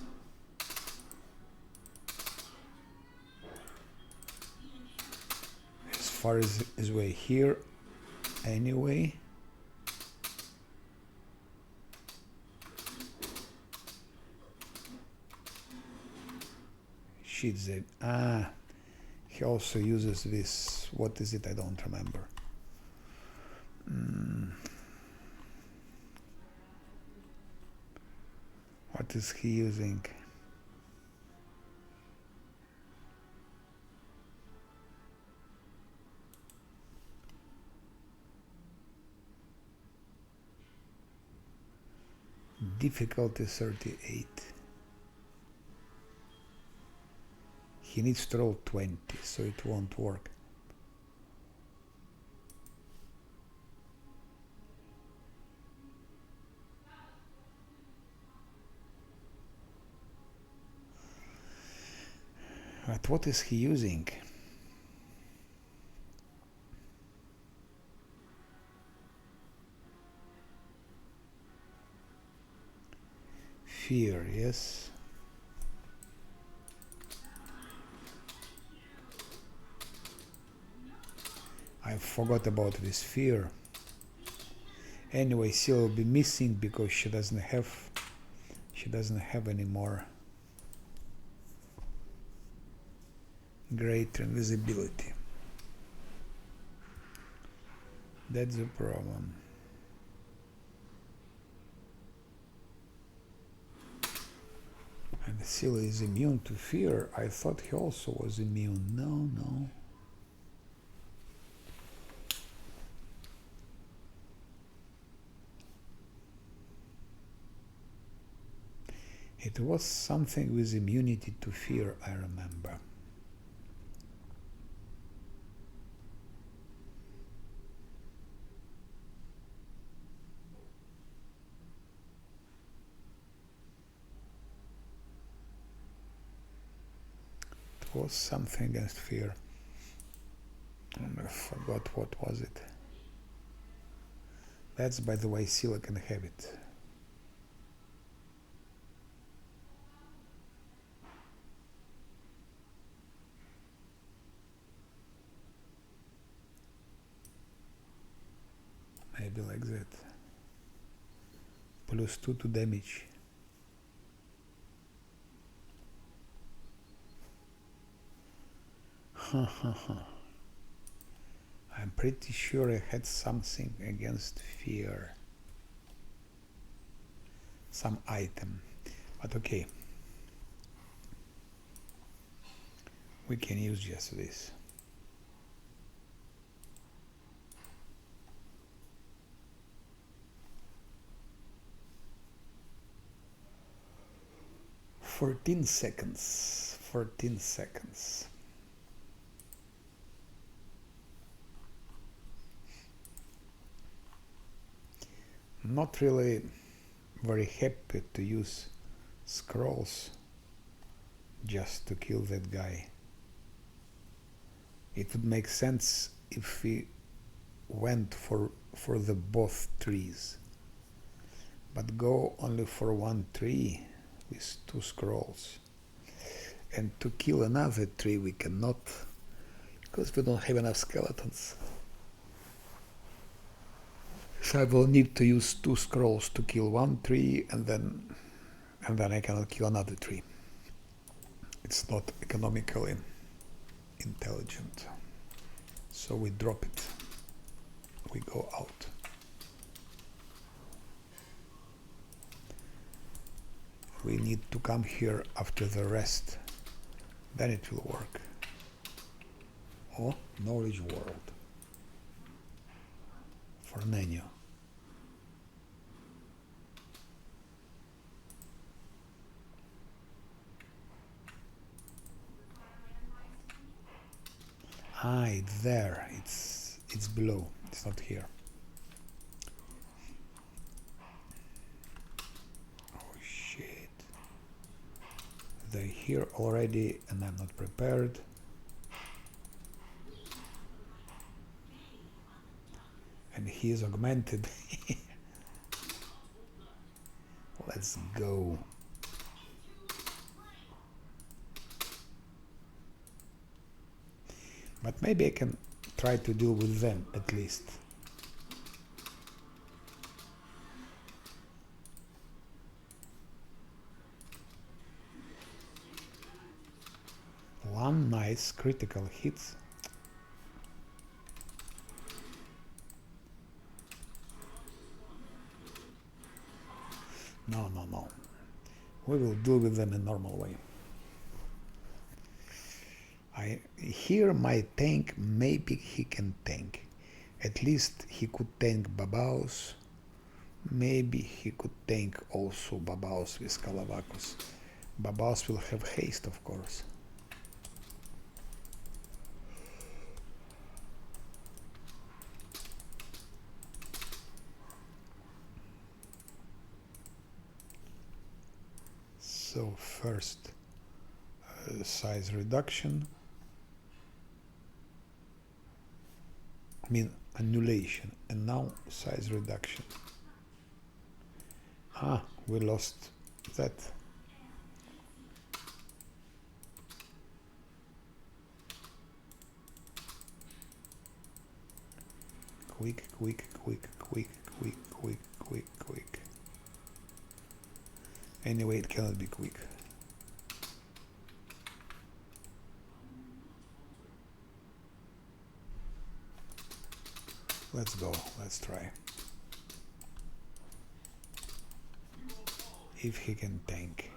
As far as his way here, anyway. Shit, he also uses this. What is it? I don't remember. What is he using? Difficulty 38. He needs to roll 20, so it won't work. But what is he using? Fear, yes. I forgot about this fear. Anyway, she'll be missing because she doesn't have any more greater invisibility. That's the problem. And Seal is immune to fear. I thought he also was immune. No. It was something with immunity to fear, I remember. It was something against fear. And I forgot what was it. That's, by the way, Scylla can have it. Maybe like that. +2 to damage. I'm pretty sure I had something against fear. Some item. But okay. We can use just this. 14 seconds. 14 seconds. Not really very happy to use scrolls just to kill that guy. It would make sense if we went for the both trees, but go only for one tree with 2 scrolls, and to kill another tree we cannot because we don't have enough skeletons. So I will need to use 2 scrolls to kill one tree, and then I cannot kill another tree. It's not economically intelligent. So we drop it. We go out. We need to come here after the rest. Then it will work. Oh, knowledge world. For Nenio. Ah, it's there. It's below. It's not here. Oh shit. They're here already and I'm not prepared. And he is augmented. Let's go. But maybe I can try to deal with them at least. One nice critical hit. No. We will deal with them in normal way. Here my tank, maybe he can tank. At least he could tank Babaos. Maybe he could tank also Babaos with Calavacus. Babaos will have haste, of course. So first size reduction. I mean annulation, and now size reduction. Ah, we lost that. Quick. Anyway, it cannot be quick. Let's go, let's try. If he can tank.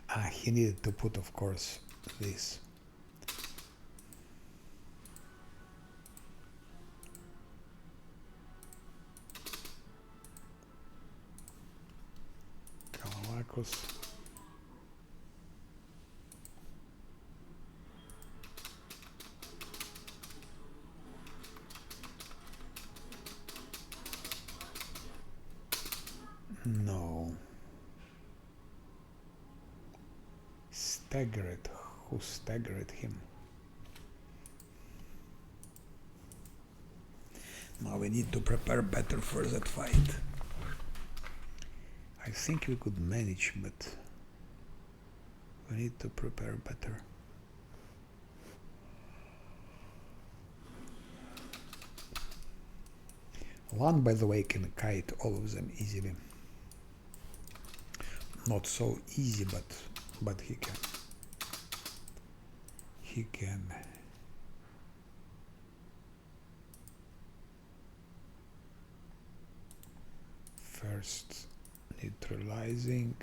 Ah, he needed to put, of course, this. Calavacus. No. Staggered. Who staggered him? Now we need to prepare better for that fight. I think we could manage, but we need to prepare better. One, by the way, can kite all of them easily. Not so easy, but he can. He can. First neutralizing.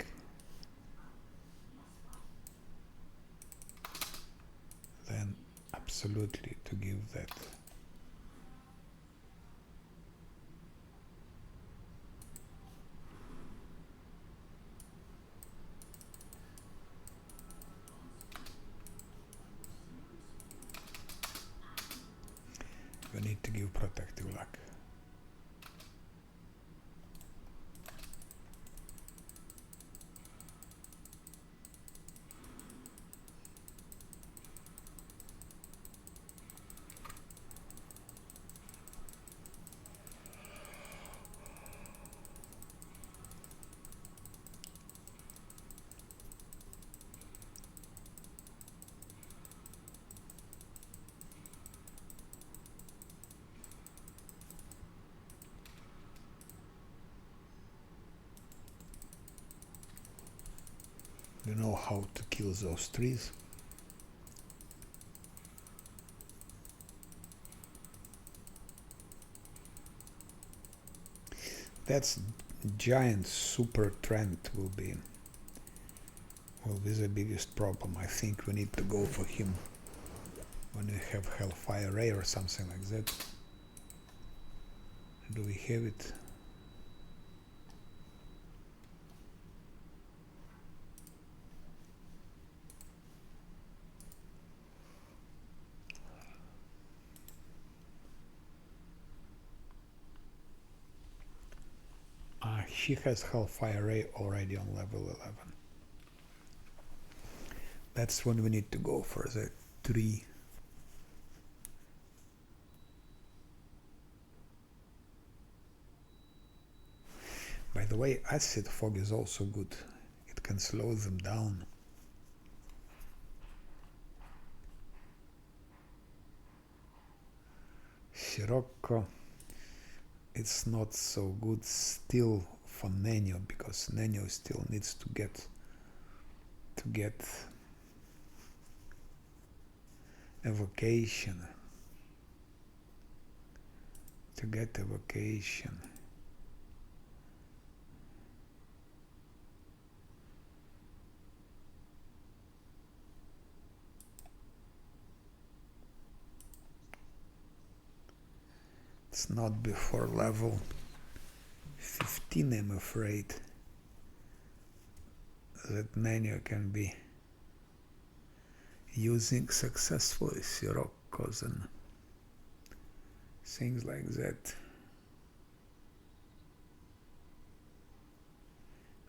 Then absolutely to give that. You know how to kill those trees. That's giant super trent will be the biggest problem. I think we need to go for him when we have Hellfire Ray or something like that. Do we have it? He has Hellfire Ray already on level 11. That's when we need to go for the tree. By the way, Acid Fog is also good. It can slow them down. Sirocco, it's not so good still for Nenio, because Nenio still needs to get evocation. It's not before level 15, I'm afraid, that Nenio can be using successfully Siroccos and things like that.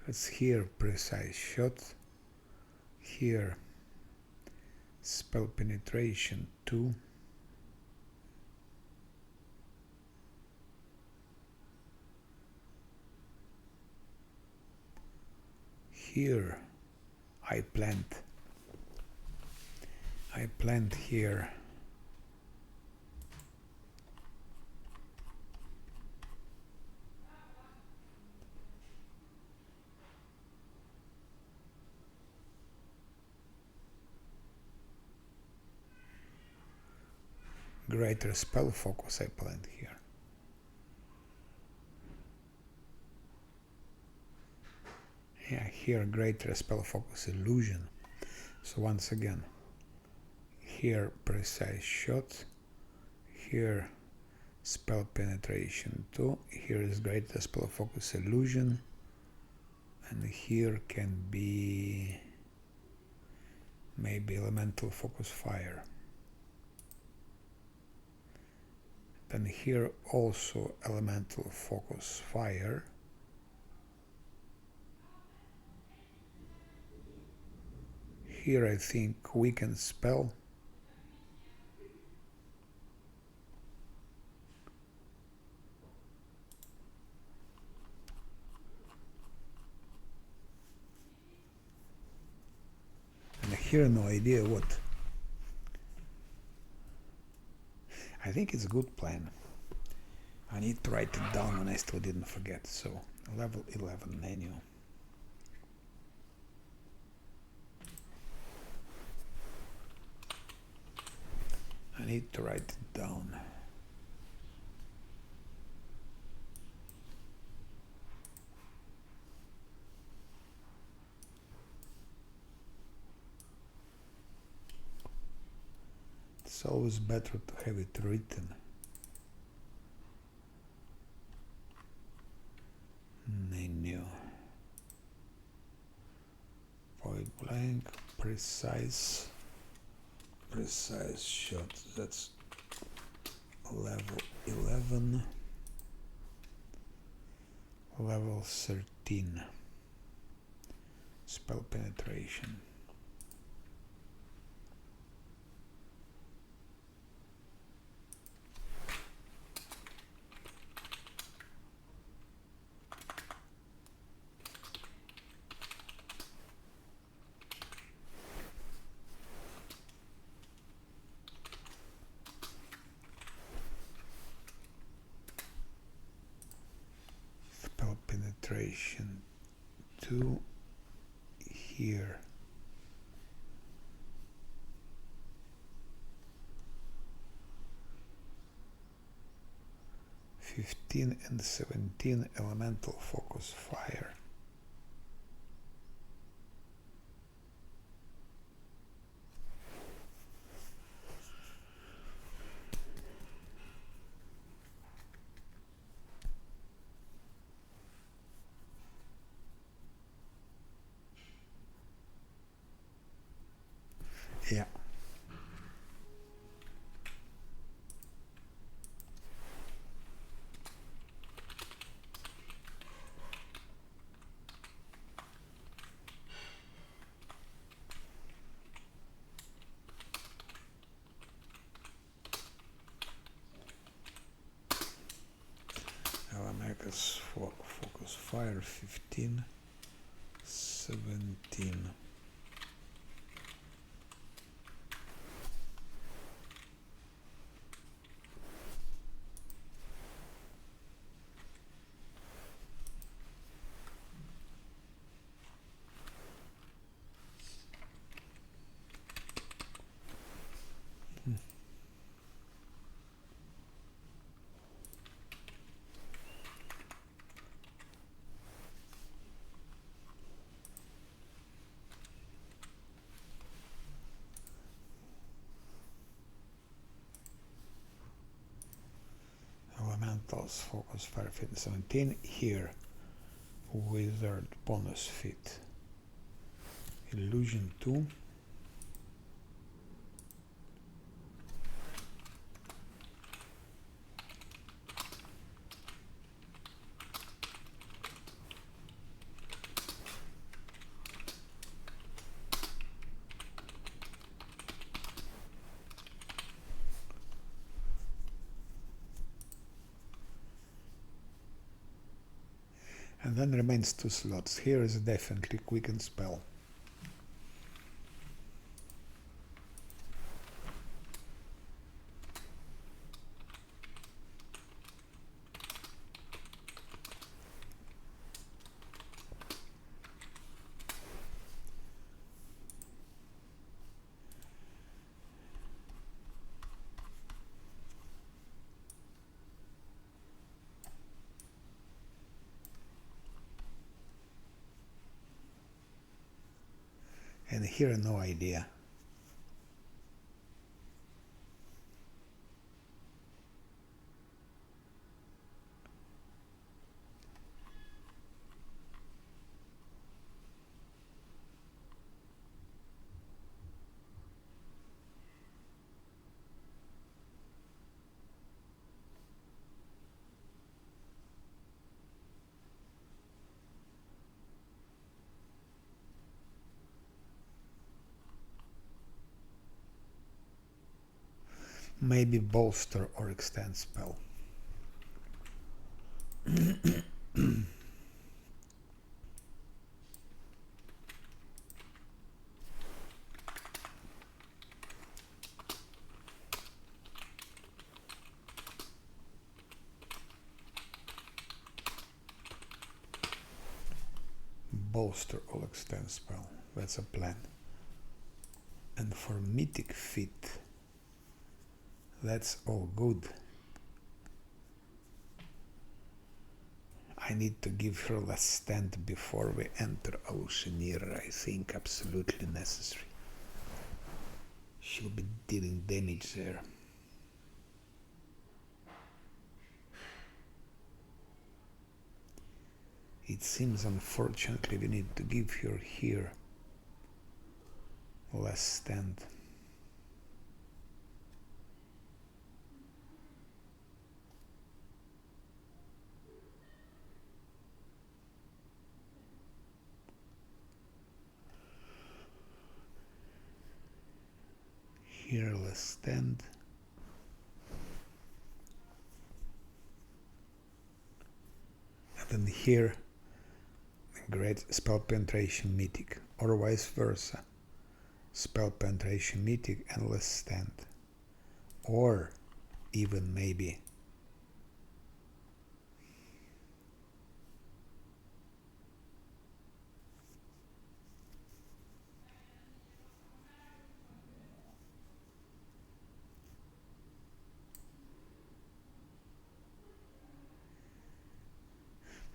Let's here precise shot, here spell penetration 2, here I plant here greater spell focus. I plant here. Yeah, here greater spell focus illusion. So once again, here precise shot, here spell penetration 2, here is greater spell focus illusion, and here can be maybe elemental focus fire. Then here also elemental focus fire. Here I think weaken spell. And here no idea what. I think it's a good plan. I need to write it down and I still didn't forget. So level 11 menu. I need to write it down. It's always better to have it written. Menu. Point blank, precise shot. That's level 11. Level 13. Spell penetration. Penetration 2, here. (15 and 17) elemental focus fire. Yeah. Calavacus focus fire 15, 17. Elementals focus fire 15, 17. Here, wizard bonus fit. Illusion 2. And then remains 2 slots. Here is definitely quicken spell. And here no idea. Maybe bolster or extend spell. Bolster or extend spell. That's a plan. And for mythic fit, that's all good. I need to give her less stand before we enter Oceaneer. I think absolutely necessary. She'll be dealing damage there. It seems unfortunately we need to give her here less stand. Here less stand. And then here great spell penetration mythic, or vice versa. Spell penetration mythic and less stand. Or even maybe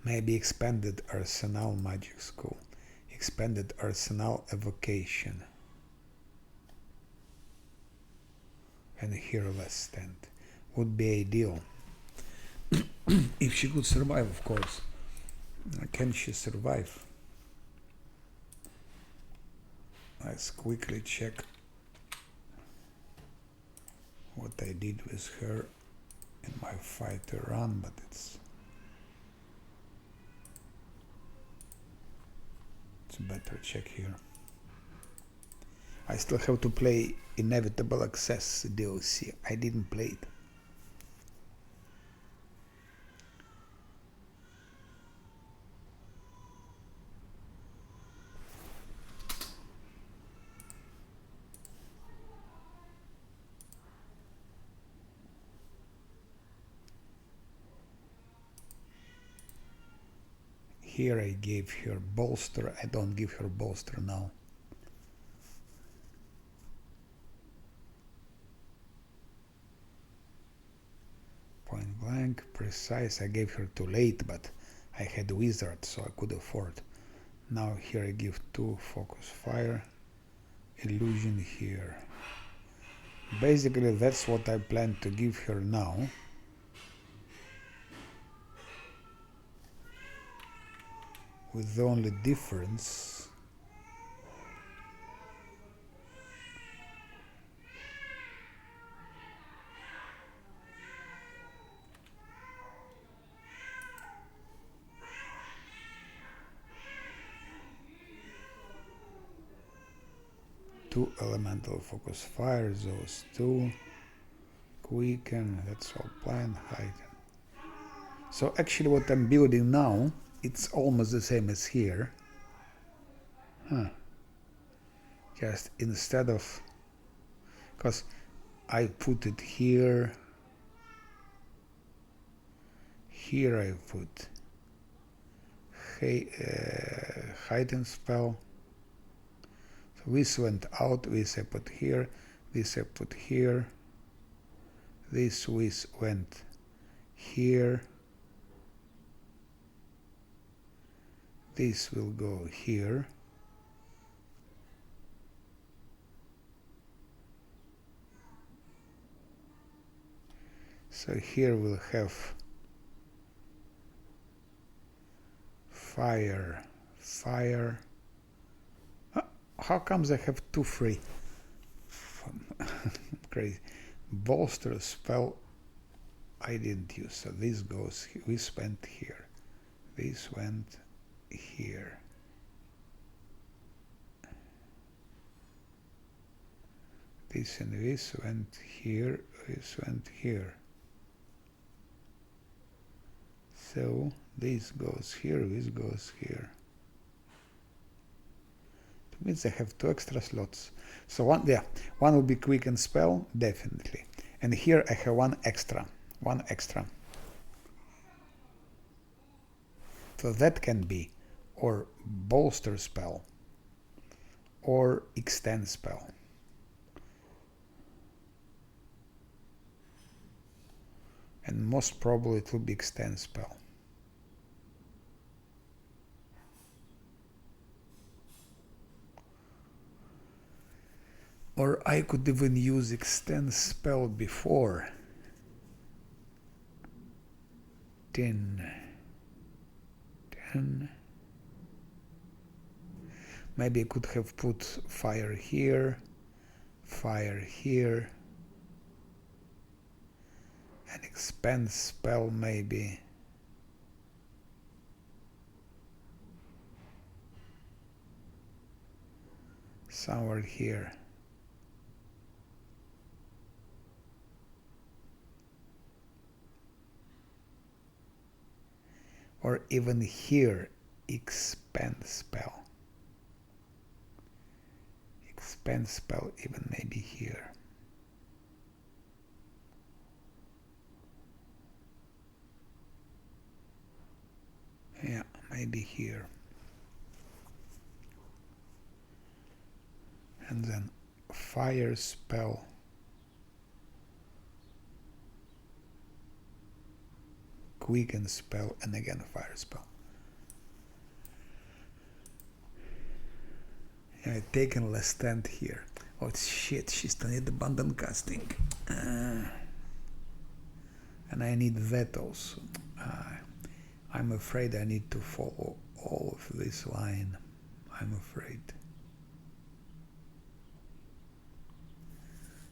Maybe expanded arsenal magic school. Expanded arsenal evocation. And here less stand. Would be ideal. If she could survive, of course. Can she survive? Let's quickly check what I did with her in my fighter run, but it's better check here. I still have to play Inevitable Access DLC. I didn't play it. Here I gave her bolster. I don't give her bolster now. Point blank, precise. I gave her too late, but I had wizard, so I could afford. Now here I give 2 focus fire, illusion here. Basically that's what I plan to give her now. With the only difference two elemental focus fire, those 2 quicken, that's all plan, heighten. So actually what I'm building now, it's almost the same as here. Just instead of, because I put it here, here I put heighten spell. So this went out, this I put here, this I put here, this went here, this will go here, so here we'll have fire, fire. How comes I have 2 free? Crazy. Bolster spell I didn't use, so this goes, this went here, this went here, this and this went here, this went here. So this goes here, this goes here. It means I have 2 extra slots. So one will be quick and spell, definitely. And here I have one extra. So that can be or bolster spell or extend spell. And most probably it will be extend spell. Or I could even use extend spell before. 10. Maybe I could have put fire here, and expand spell maybe. Somewhere here. Or even here, expand spell. Expand spell even maybe here. Yeah, maybe here. And then fire spell. Quicken spell and again fire spell. Taken last stand here. Oh shit, she still need abundant casting. And I need that also. I'm afraid I need to follow all of this line. I'm afraid.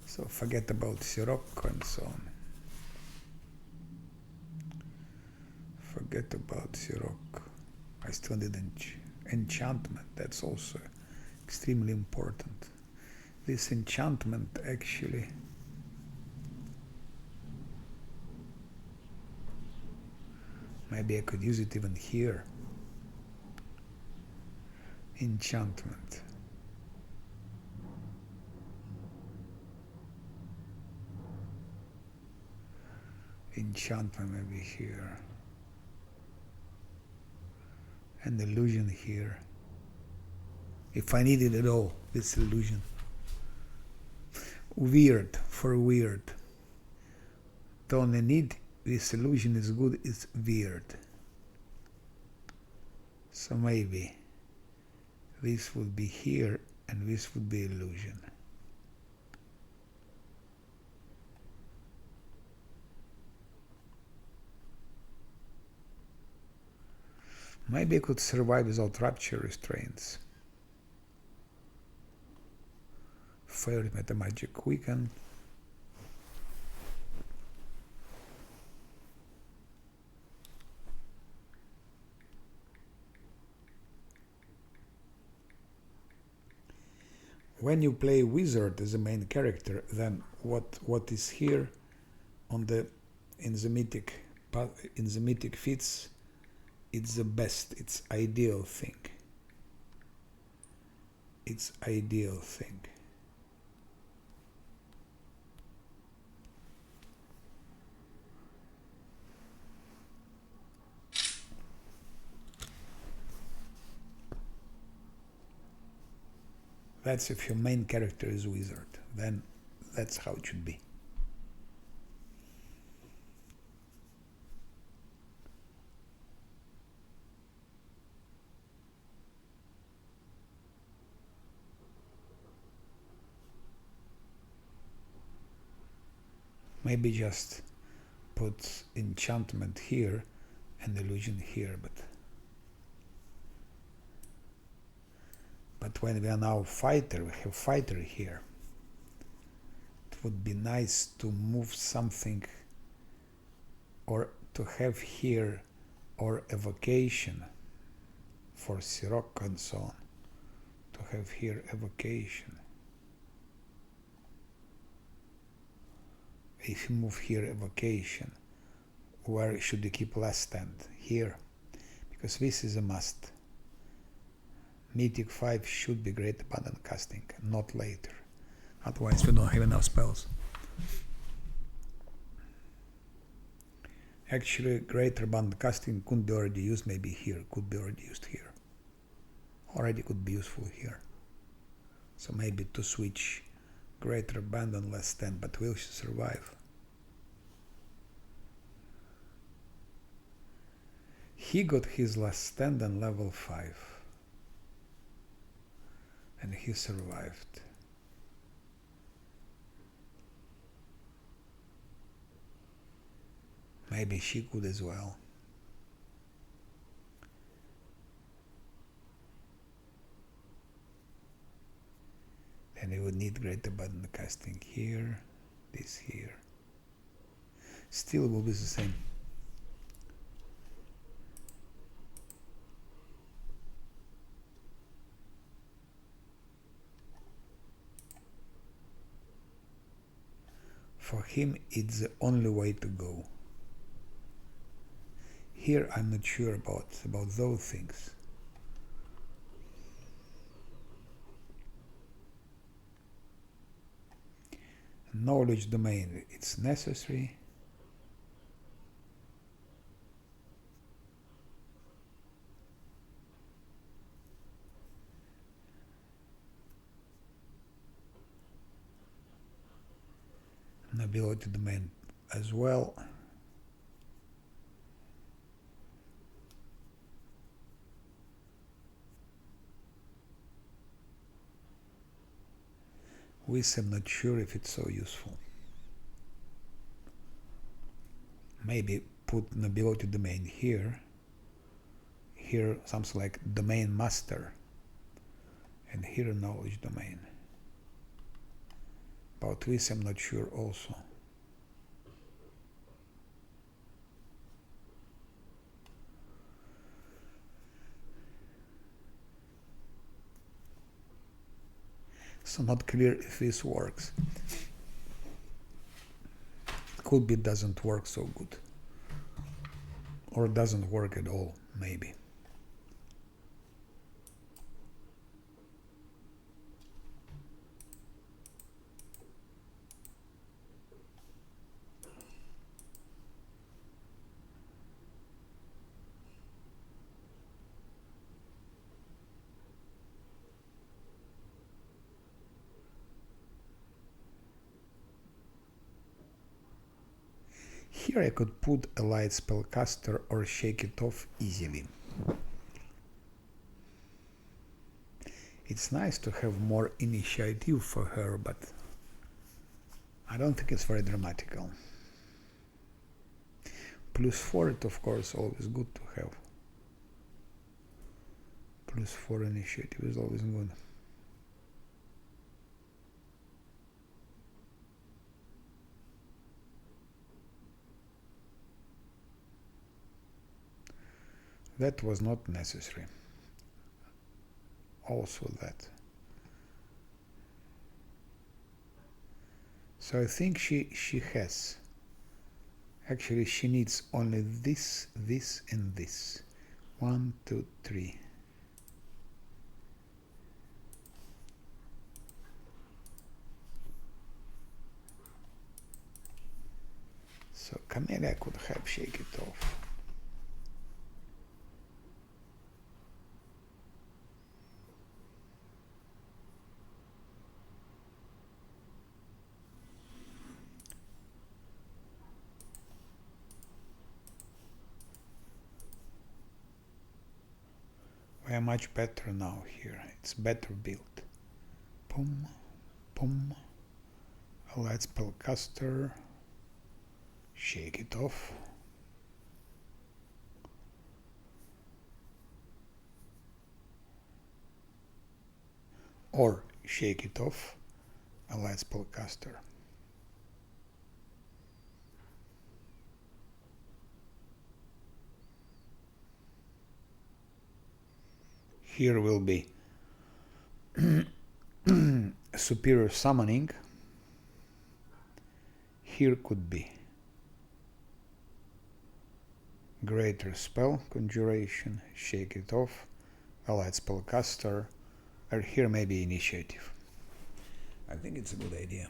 So forget about Sirocco and so on. Forget about Sirocco. I still need enchantment. That's also extremely important. This enchantment actually maybe I could use it even here. Enchantment. Enchantment maybe here. And illusion here. If I need it at all, this illusion. Weird for weird. The only need this illusion is good is weird. So maybe this would be here and this would be illusion. Maybe I could survive without rapture restraints. Failed metamagic weaken. When you play wizard as a main character, then what is here on the in the mythic feats, it's the best, it's ideal thing. It's ideal thing. That's if your main character is wizard, then that's how it should be. Maybe just put enchantment here and illusion here, but when we are now fighter, we have fighter here. It would be nice to move something or to have here or evocation for Sirocco and so on. To have here evocation. If you move here evocation, where should you keep last stand? Here, because this is a must. Mythic 5 should be great abundant casting, not later. Otherwise we don't have enough spells. Actually, greater abundant casting couldn't be already used, maybe here, could be already used here. Already could be useful here. So maybe to switch greater abandon less stand, but will she survive? He got his last stand on level 5. And he survived. Maybe she could as well. Then we would need greater abundant casting here, this here. Still will be the same. For him, it's the only way to go. Here, I'm not sure about those things. Knowledge domain, it's necessary. Ability domain as well. With I'm not sure if it's so useful. Maybe put nobility domain here. Here something like domain master. And here knowledge domain. About this I'm not sure also. So not clear if this works. Could be it doesn't work so good. Or doesn't work at all, maybe. Here I could put a light spellcaster or shake it off easily. It's nice to have more initiative for her, but I don't think it's very dramatical. +4 it of course always good to have. +4 initiative is always good. That was not necessary. Also that. So I think she has. Actually she needs only this, this and this. 1, 2, 3. So Camellia could have shake it off. We are much better now here. It's better built. Boom, boom. A light spellcaster. Shake it off. Or shake it off. A light spellcaster. Here will be superior summoning. Here could be greater spell conjuration, shake it off, a light spellcaster, or here maybe initiative. I think it's a good idea.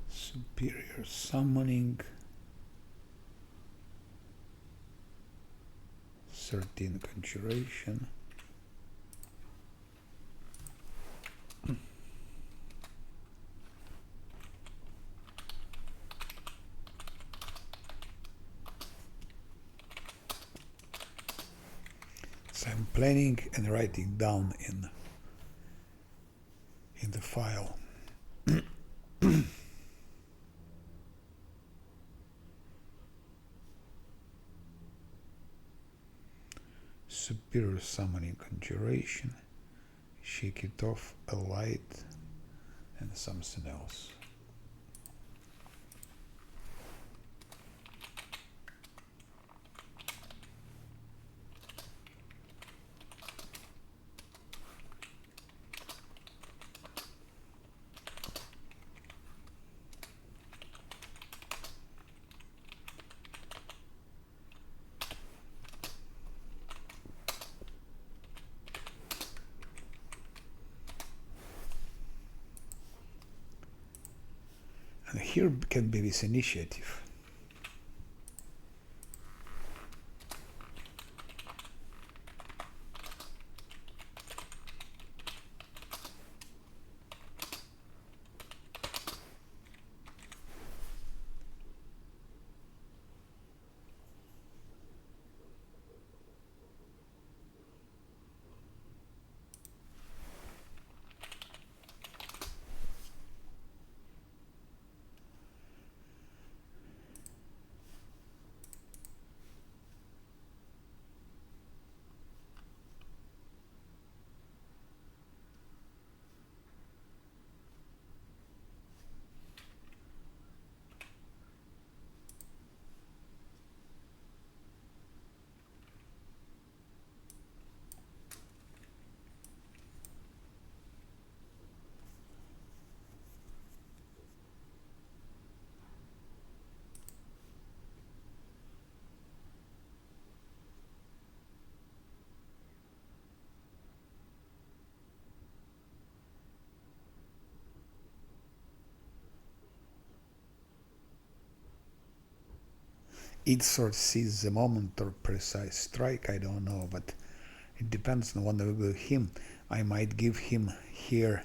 Superior summoning, 13 conjuration, so I'm planning and writing down in the file. Superior summoning conjuration, shake it off, a light, and something else. And here can be this initiative. Each sword sees the moment or precise strike, I don't know, but it depends on what I will give him. I might give him here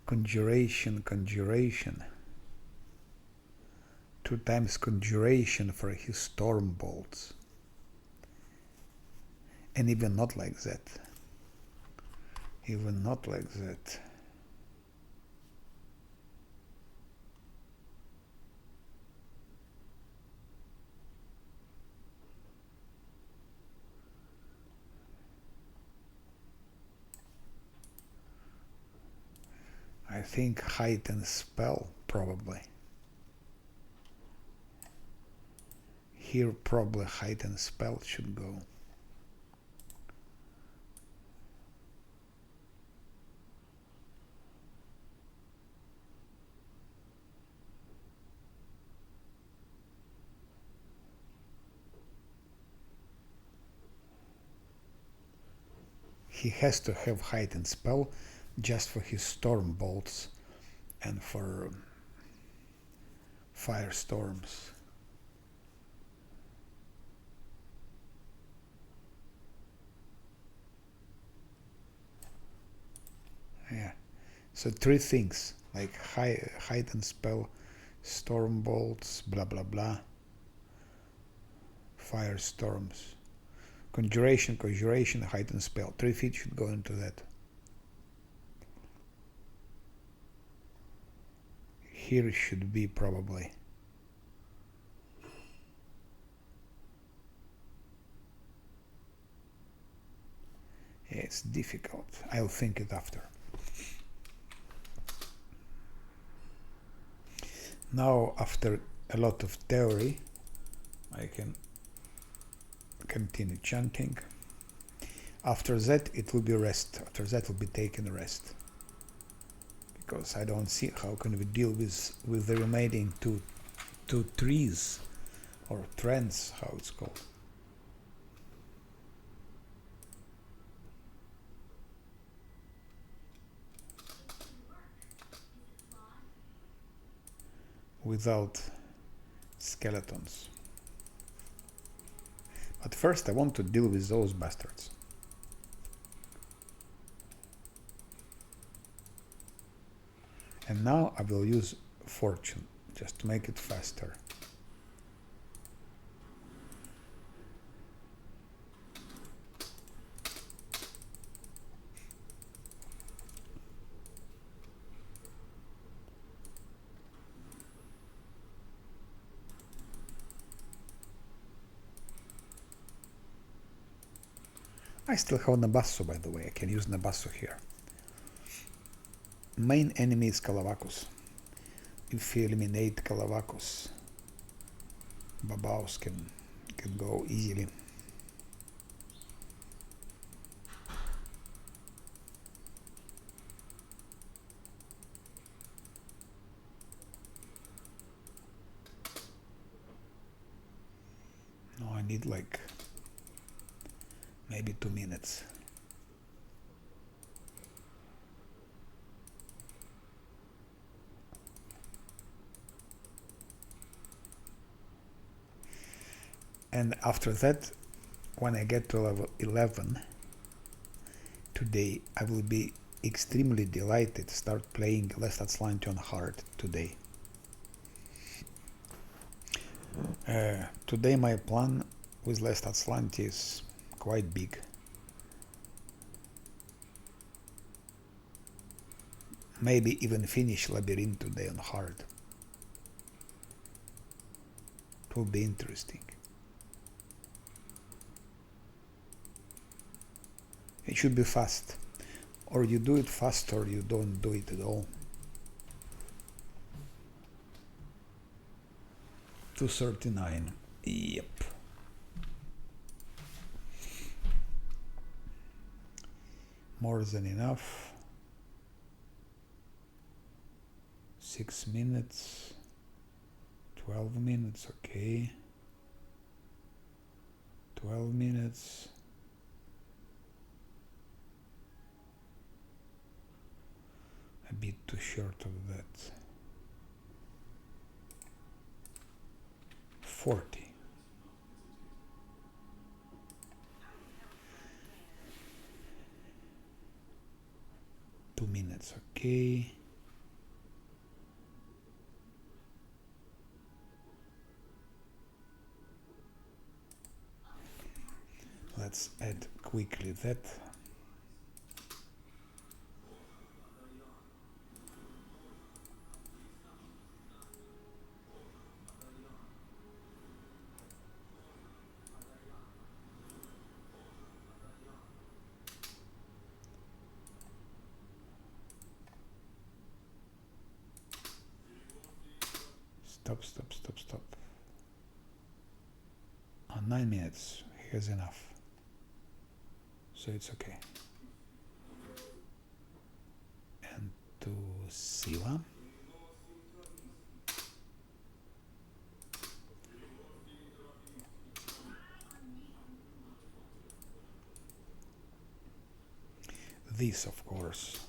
conjuration. 2 times conjuration for his storm bolts. And even not like that. I think heightened spell, probably. Here probably heightened spell should go. He has to have heightened spell just for his storm bolts and for firestorms. Yeah, so 3 things like heightened spell, storm bolts, blah blah blah, firestorms, conjuration, heightened spell. 3 feet should go into that. Here should be probably. Yeah, it's difficult. I'll think it after. Now, after a lot of theory, I can continue chanting. After that, it will be rest. After that, will be taken rest. Because I don't see how can we deal with the remaining two trees, or trents, how it's called. Without skeletons. But first I want to deal with those bastards. And now I will use fortune just to make it faster. I still have Nabasso, by the way. I can use Nabasso here. Main enemy is Calavacus. If we eliminate Calavacus-Babaos can go easily. No, I need like maybe 2 minutes. And after that, when I get to level 11 today, I will be extremely delighted to start playing Last Atlantis on hard today. Today my plan with Last Atlantis is quite big. Maybe even finish Labyrinth today on hard. It will be interesting. It should be fast. Or you do it fast or you don't do it at all. 239. Yep. More than enough. 6 minutes. 12 minutes, okay. 12 minutes. A bit too short of that. 40. Two minutes, okay. Let's add quickly that. Stop. 9 minutes. Here's enough. So it's okay. And to Sila. This, of course.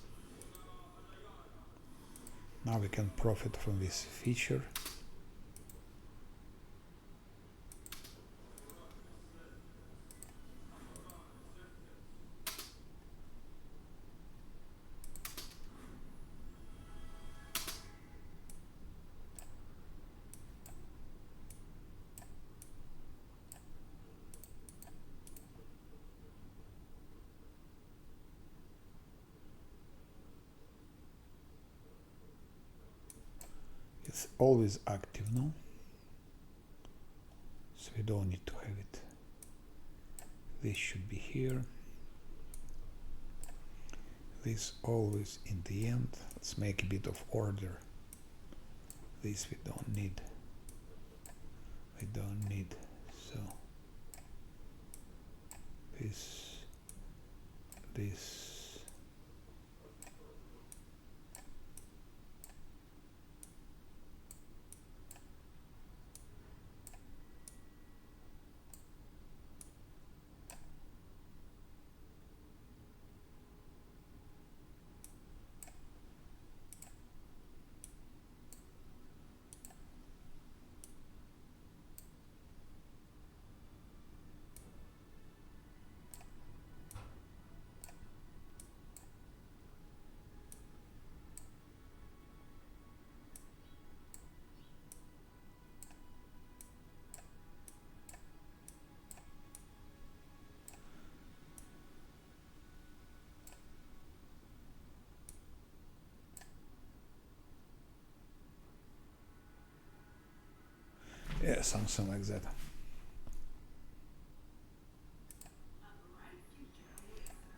Now we can profit from this feature. It's always active now, so we don't need to have it. This should be here. This always in the end. Let's make a bit of order. This we don't need. So this. Yeah, something like that.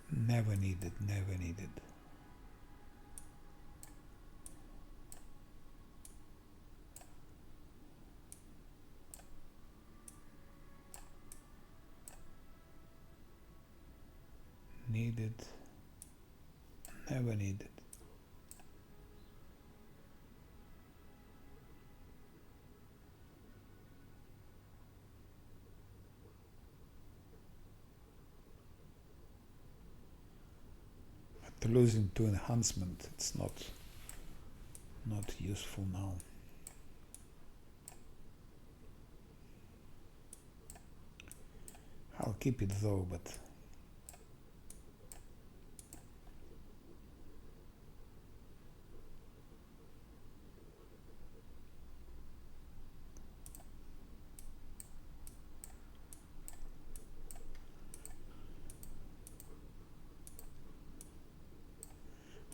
Never needed. Never needed. But losing to enhancement, it's not useful now. I'll keep it though, but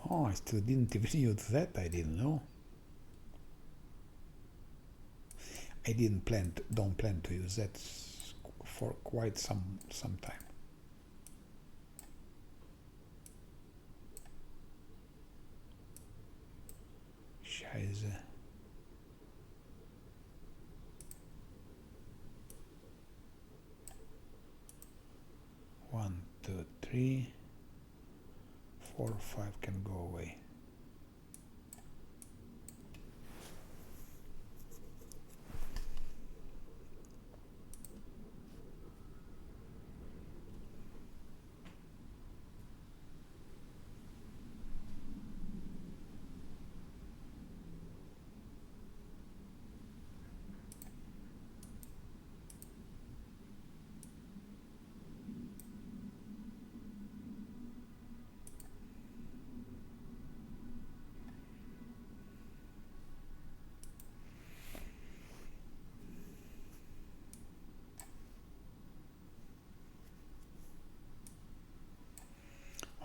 oh, I still didn't even use that. I didn't know. I don't plan to use that for quite some time. Scheiße. 1, 2, 3, 4, 5 can go away.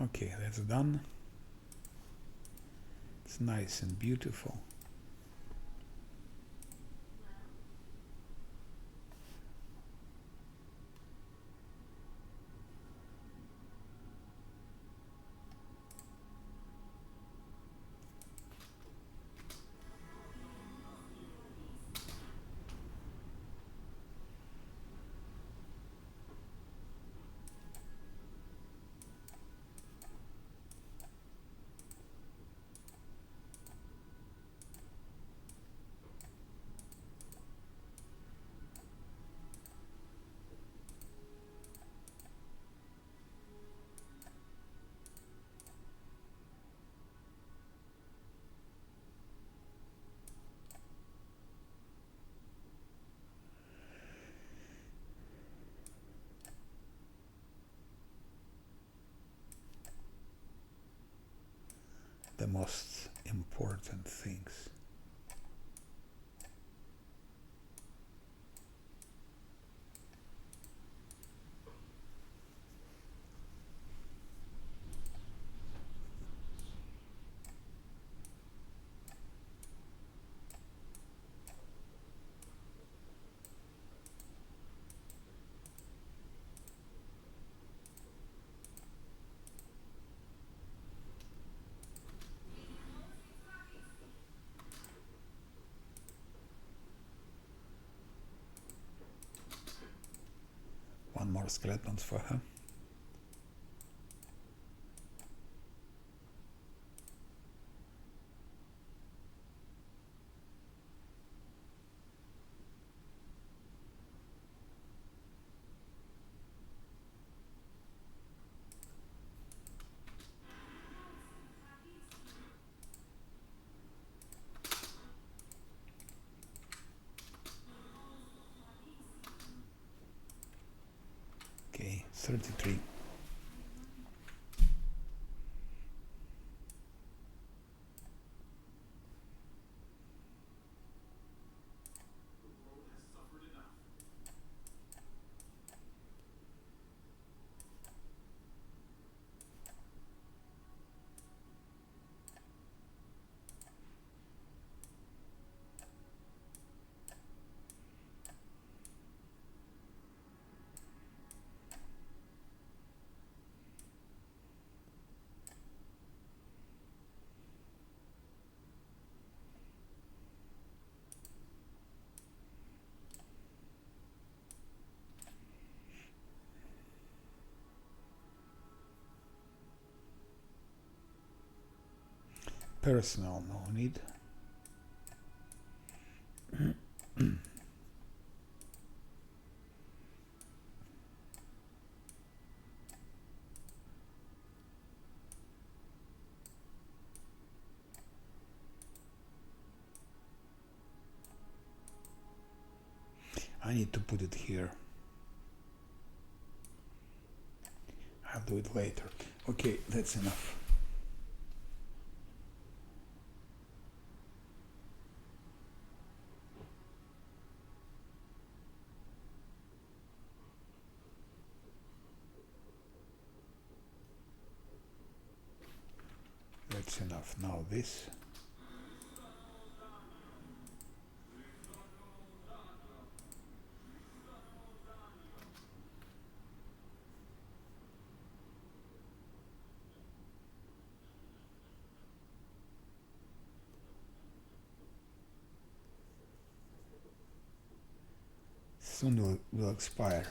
Okay, that's done. It's nice and beautiful. The most important things. One more skeletons for her. Okay, 33. Personal, no need. I need to put it here. do it later. Okay, that's enough. That's enough. Now this. Soon will expire.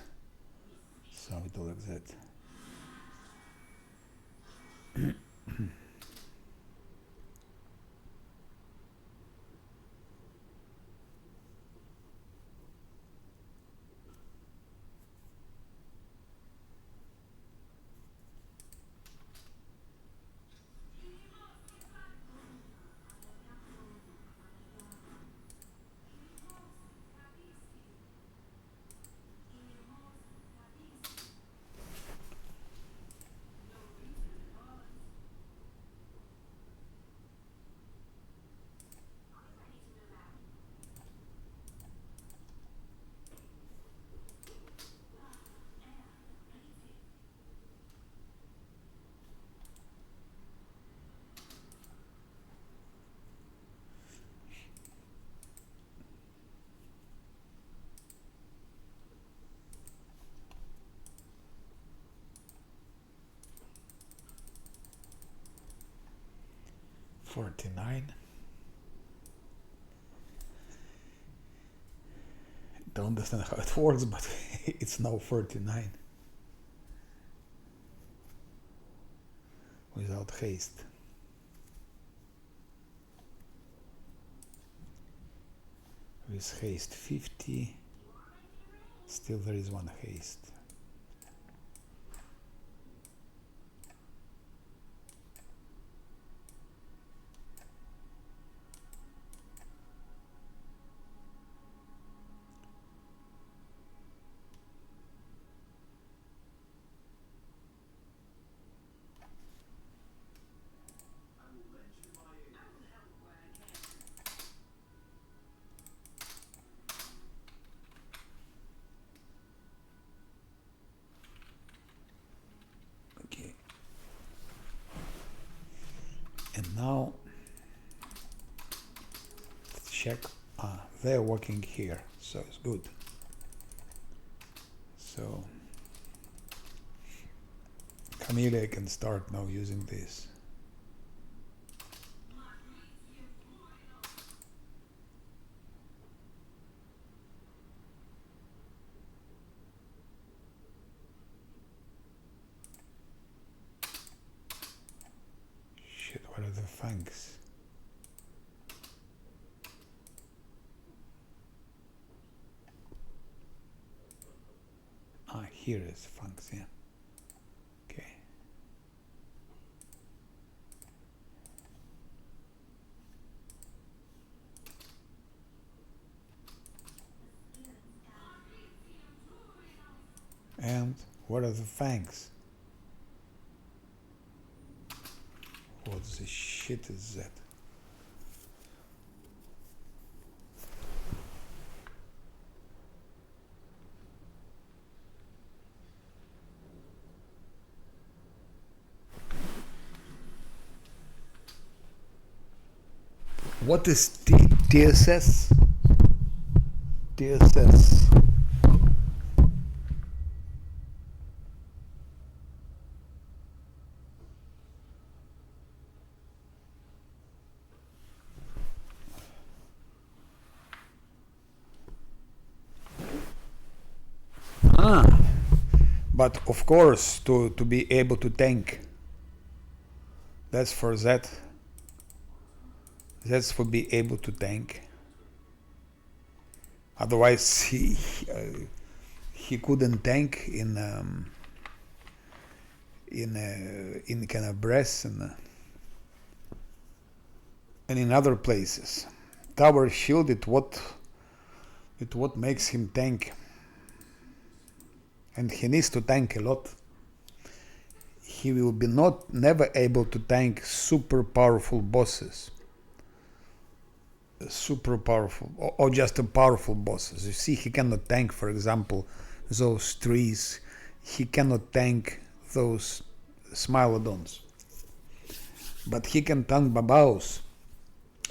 So it will like that. $49. Don't understand how it works, but it's now 49 without haste. With haste 50, still there is one haste. And now let's check. They're working here, so it's good. So Camellia can start now using this. Shit, what are the fangs? Here is fangs, yeah. Okay. And what are the fangs? What the shit is that? What is TSS? TSS. But of course, to be able to tank. That's for that. That's for be able to tank. Otherwise, he couldn't tank in kind of Brest and in other places. Tower shield, it what makes him tank, and he needs to tank a lot. he will be never able to tank super powerful bosses. Super powerful, or just a powerful bosses. You see, he cannot tank, for example, those trees. He cannot tank those Smilodons. But he can tank Babaos.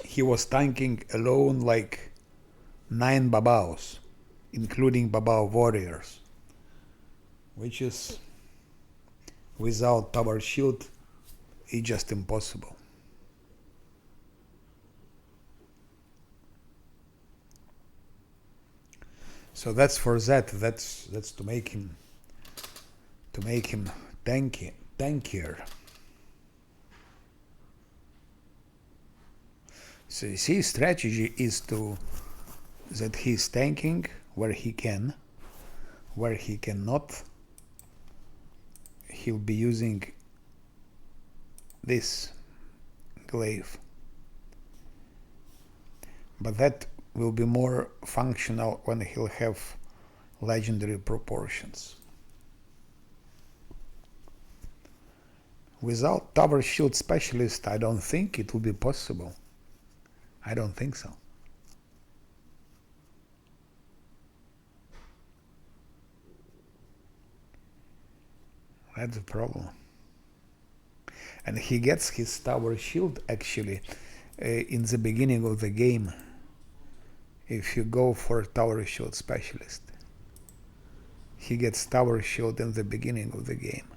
He was tanking alone like 9 Babaos, including Babao warriors, which is, without tower shield, is just impossible. So that's for that. That's to make him tankier. So you see, strategy is that he's tanking where he can. Where he cannot, he'll be using this glaive. But that will be more functional when he'll have legendary proportions. Without tower shield specialist, I don't think it will be possible. I don't think so. That's the problem. And he gets his tower shield actually in the beginning of the game. If you go for tower shield specialist, he gets tower shield in the beginning of the game.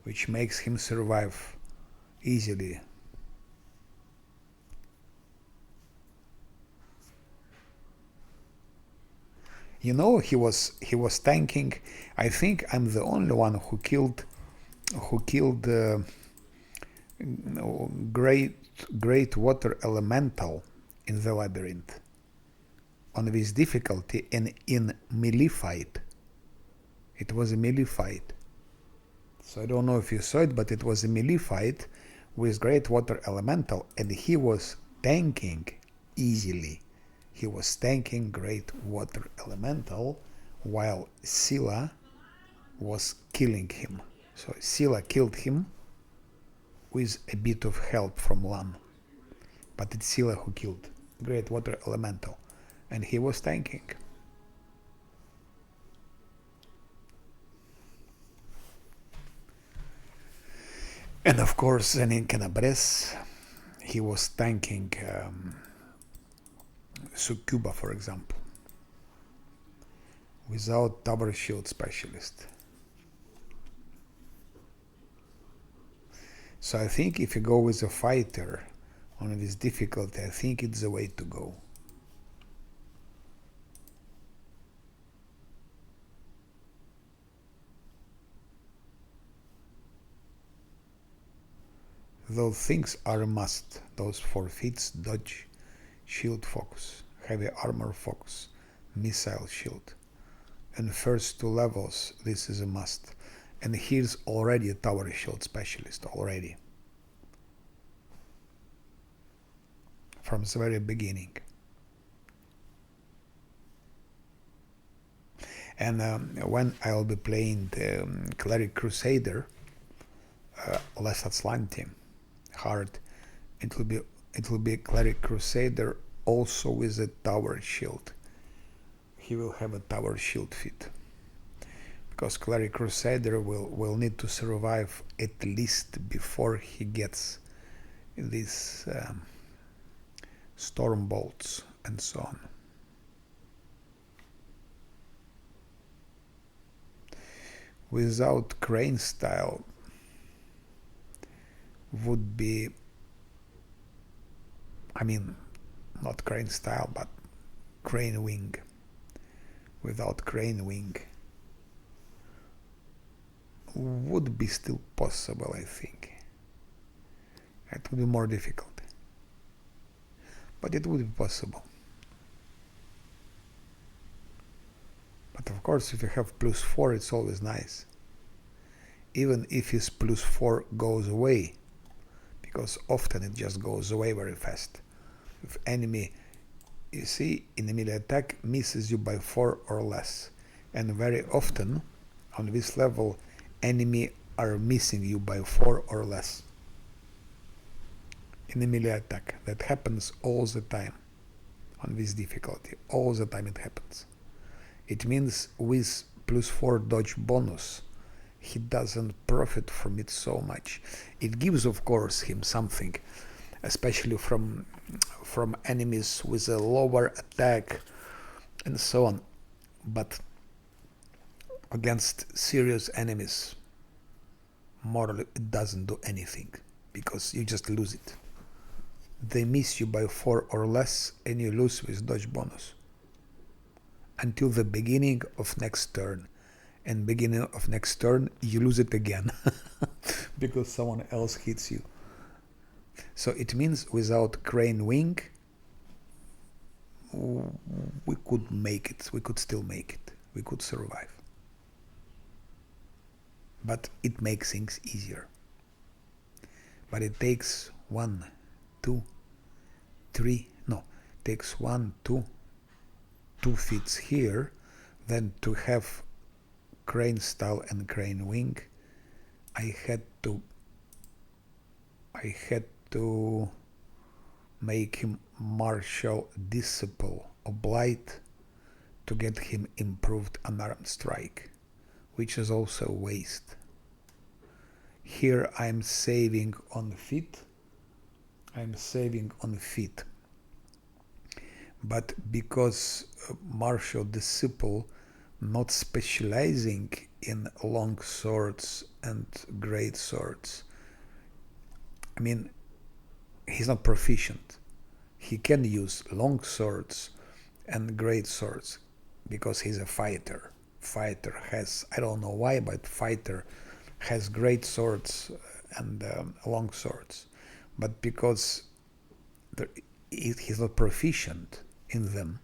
Which makes him survive easily. You know, he was tanking. I think I'm the only one who killed great water elemental in the labyrinth on this difficulty and in melee fight. It was a melee fight. So I don't know if you saw it, but it was a melee fight with great water elemental, and he was tanking easily. He was tanking great water elemental while Scylla was killing him. So Scylla killed him with a bit of help from Lam. But it's Scylla who killed great water elemental, and he was tanking. And of course, then in Canabres, he was tanking Succuba, for example, without tower shield specialist. So I think if you go with a fighter on this difficulty, I think it's the way to go. Those things are a must. Those forfeits, dodge, shield focus, heavy armor focus, missile shield. And first 2 levels, this is a must. And here's already a tower shield specialist already. From the very beginning. And when I'll be playing the Cleric Crusader, less Atlanti, hard, it will be Cleric Crusader also with a tower shield. He will have a tower shield fit. Because Cleric Crusader will need to survive at least before he gets these storm bolts and so on. Without crane style would be, I mean, not crane style, but crane wing. Without crane wing would be still possible, I think. It would be more difficult, but it would be possible. But of course, if you have +4, it's always nice. Even if his +4 goes away, because often it just goes away very fast. If enemy you see, in a melee attack misses you by 4 or less, and very often on this level enemy are missing you by 4 or less in a melee attack. That happens all the time on this difficulty. All the time it happens. It means with +4 dodge bonus he doesn't profit from it so much. It gives, of course, him something, especially from enemies with a lower attack and so on, but against serious enemies morally it doesn't do anything, because you just lose it. They miss you by 4 or less and you lose with dodge bonus until the beginning of next turn, and beginning of next turn you lose it again because someone else hits you. So it means without crane wing we could make it, we could still make it, we could survive, but it makes things easier. But it takes 1, 2, 3, no, takes 1, 2 feats here, then to have crane style and crane wing I had to make him martial disciple oblight to get him improved unarmed strike, which is also a waste. Here I'm saving on feet, but because martial disciple not specializing in long swords and great swords, I mean, he's not proficient. He can use long swords and great swords because he's a fighter. Fighter has, I don't know why, but fighter has great swords and long swords. But because he's not proficient in them,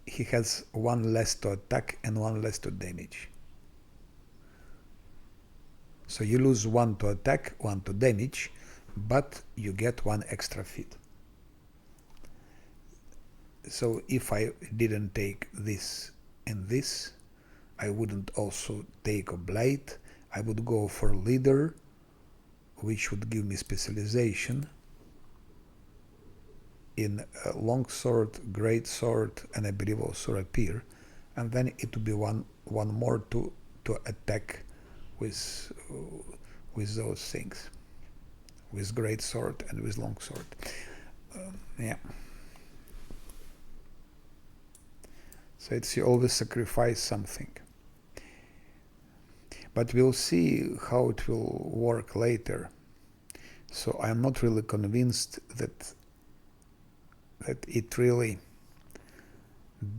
he has 1 less to attack and 1 less to damage. So you lose 1 to attack, 1 to damage, but you get 1 extra feat. So if I didn't take this and this, I wouldn't also take Oblight. I would go for Leader, which would give me specialization in long sword, great sword, and I believe also rapier, and then it would be one more to attack with those things, with great sword and with long sword. Yeah. So it's you always sacrifice something. But we'll see how it will work later. So I'm not really convinced that it really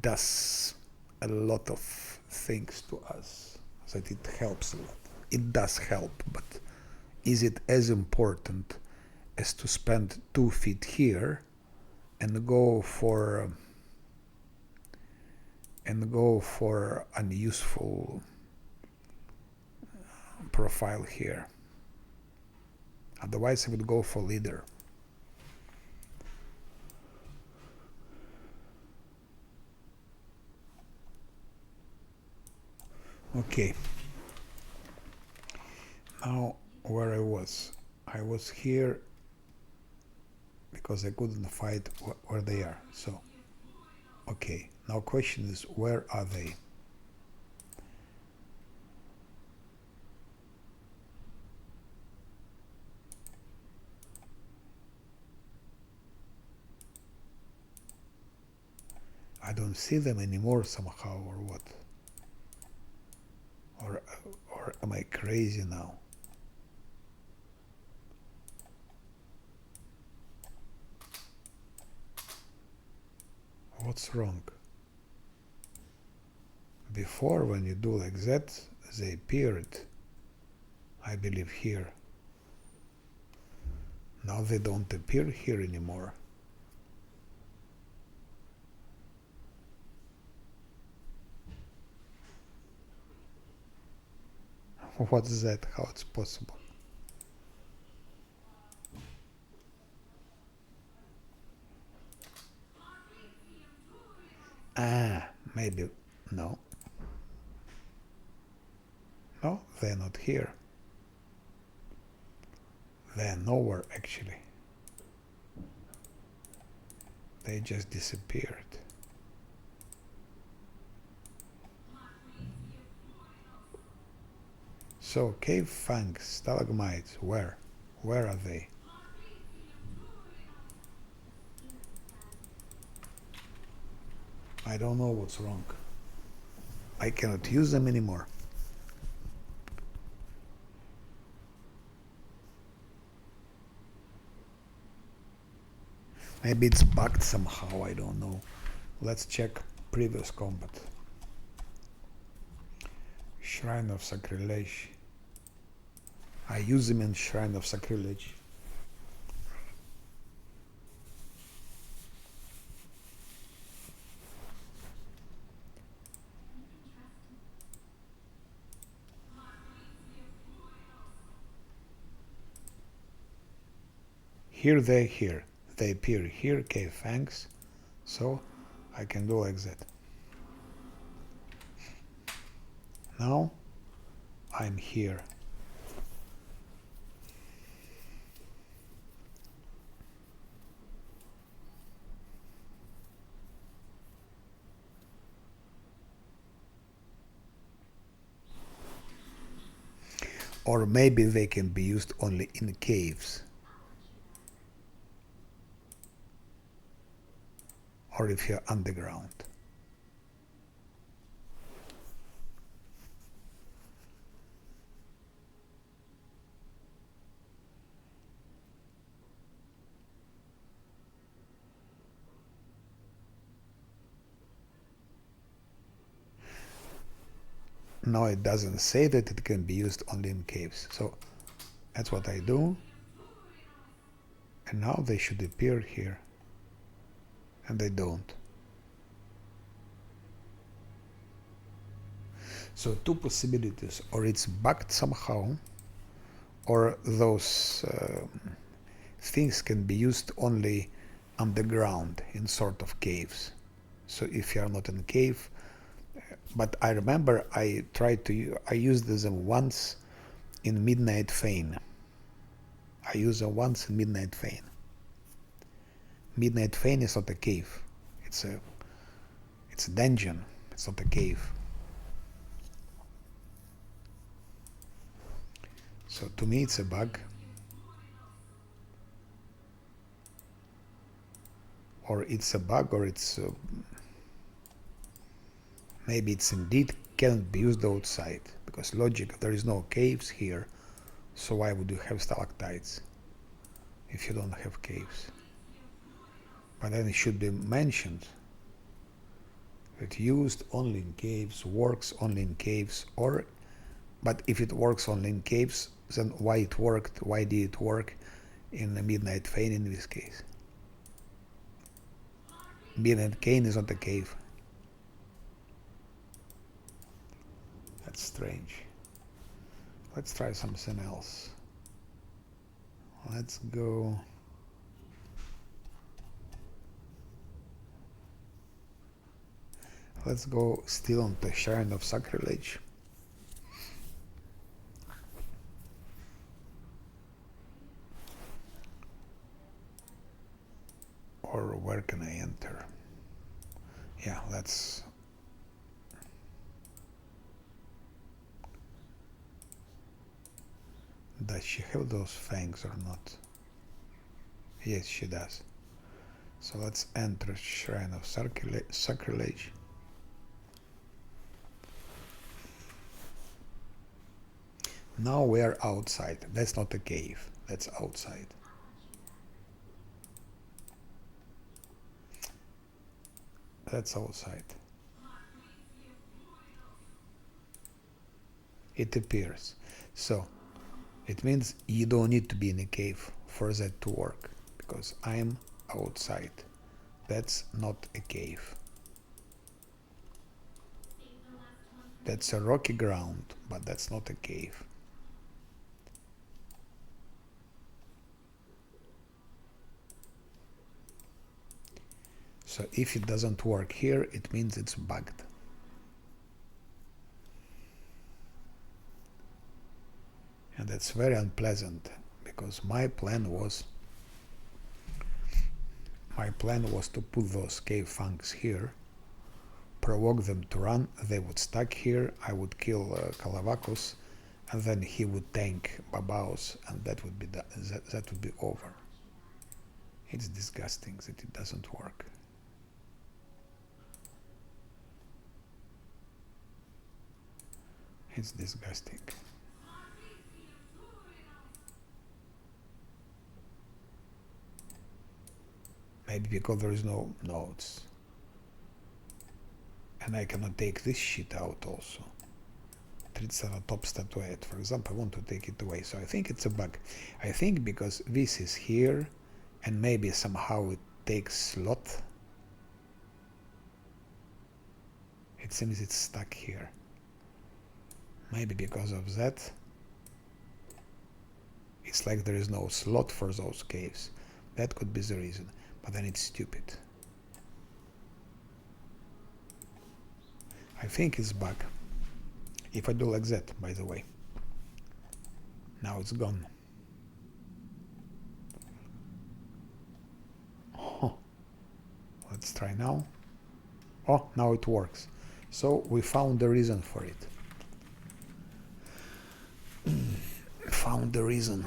does a lot of things to us, that it helps a lot. It does help, but is it as important as to spend 2 feet here and go for unuseful profile here? Otherwise I would go for Leader. Okay, now where I was here because I couldn't find where they are. So okay, now question is, where are they? I don't see them anymore somehow, or what? Or am I crazy now? What's wrong? Before, when you do like that, they appeared, I believe, here. Now they don't appear here anymore. What's that? How it's possible? Ah, maybe. No. No, they're not here. They're nowhere actually. They just disappeared. So, cave fangs, stalagmites, where? Where are they? I don't know what's wrong. I cannot use them anymore. Maybe it's bugged somehow, I don't know. Let's check previous combat. Shrine of Sacrilege. I use them in Shrine of Sacrilege. Here they appear here, cave fangs, so I can do like that. Now I'm here. Or maybe they can be used only in caves. Or if you're underground. No, it doesn't say that it can be used only in caves. So that's what I do. And now they should appear here. And they don't. So two possibilities. Or it's bugged somehow, or those things can be used only underground in sort of caves. So if you are not in a cave, but I remember I used them once in Midnight Fane. I used them once in Midnight Fane. Midnight Fane is not a cave. It's a dungeon. It's not a cave. So to me it's a bug. Or it's a bug, or it's maybe it's indeed cannot be used outside, because logic, there is no caves here, so why would you have stalactites if you don't have caves? But then it should be mentioned that used only in caves, works only in caves, or but if it works only in caves, then why did it work in the Midnight Fane in this case? Midnight Fane is not a cave. That's strange. Let's try something else. Let's go. Let's go still on the Shrine of Sacrilege. Or where can I enter? Yeah, let's. Does she have those fangs or not? Yes, she does. So let's enter Shrine of Sacrilege. Now we are outside. That's not a cave. That's outside. That's outside. It appears. So it means you don't need to be in a cave for that to work, because I'm outside. That's not a cave. That's a rocky ground, but that's not a cave. So if it doesn't work here, it means it's bugged. And that's very unpleasant, because my plan was to put those cave funks here, provoke them to run, they would stack here, I would kill Calavacus, and then he would tank Babaos, and that would be that would be over. It's disgusting that it doesn't work. It's disgusting. Maybe because there is no nodes. And I cannot take this shit out also. Triceratops statuette, for example, I want to take it away. So I think it's a bug. I think because this is here, and maybe somehow it takes slot. It seems it's stuck here. Maybe because of that. It's like there is no slot for those caves. That could be the reason. But then it's stupid. I think it's bug. If I do like that, by the way. Now it's gone. Oh. Let's try now. Oh, now it works. So we found the reason for it. Found the reason.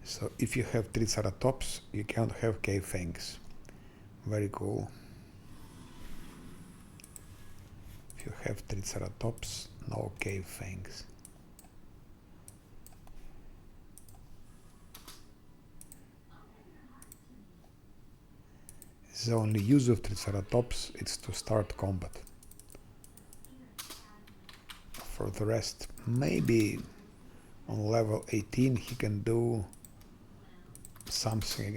So if you have Triceratops, you can't have cave fangs. Very cool. If you have Triceratops, no cave fangs. The only use of Triceratops is to start combat. For the rest, maybe on level 18 he can do something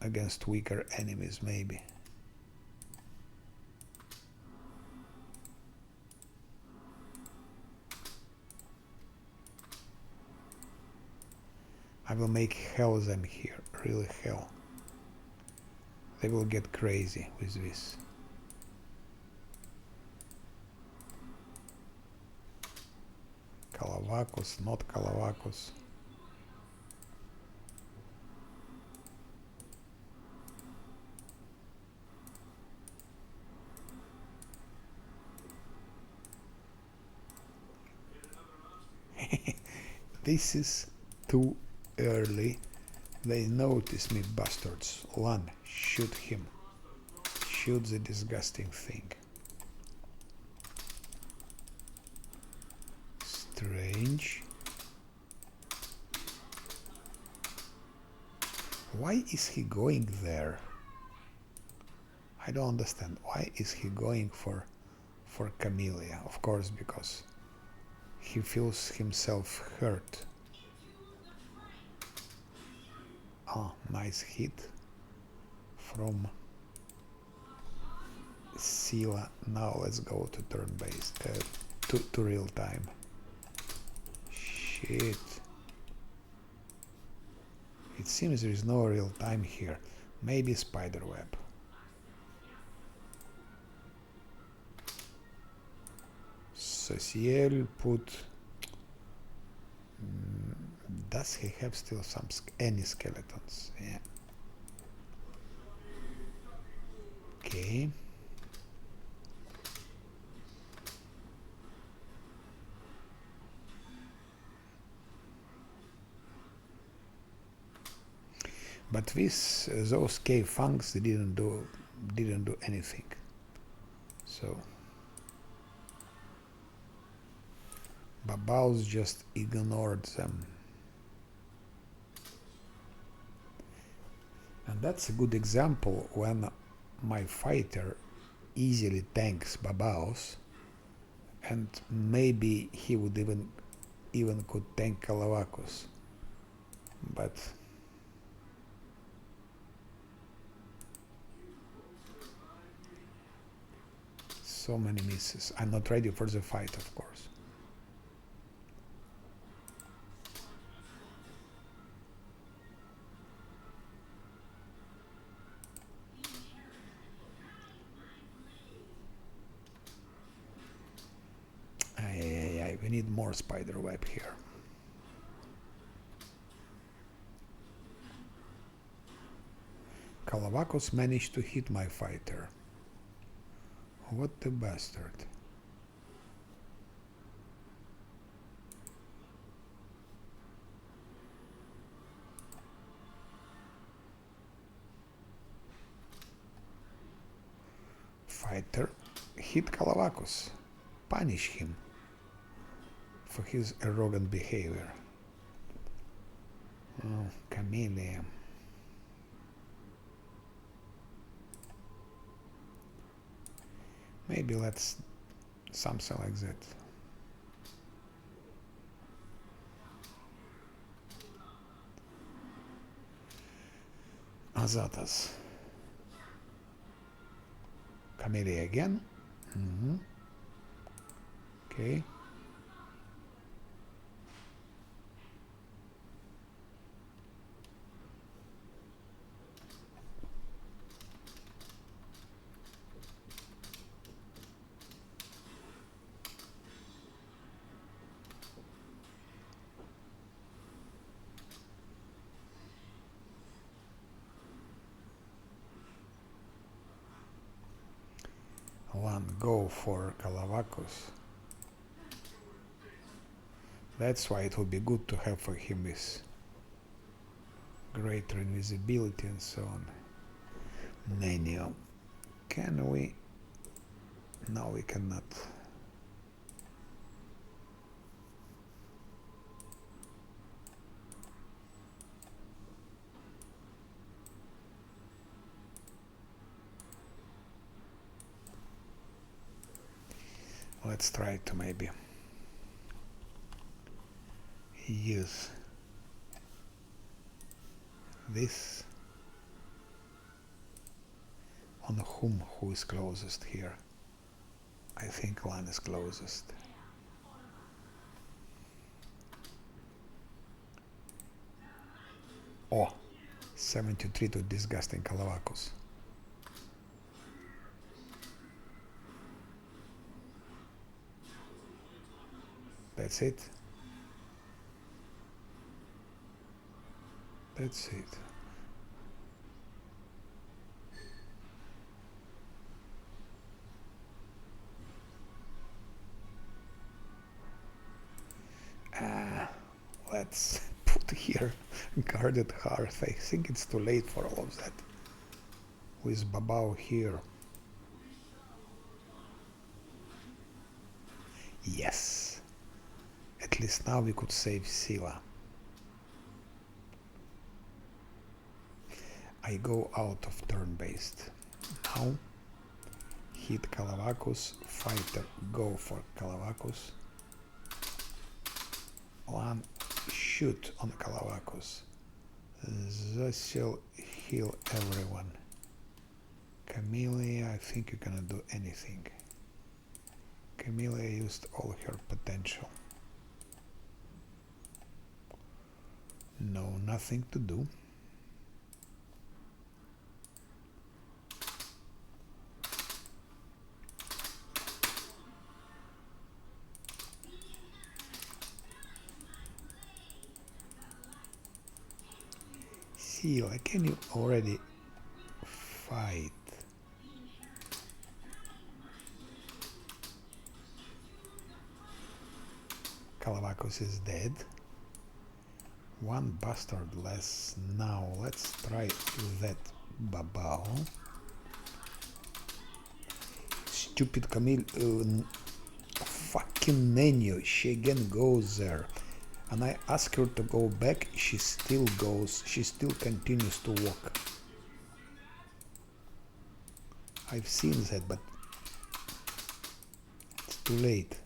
against weaker enemies, maybe. I will make hell them here, really hell. They will get crazy with this. Calavacus, not Calavacus. This is too early. They notice me, bastards. Lan, shoot him. Shoot the disgusting thing. Strange. Why is he going there? I don't understand. Why is he going for Camellia? Of course, because he feels himself hurt. Oh, nice hit from Sila. Now let's go to turn-based, to real time. Shit. It seems there is no real time here. Maybe spiderweb. Sociel put... does he have still any skeletons? Yeah. Okay. But those cave funks, they didn't do anything. So Babaos just ignored them. And that's a good example when my fighter easily tanks Babaos, and maybe he would even could tank Calavacus. But so many misses. I'm not ready for the fight, of course. need more spider web here. Calavacus managed to hit my fighter. What a bastard. Fighter hit Calavacus. Punish him for his arrogant behavior. Oh, chameleon. Maybe let's something like that. Azatas. Chameleon again. Okay. One go for Calavacus. That's why it would be good to have for him this greater invisibility and so on. Nenio. Can we? No, we cannot. Let's try to maybe use this on who is closest here. I think Lan is closest. Oh, 73 to disgusting Calavacus. That's it. That's it. Let's put here guarded hearth. I think it's too late for all of that. With Babao here. Yes. At least now we could save Sila. I go out of turn-based. Now hit Calavacus, fighter go for Calavacus. One shoot on Calavacus. This will heal everyone. Camellia, I think you cannot do anything. Camellia used all her potential. No, nothing to do. Sila, can you already fight? Calavacus is dead. One bastard less. Now let's try that Babao. Stupid Camille. Fucking Nenio. She again goes there. And I ask her to go back. She still goes. She still continues to walk. I've seen that, but it's too late.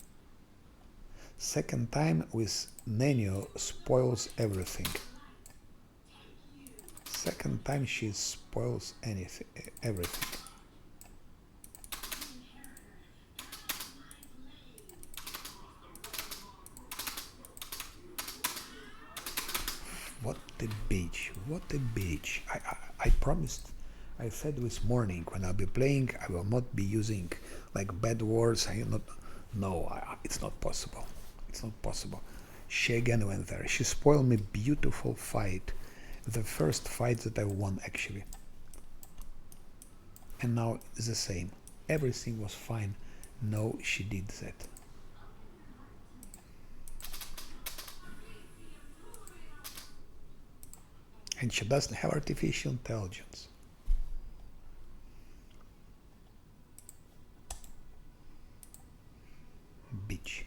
Second time with Nenio spoils everything. Second time she spoils everything. What a bitch, what a bitch. I promised, I said this morning when I'll be playing I will not be using like bad words. I not, no, it's not possible. It's not possible. She again went there. She spoiled me beautiful fight. The first fight that I won, actually. And now it's the same. Everything was fine. No, she did that. And she doesn't have artificial intelligence. Bitch.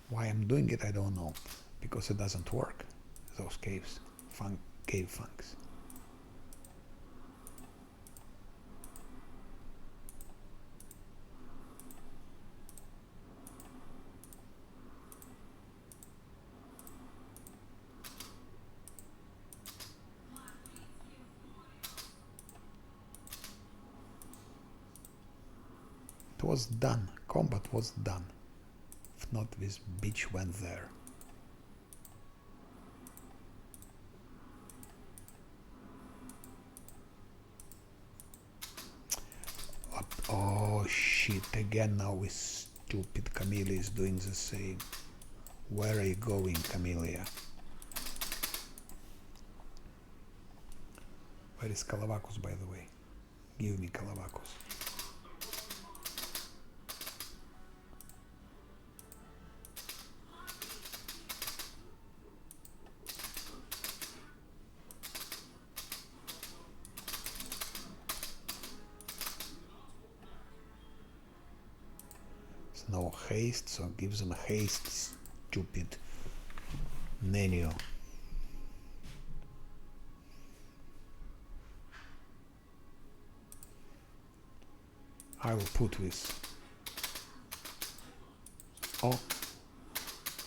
Why I'm doing it, I don't know. Because it doesn't work. Those caves. Cave funks. It was done. Combat was done. If not, this bitch went there. Oh shit, again now this stupid Camellia is doing the same. Where are you going, Camellia? Where is Calavacus, by the way? Give me Calavacus. No haste, so give them haste, stupid Nenio. I will put this. Oh,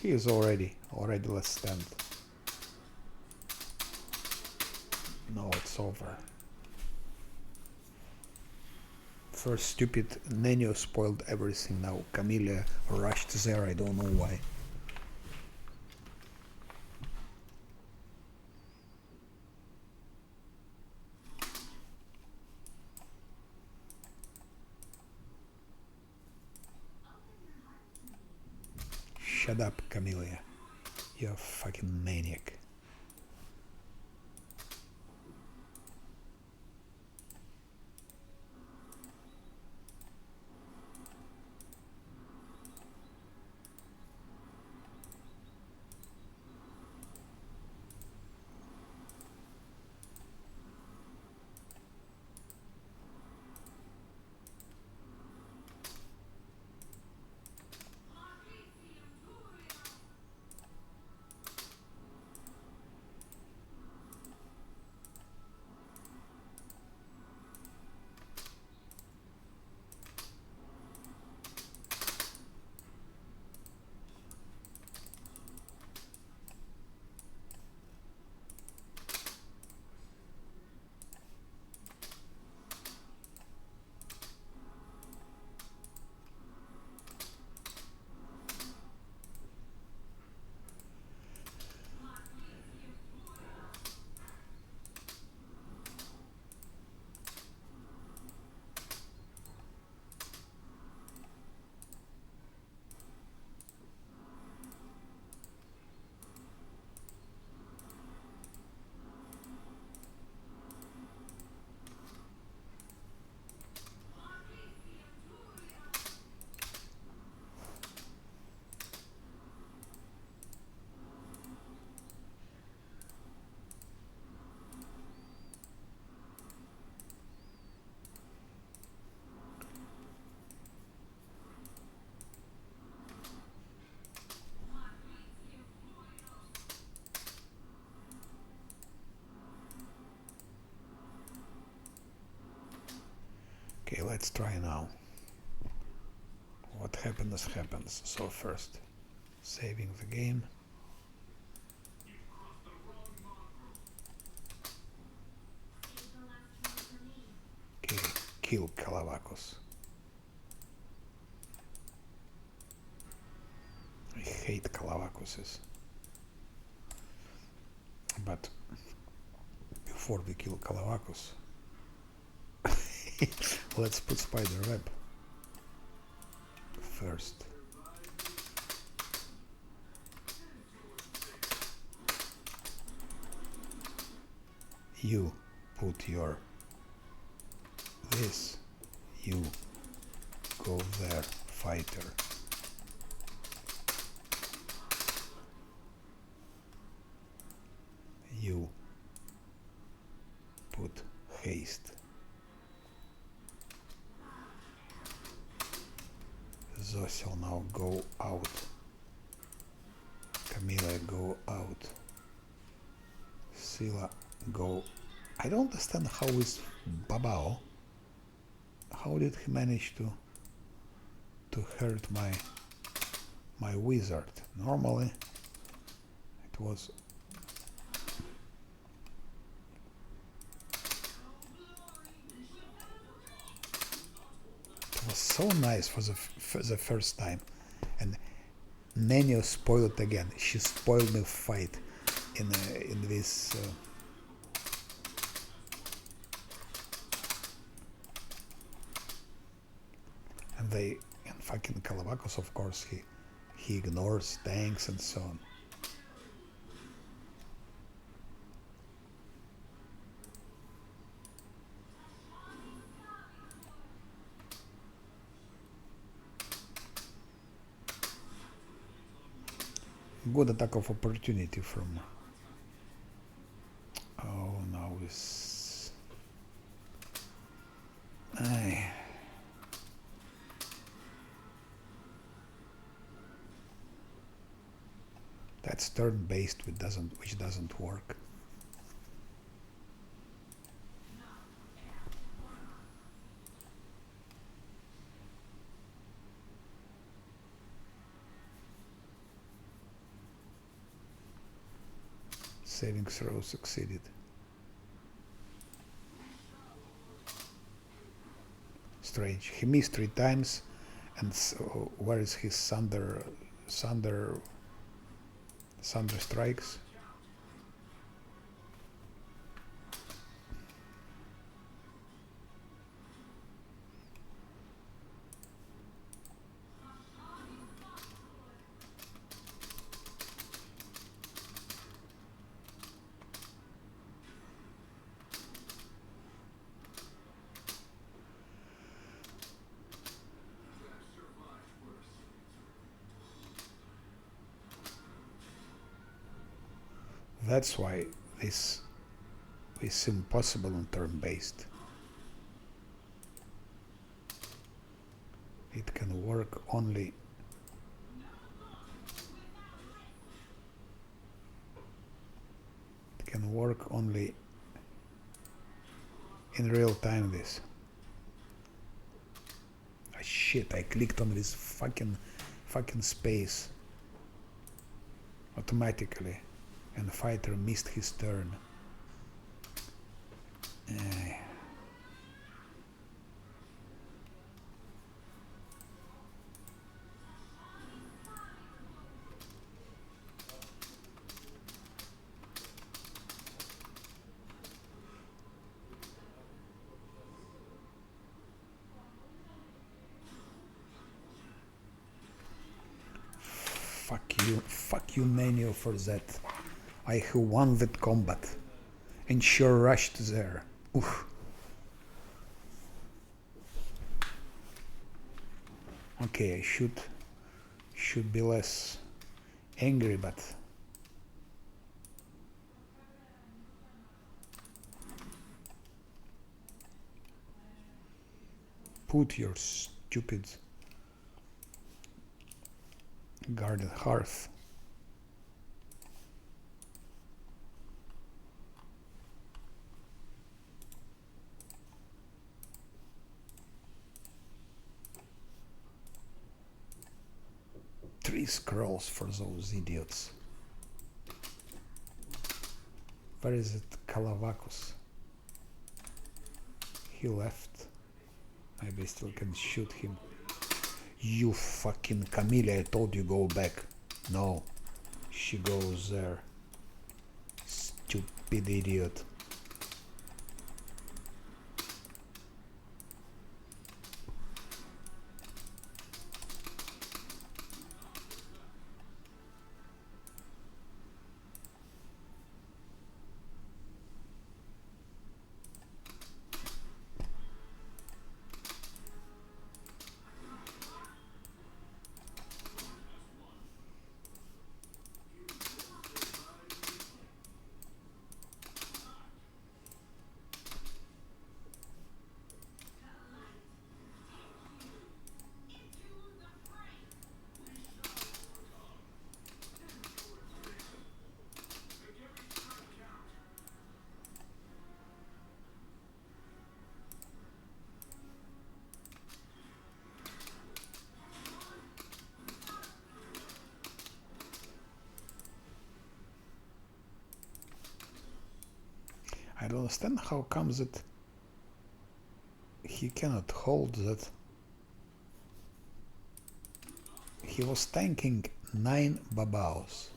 he is already let's stand. No, it's over. First stupid Nenio spoiled everything. Now Camellia rushed there, I don't know why. Shut up, Camellia. You're a fucking maniac. Okay, let's try now. What happens happens. So first, saving the game. Okay, kill Calavacus. I hate Calavacuses. But before we kill Calavacus, Let's put spider web first. You put your this, you go there, fighter. You put haste. Zosil now go out. Camila go out. Sila go. I don't understand how is Babao. How did he manage to hurt my wizard? Normally it was so nice for the first time, and Nenio spoiled it again. She spoiled the fight in this. And fucking Calavacus, of course, he ignores tanks and so on. Good attack of opportunity from. Oh no, this. That's turn-based, which doesn't work. Saving throw succeeded. Strange. He missed 3 times, and so where is his thunder strikes? That's why this is impossible on turn-based. It can work only in real time. This. Ah, shit! I clicked on this fucking space automatically. And the fighter missed his turn. Fuck you, Nenio, for that. I have won that combat and sure rushed there. Oof. Okay, I should be less angry, but put your stupid garden hearth. Three scrolls for those idiots. Where is it? Calavacus. He left. Maybe I still can shoot him. You fucking Camilla, I told you go back. No. She goes there. Stupid idiot. I don't understand how comes that he cannot hold that. He was tanking 9 Babaos,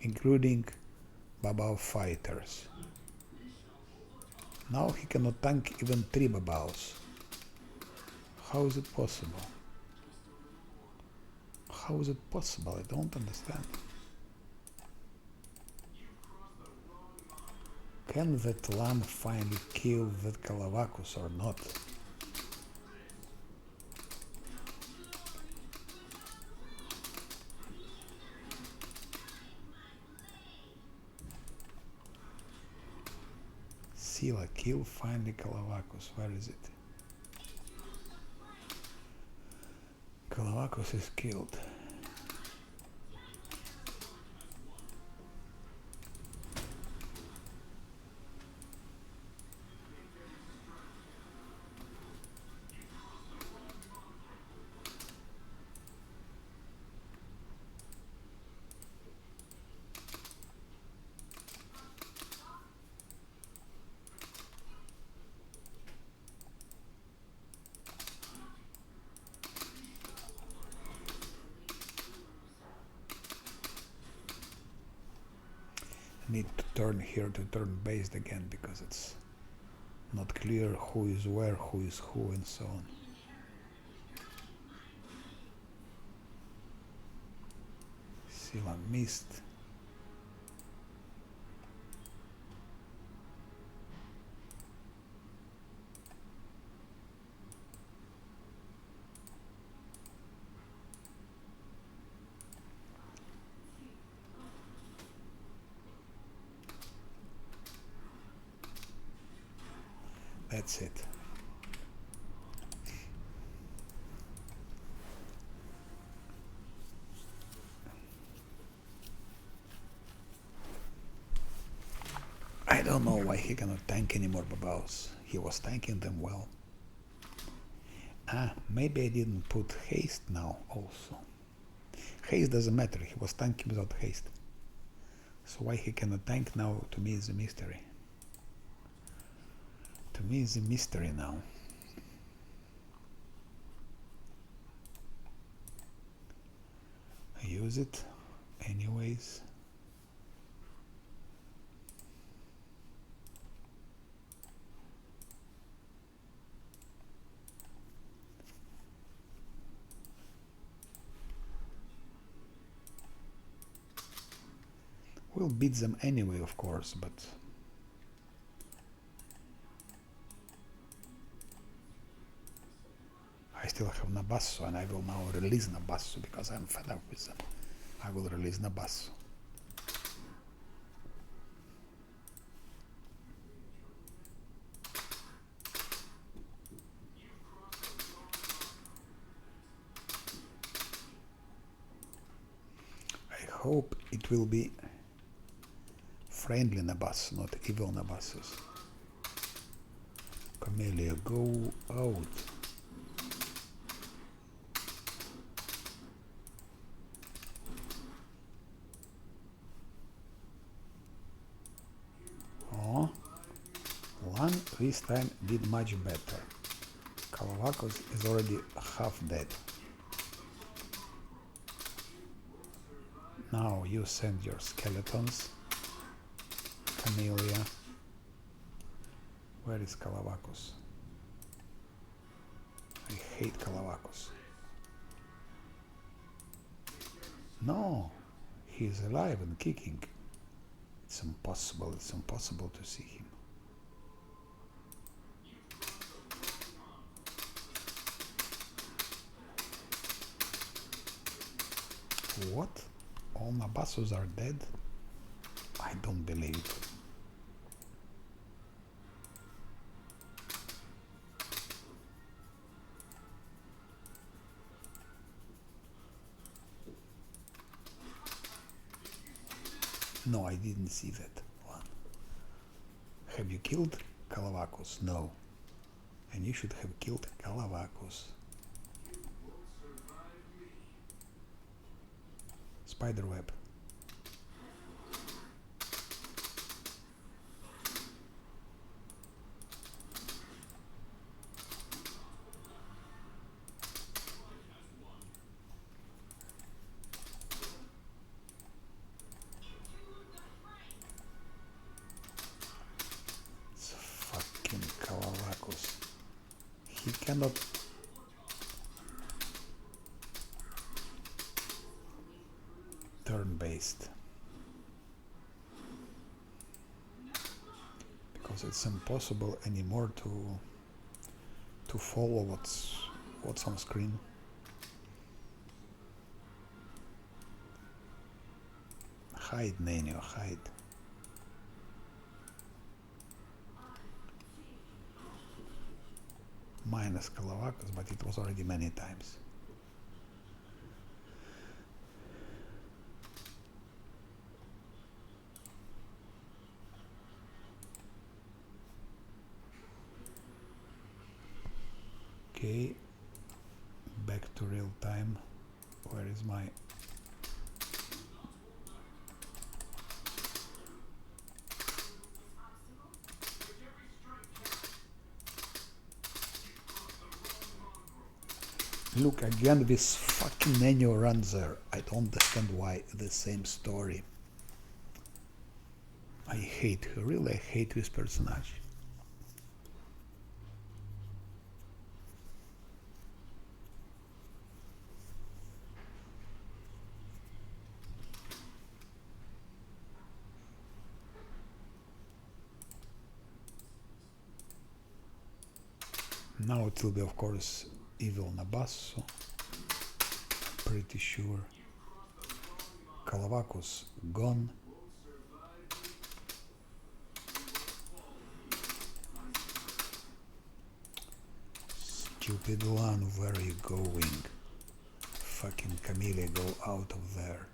including Babao fighters. Now he cannot tank even 3 Babaos. How is it possible? How is it possible? I don't understand. Can that lamb finally kill that Calavacus or not? Sila kill finally Calavacus. Where is it? Calavacus is killed. Need to turn here to turn based again because it's not clear who is where, who is who, and so on. Sila missed. That's it. I don't know why he cannot tank any more Babaos. He was tanking them well. Maybe I didn't put haste now also. Haste doesn't matter, he was tanking without haste. So why he cannot tank now, to me is a mystery. To me is a mystery now. I use it anyways. We'll beat them anyway, of course, but I still have Nabasso, and I will now release Nabasso because I'm fed up with them. I will release Nabasso. I hope it will be friendly Nabas, not evil Nabassos. Camellia, go out. Oh, Lan this time did much better. Calavacus is already half dead. Now you send your skeletons. Camellia. Where is Calavacus? I hate Calavacus. No, he is alive and kicking. It's impossible to see him. What? All Nabassos are dead? I don't believe it. No, I didn't see that one. Have you killed Calavacus? No. And you should have killed Calavacus. Spiderweb. cannot. Turn-based. Because it's impossible anymore to follow what's on screen. Hide, Nenio, hide. Minus Calavacus, but it was already many times. Okay, back to real time. Where is my... Look, again this fucking Nenio runs there. I don't understand why. The same story. I hate her, really I hate this personage. Now it will be of course evil Nabasso. Pretty sure. Calavacus gone. Stupid one, where are you going? Fucking Camille, go out of there.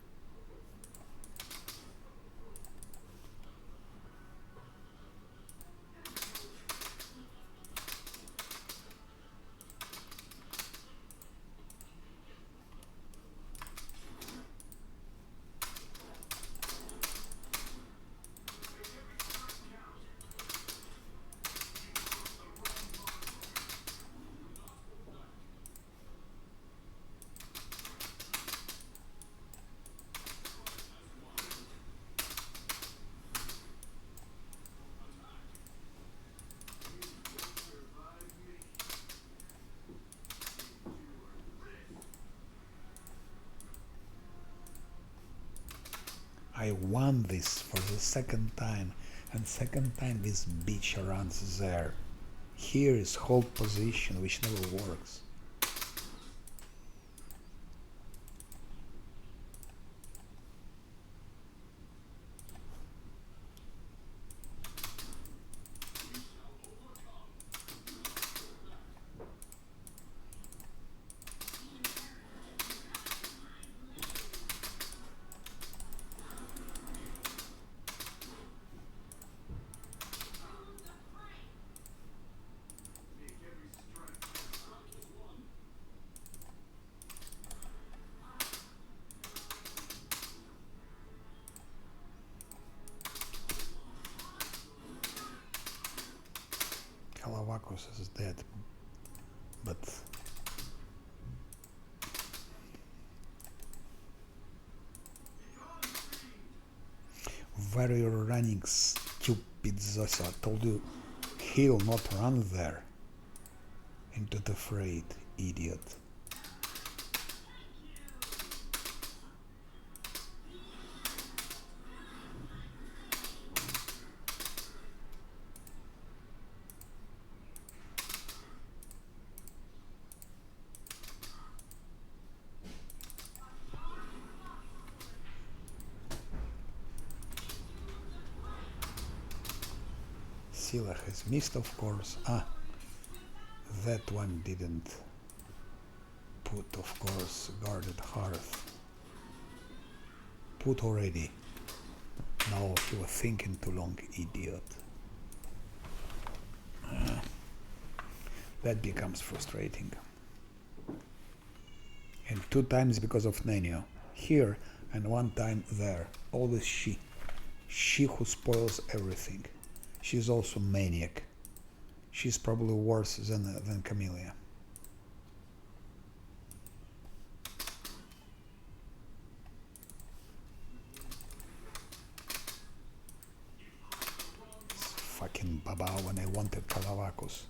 I won this for the second time, and second time this bitch runs there. Here is hold position, which never works. Calavacus is dead, but where are you running, stupid Zosia? I told you he'll not run there into the freight, idiot. Scylla has missed, of course. Ah, that one didn't put, of course, guarded hearth. Put already. No, you were thinking too long, idiot. That becomes frustrating. And 2 times because of Nenio. Here and 1 time there. Always she. She who spoils everything. She's also maniac. She's probably worse than Camellia. Fucking Babao when I wanted Calavacus.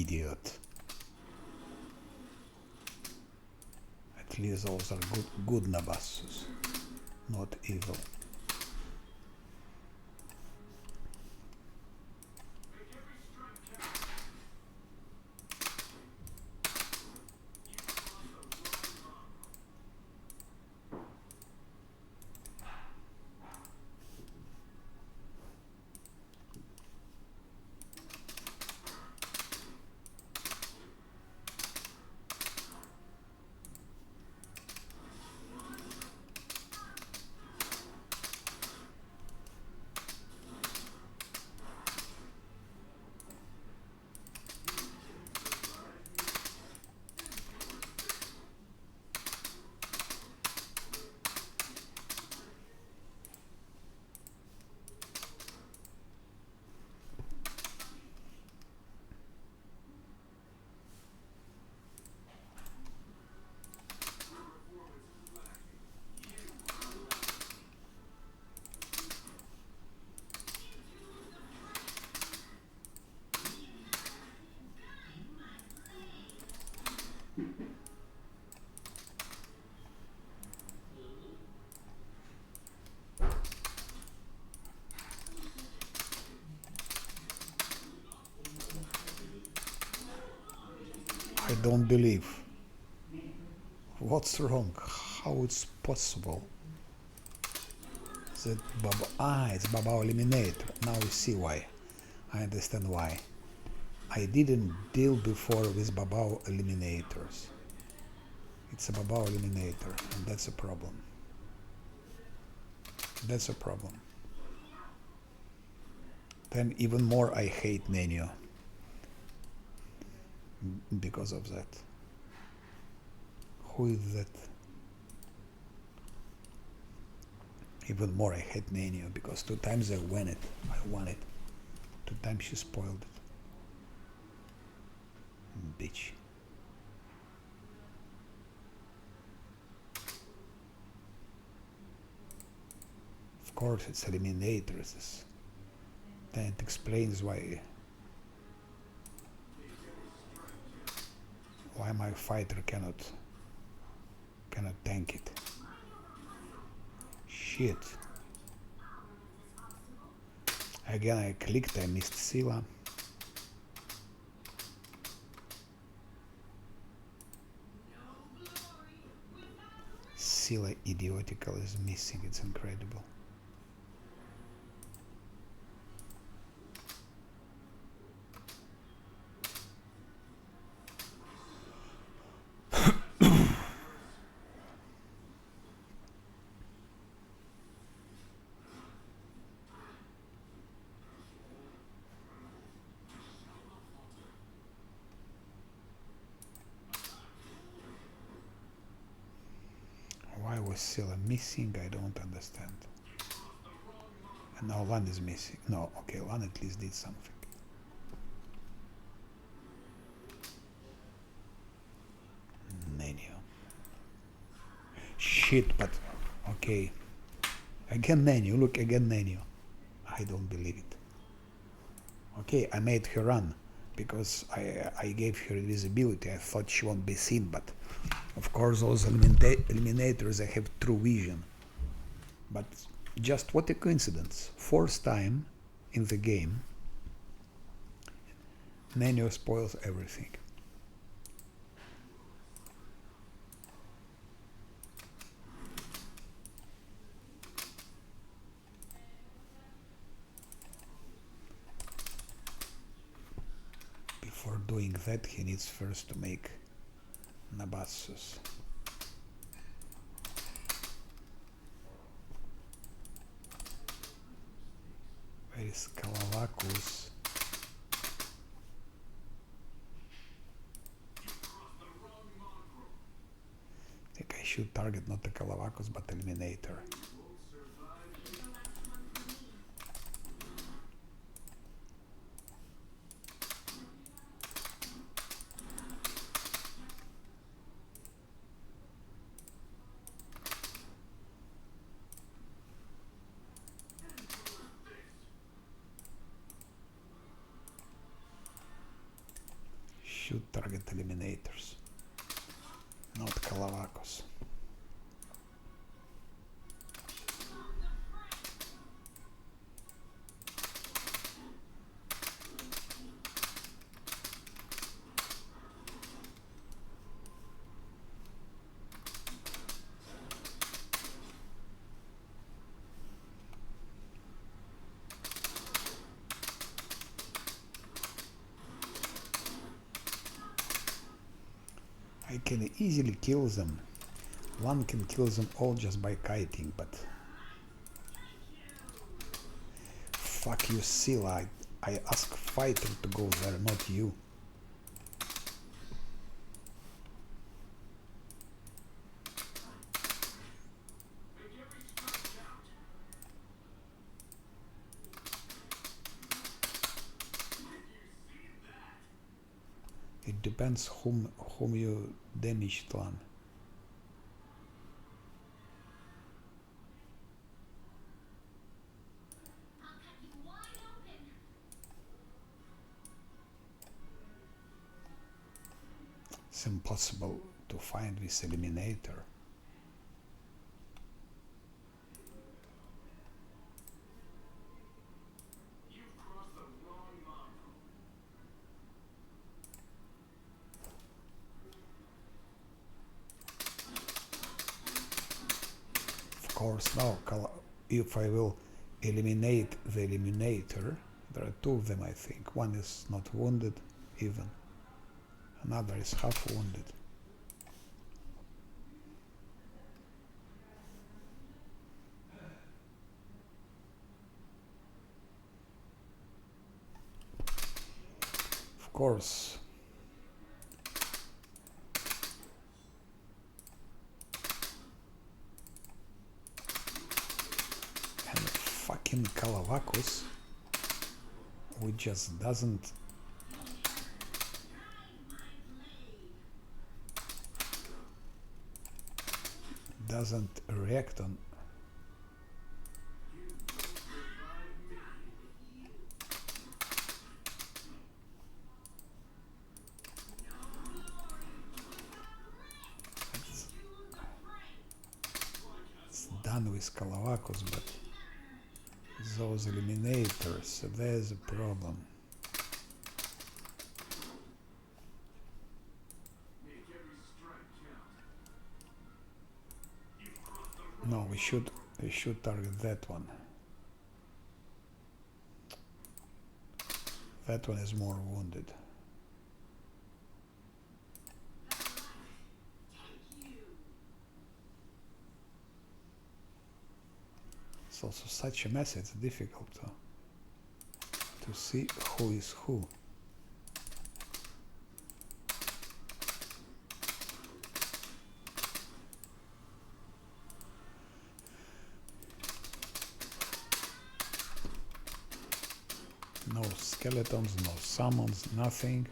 idiot. At least those are good Nabassus, not evil. I don't believe. What's wrong? How it's possible? That it's Babao Eliminator. Now you see why. I understand why. I didn't deal before with Babao Eliminators. It's a Babao Eliminator, and that's a problem. That's a problem. Then even more I hate Nenio because of that. Who is that? Even more I hate Nenio because 2 times I won it. 2 times she spoiled it. Bitch. Of course it's Eliminators. That explains why my fighter cannot tank it. Shit. Again I clicked, I missed Scylla. Scylla idiotical is missing, it's incredible. Why was Scylla missing? I don't understand. And now Lan is missing. No, okay, Lan at least did something. Nenio. Shit, but okay. Again Nenio, look, again Nenio. I don't believe it. Okay, I made her run because I gave her invisibility. I thought she won't be seen, but of course those eliminators, they have true vision. But just what a coincidence. 4th time in the game, Nenio spoils everything. Before doing that, he needs first to make Nabassus. Where is Calavacus? I think I should target not the Calavacus but Eliminator. eliminators, not Calavacus. I can easily kill them. One can kill them all just by kiting, but fuck you, Scylla. I ask fighter to go there, not you. It depends whom you damaged one. It's impossible to find this eliminator. Of course, now if I will eliminate the eliminator, there are two of them I think. One is not wounded even. Another is half wounded. Of course. And fucking Calavacus, which just doesn't react on. It's done with Calavacus, but those eliminators, there's a problem. No, we should target that one. That one is more wounded. It's also such a mess, it's difficult to see who is who. No skeletons, no summons, nothing.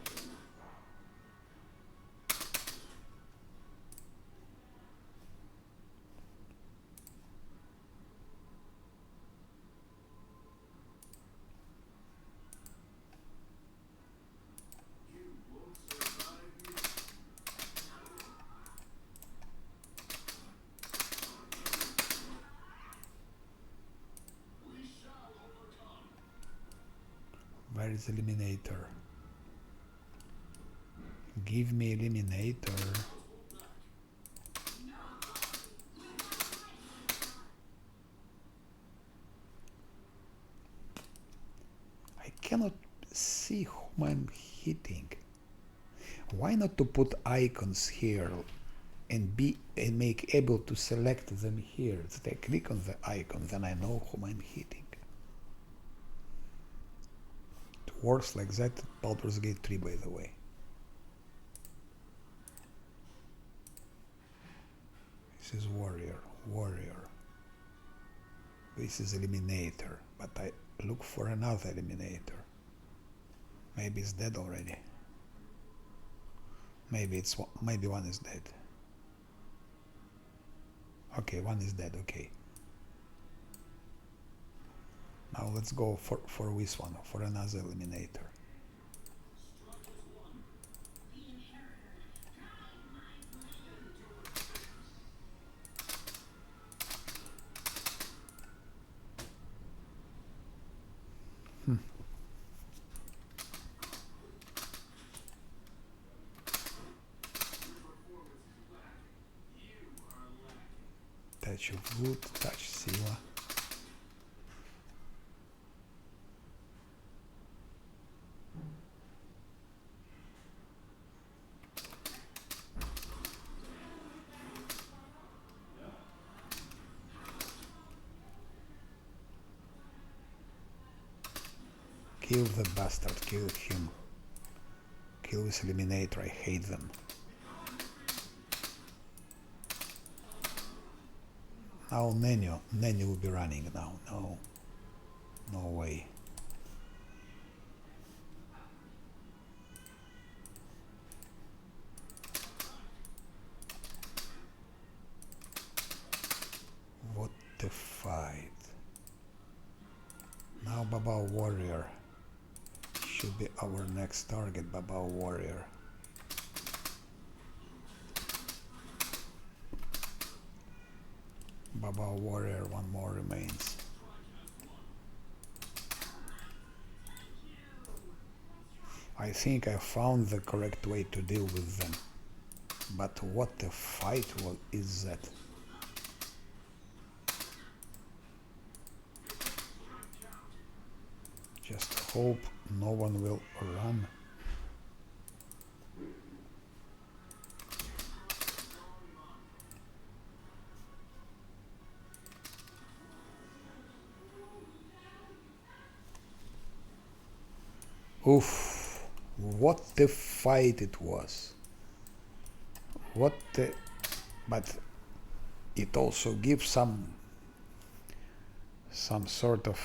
Where is eliminator? Give me eliminator. I cannot see whom I'm hitting. Why not to put icons here and make able to select them here? That I click on the icon, then I know whom I'm hitting. Works like that at Baldur's Gate 3, by the way. This is warrior. This is eliminator, but I look for another eliminator. Maybe it's dead already. Maybe one is dead. Okay, one is dead, okay. Now let's go for this one, for another eliminator. Touch of wood, touch Sila. Kill the bastard, kill him. Kill this eliminator, I hate them. Now Nenio will be running now. No way. What the fight. Now Babao Warrior should be our next target, Babao Warrior. Babao Warrior, one more remains. I think I found the correct way to deal with them. But what the fight is that? Just hope no one will run. Oof, what the fight it was. But it also gives some sort of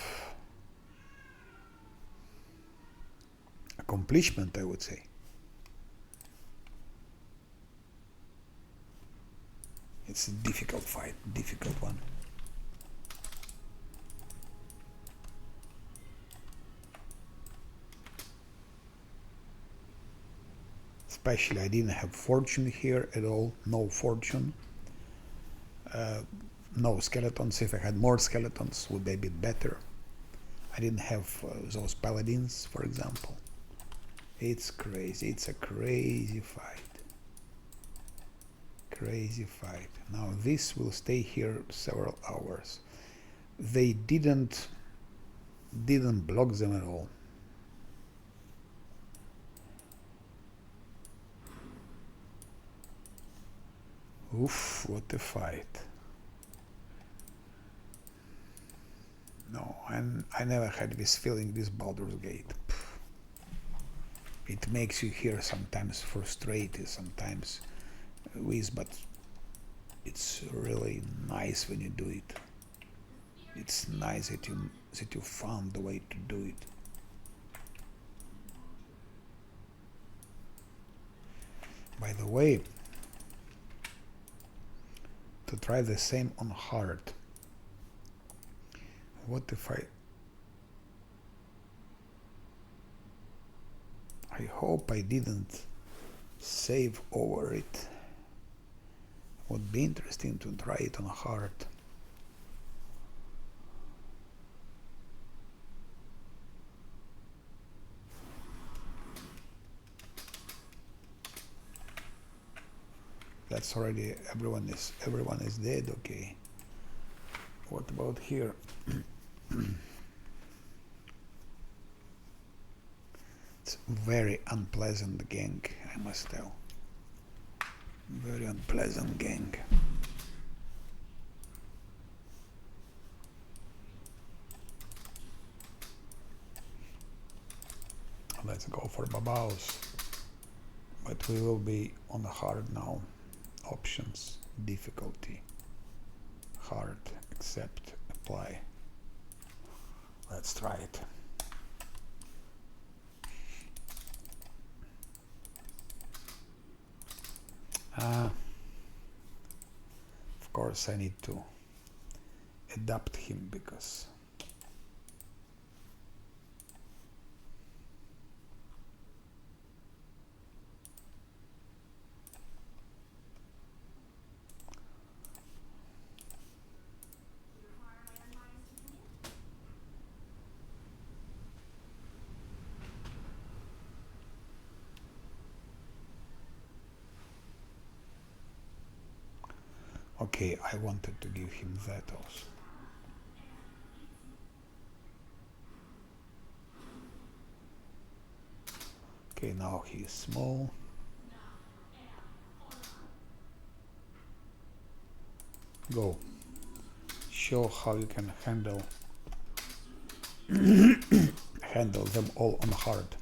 accomplishment, I would say. It's a difficult fight, difficult one. Especially I didn't have fortune here at all, no fortune. No skeletons. If I had more skeletons would be a bit better. I didn't have those paladins, for example. It's crazy, it's a crazy fight. Crazy fight. Now this will stay here several hours. They didn't block them at all. Oof, what a fight. No, I never had this feeling with Baldur's Gate. It makes you here sometimes frustrated, sometimes with, but it's really nice when you do it. It's nice that you found the way to do it. By the way, to try the same on hard. What if I hope I didn't save over it. Would be interesting to try it on hard. That's already everyone is dead, okay. What about here? It's very unpleasant gang, I must tell. Very unpleasant gang. Let's go for Babaos. But we will be on the hard now. Options, difficulty, hard, accept, apply. Let's try it. Of course I need to adapt him because Okay, I wanted to give him that also. Okay, now he is small. Go. Show how you can handle them all on hard.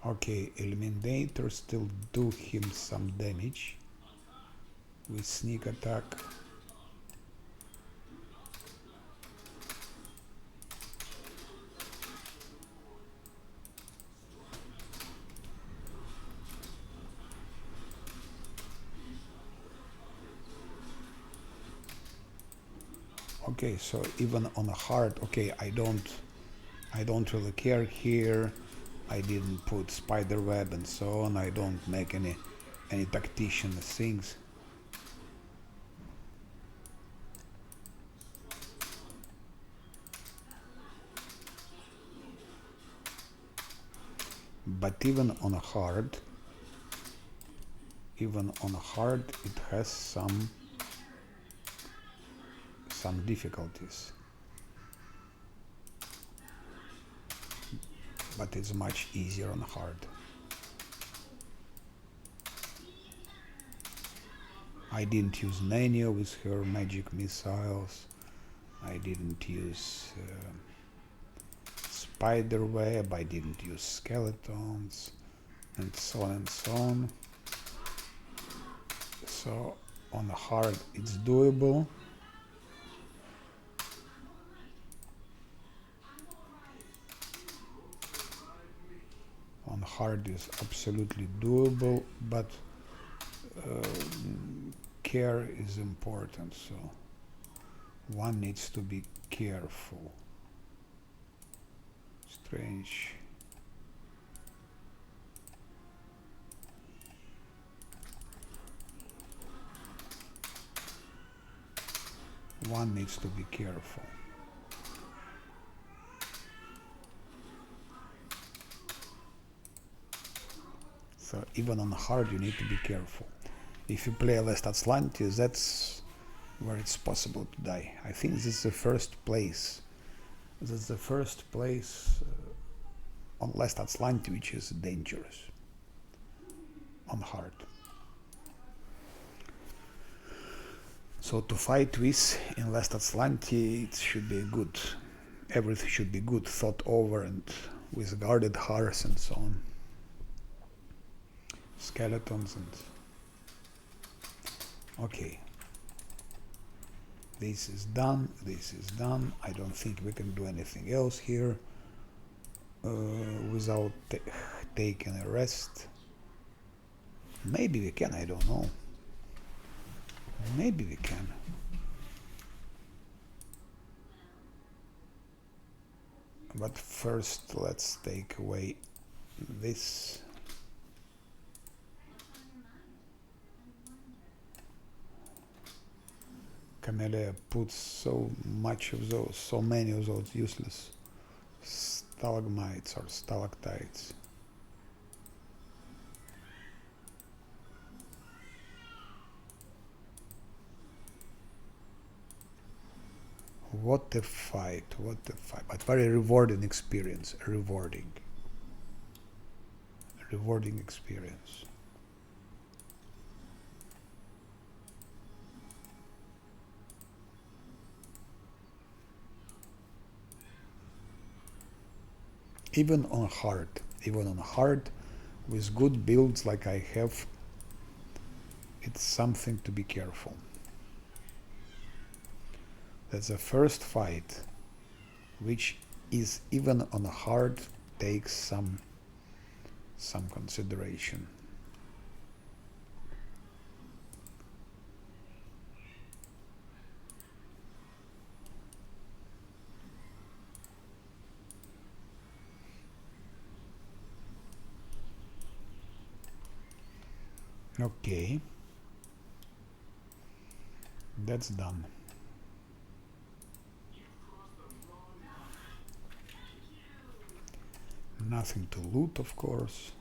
Okay, Eliminator still do him some damage with sneak attack. Okay, so even on a hard, okay, I don't really care here. I didn't put spider web and so on. I don't make any tactician things. But even on a hard, it has some difficulties. But it's much easier on hard. I didn't use Nania with her magic missiles. I didn't use spider web. I didn't use skeletons, and so on and so on. So on hard it's doable. On hard is absolutely doable, but care is important, so one needs to be careful. Strange. One needs to be careful. So even on hard you need to be careful. If you play Last Atlantis, that's where it's possible to die. I think this is the first place. That's the first place on Last Atlantis which is dangerous. On hard. So to fight with in Last Atlantis, it should be good. Everything should be good, thought over, and with guarded hearts and so on. Skeletons and... Okay. This is done, this is done. I don't think we can do anything else here without taking a rest. Maybe we can, I don't know. Maybe we can. But first let's take away this. Camellia puts so many of those useless stalagmites or stalactites. What a fight, but very rewarding experience, rewarding experience. Even on hard, with good builds like I have, it's something to be careful. That's the first fight, which is even on hard takes some consideration. Okay. That's done. Nothing to loot, of course.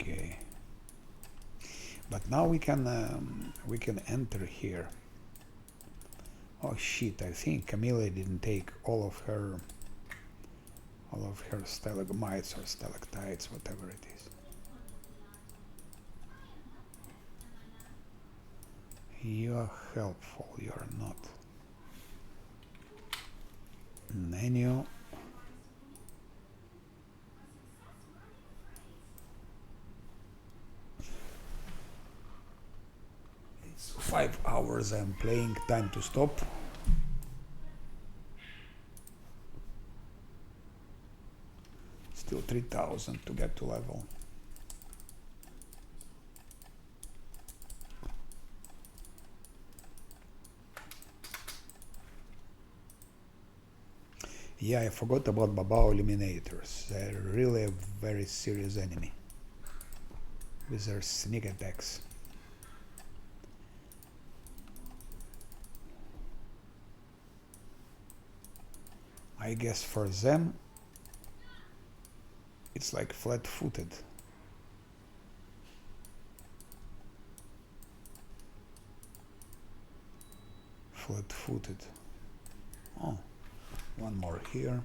Okay. But now we can enter here. Oh shit! I think Camilla didn't take all of her stalagmites or stalactites, whatever it is. You're helpful. You're not. Menu. It's 5 hours I'm playing. Time to stop. Still 3,000 to get to level. Yeah, I forgot about Babao eliminators. They're really a very serious enemy with their sneak attacks. I guess for them it's like flat-footed. Flat-footed. Oh, one more here.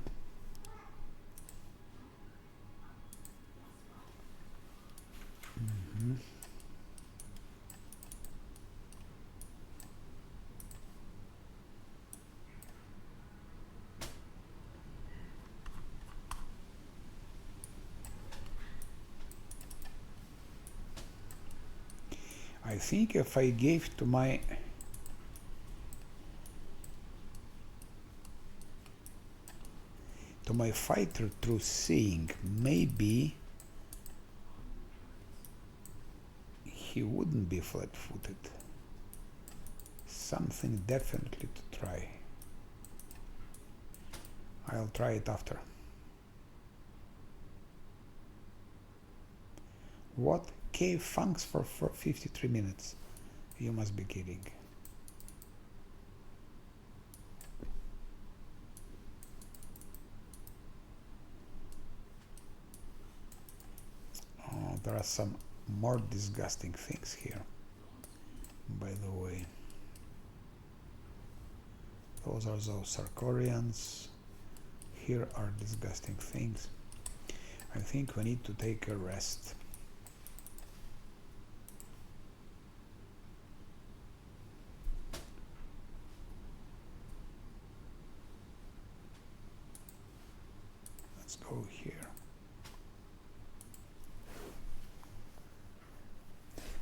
I think if I gave to my fighter through seeing, maybe he wouldn't be flat-footed. Something definitely to try. I'll try it after. What? Cave funks for 53 minutes? You must be kidding. Oh, there are some more disgusting things here, by the way. Those are those Sarkorians. Here are disgusting things. I think we need to take a rest. Let's go here.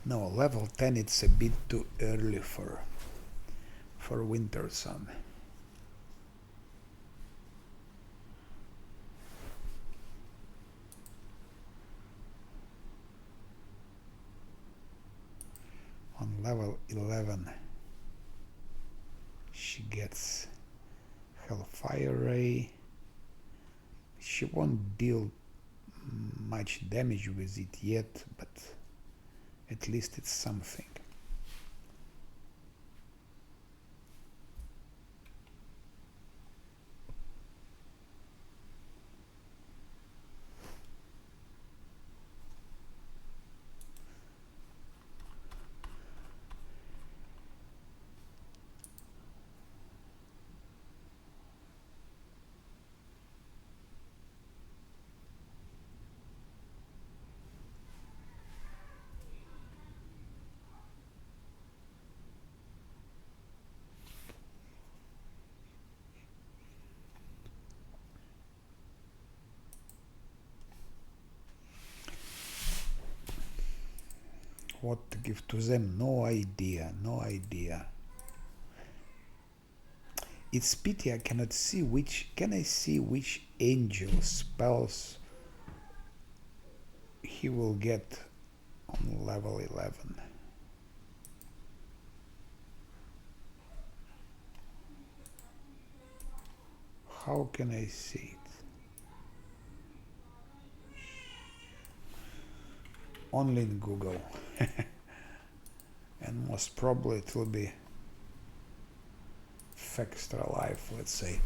No, level 10 it's a bit too early for Wintersun. On level 11 she gets Hellfire Ray. She won't deal much damage with it yet, but at least it's something. What to give to them? No idea, no idea. It's pity I cannot see which. Can I see which angel spells he will get on level 11? How can I see it? Only in Google. And most probably it will be extra life, let's say.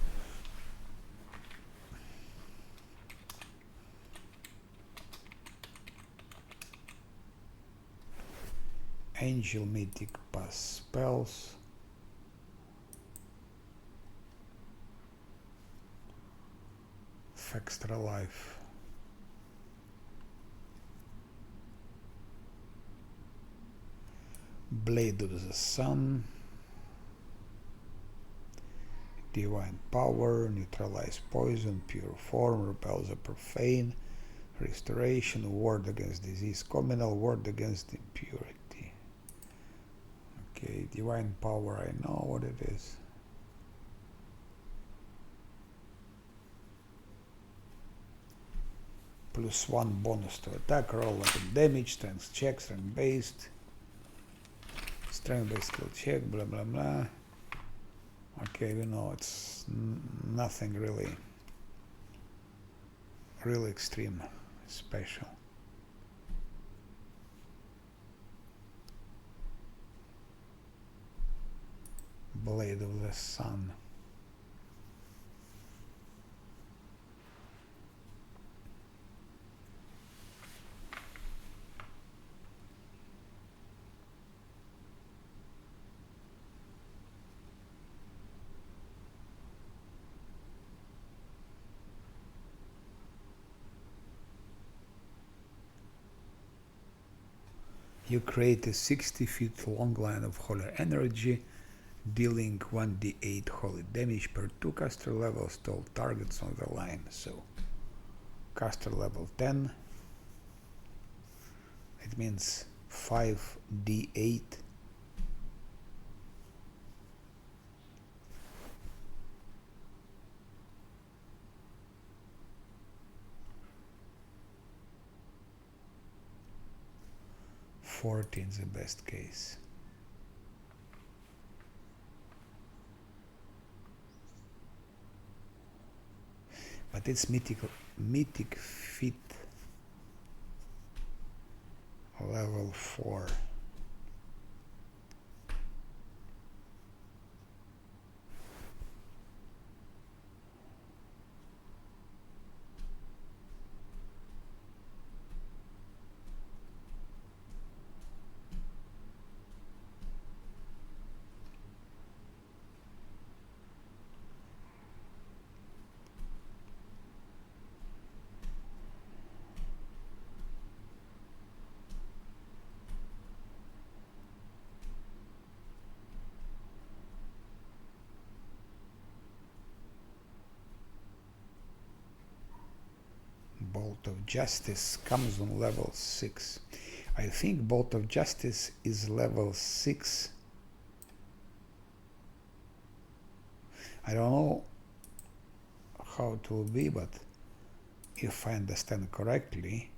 Angel Mythic Pass spells. Extra life. Blade of the Sun. Divine Power. Neutralize poison. Pure form. Repels the profane. Restoration. Ward against disease. Communal. Ward against impurity. Okay, Divine Power, I know what it is. +1 bonus to attack roll, weapon damage, strength check, strength based skill check, blah blah blah. Okay, we know it's nothing really extreme, special. Blade of the Sun. You create a 60 feet long line of holy energy, dealing 1d8 holy damage per 2 caster levels to all targets on the line. So, caster level 10, it means 5d8. In the best case. But it's mythic fit level 4. Bolt of Justice comes on level 6. I think Bolt of Justice is level 6. I don't know how it will be, but if I understand correctly,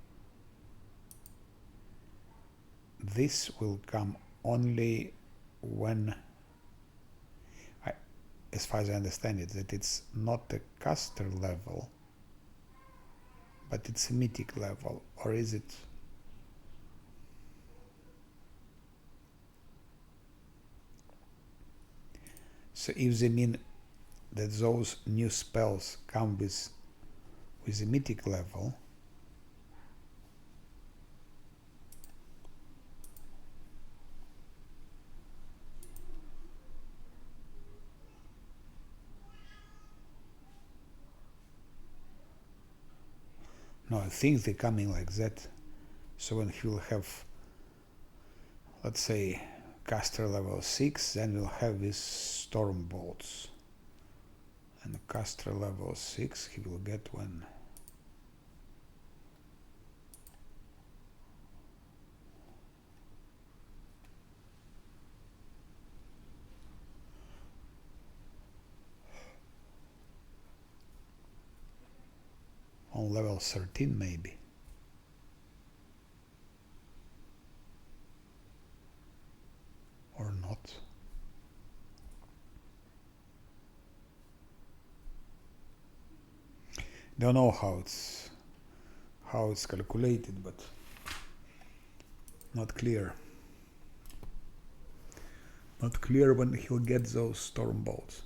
this will come only when, as far as I understand it, that it's not a caster level, but it's a mythic level, or is it? So if they mean that those new spells come with a mythic level, no, I think they're coming like that. So when he will have, let's say, caster level 6, then we'll have these storm bolts. And caster level 6 he will get when on level 13 maybe. Or not. Don't know how it's calculated, but not clear. Not clear when he'll get those storm bolts.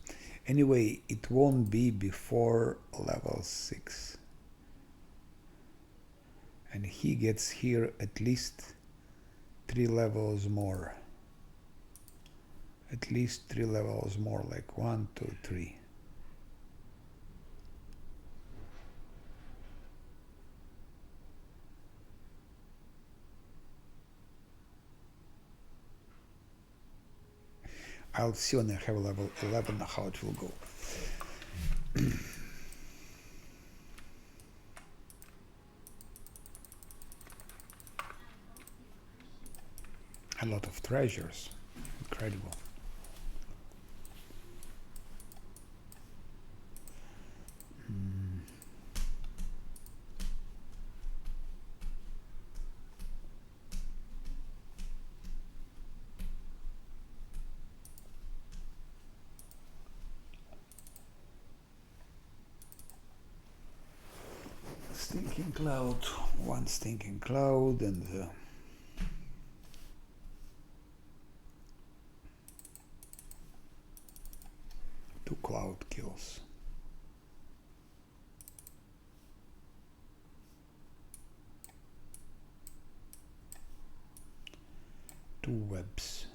Anyway, it won't be before level 6. And he gets here at least 3 levels more. At least 3 levels more, like 1, 2, 3. I'll see when I have level 11 how it will go. A lot of treasures. Incredible. Stinking cloud, one stinking cloud, and 2 cloud kills. 2 webs.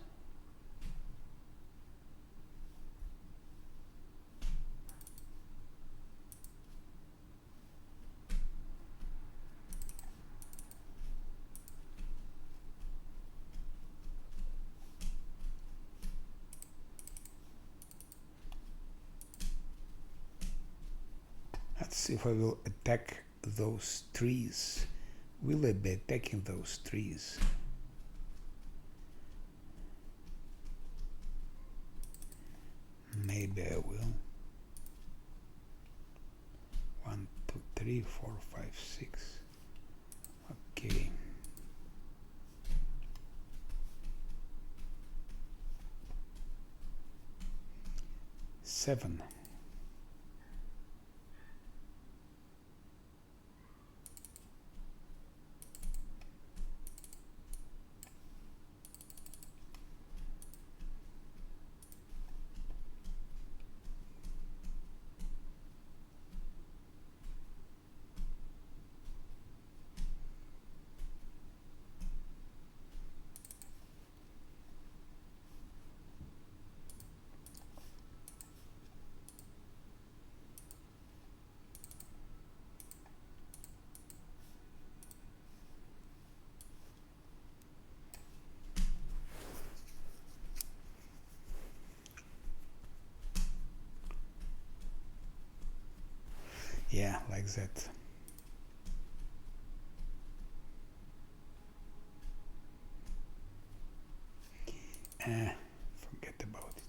Let's see if I will attack those trees. Will I be attacking those trees? Maybe I will. 1, 2, 3, 4, 5, 6. Okay. Seven. Yeah, like that. Forget about it.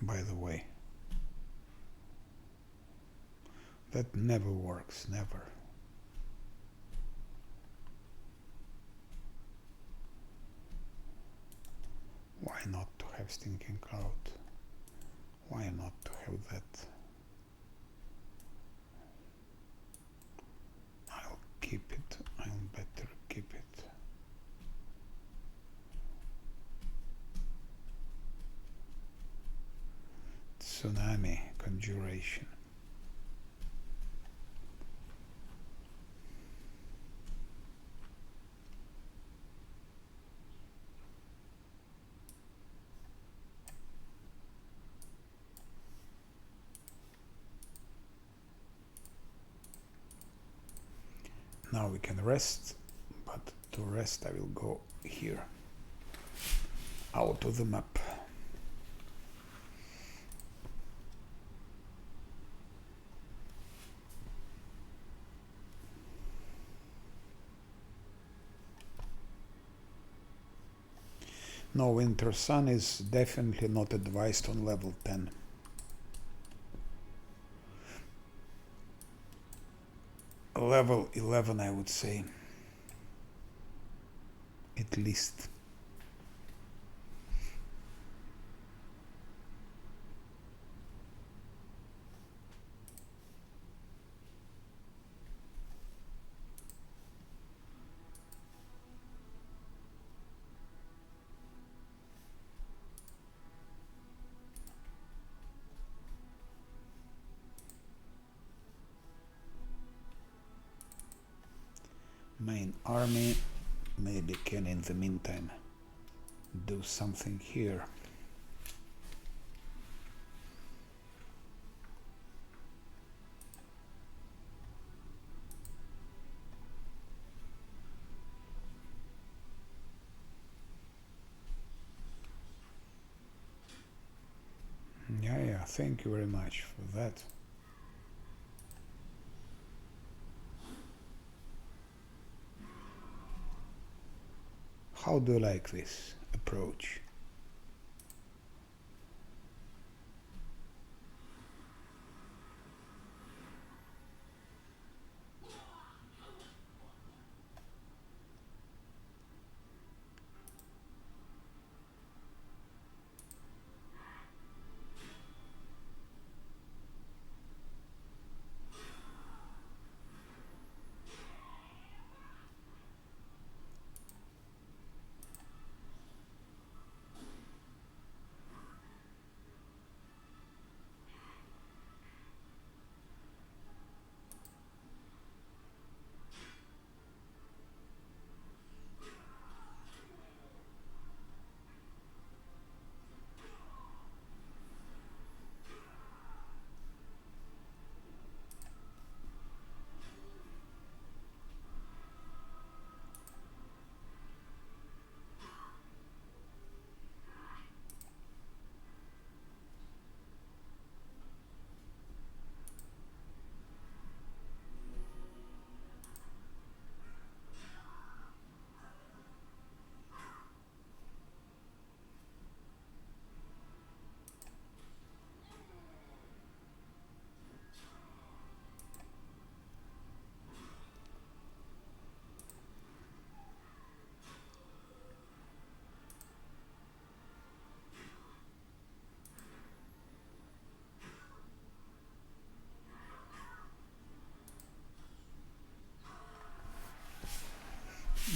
By the way, that never works, never. Why not to have stinking cloud? Why not to have that? I'll keep it. I'll better keep it. Tsunami conjuration. Now we can rest, but to rest I will go here, out of the map. No, Wintersun is definitely not advised on level 10. Level 11, I would say. At least. Main army maybe can in the meantime do something here. Yeah, thank you very much for that. How do you like this approach?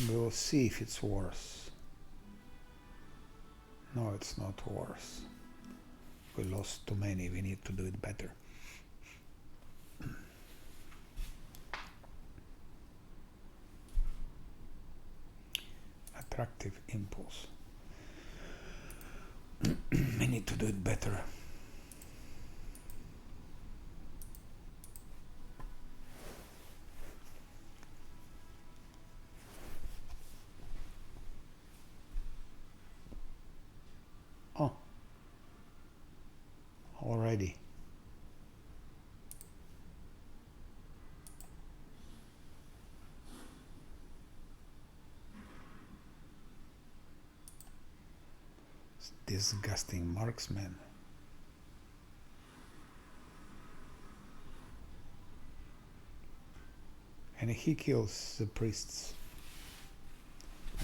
We'll see if it's worse. No, it's not worse. We lost too many, we need to do it better. Attractive impulse. We need to do it better. Oh, already. Disgusting marksman. And he kills the priests.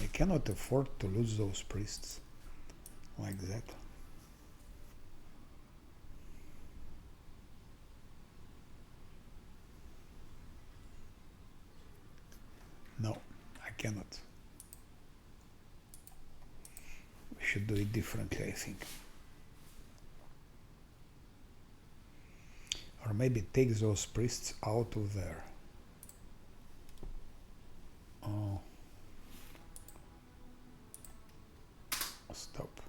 I cannot afford to lose those priests like that. No, I cannot. We should do it differently, I think. Or maybe take those priests out of there. Oh. Stop.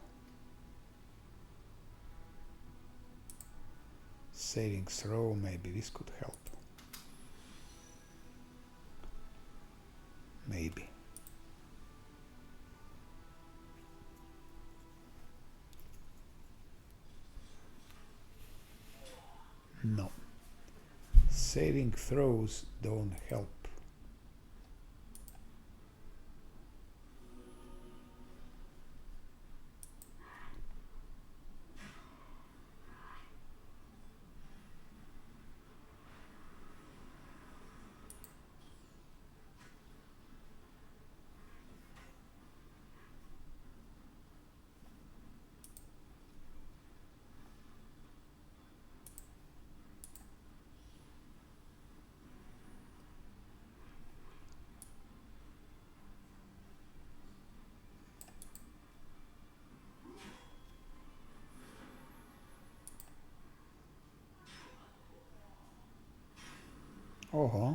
Saving throw, maybe this could help. maybe. No. Saving throws don't help. Uh-huh.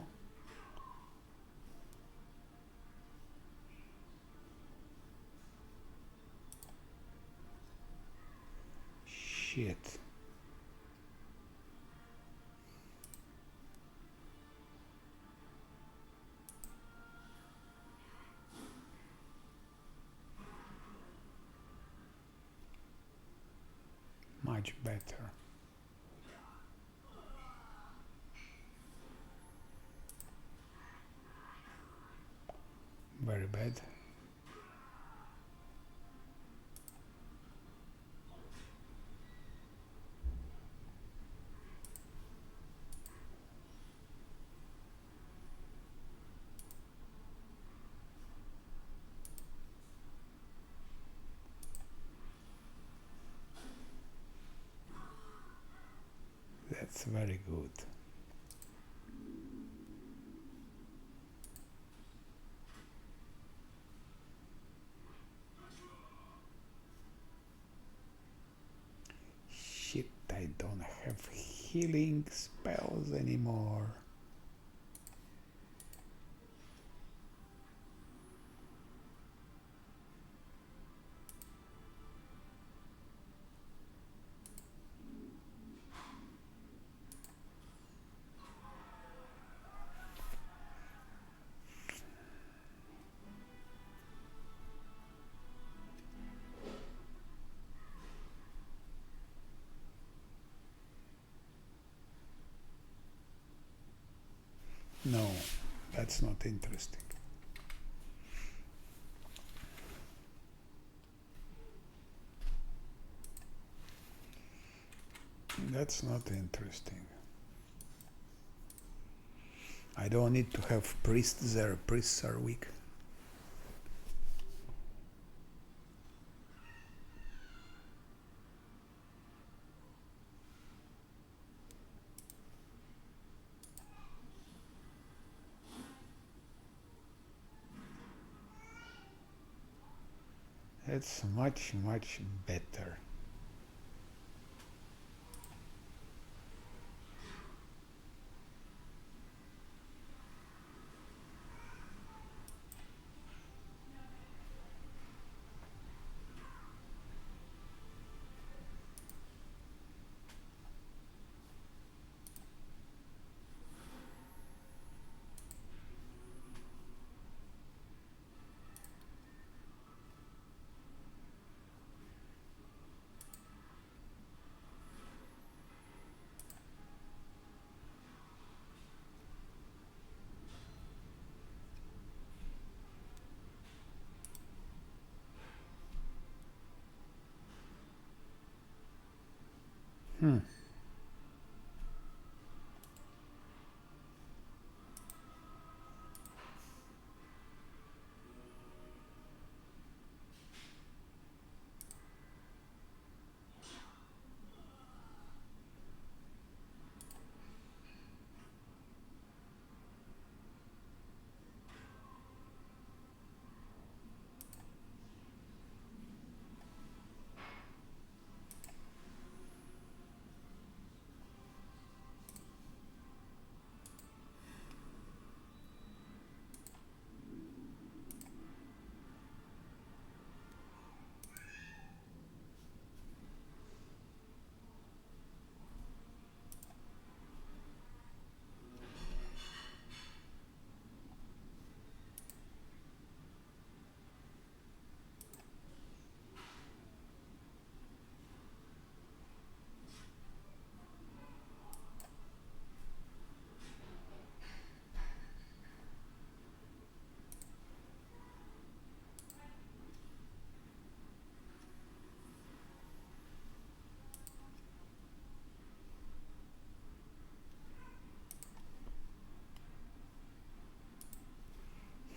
Shit. Much better. Very bad. That's very good. Shit, I don't have healing spells anymore. No, that's not interesting. That's not interesting. I don't need to have priests there. Priests are weak. It's much, much better.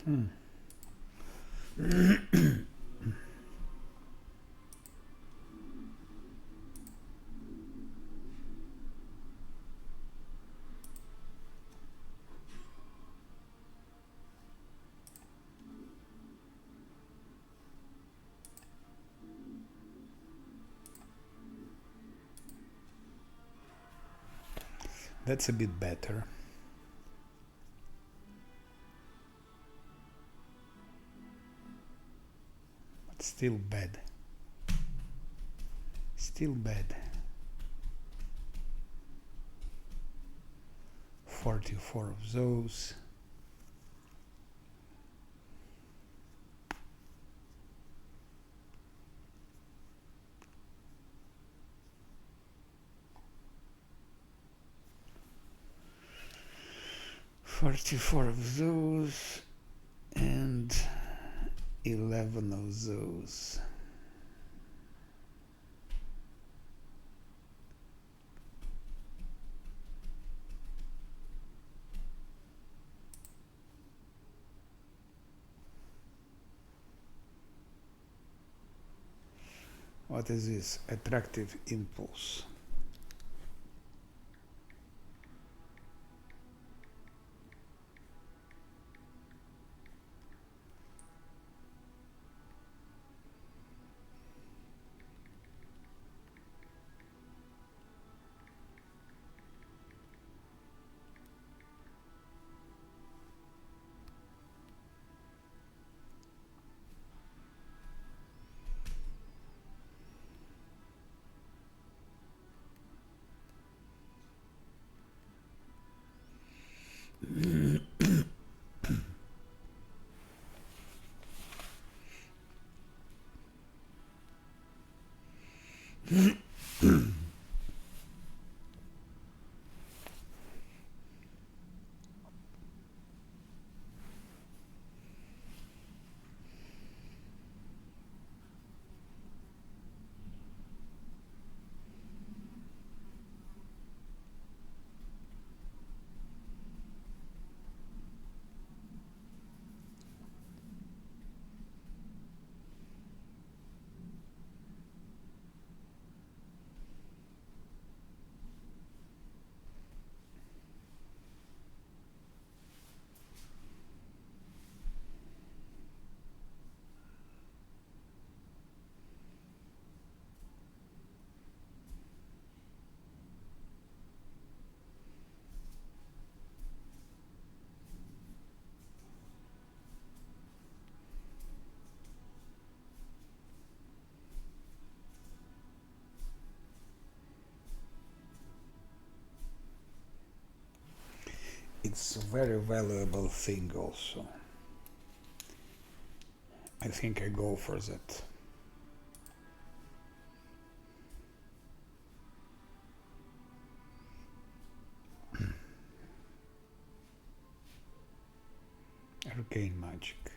Hmm. That's a bit better. But still bad. Still bad. 44 of those. And 11 of those. What is this? Attractive impulse. It's a very valuable thing also. I think I go for that. Arcane magic.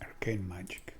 Arcane magic.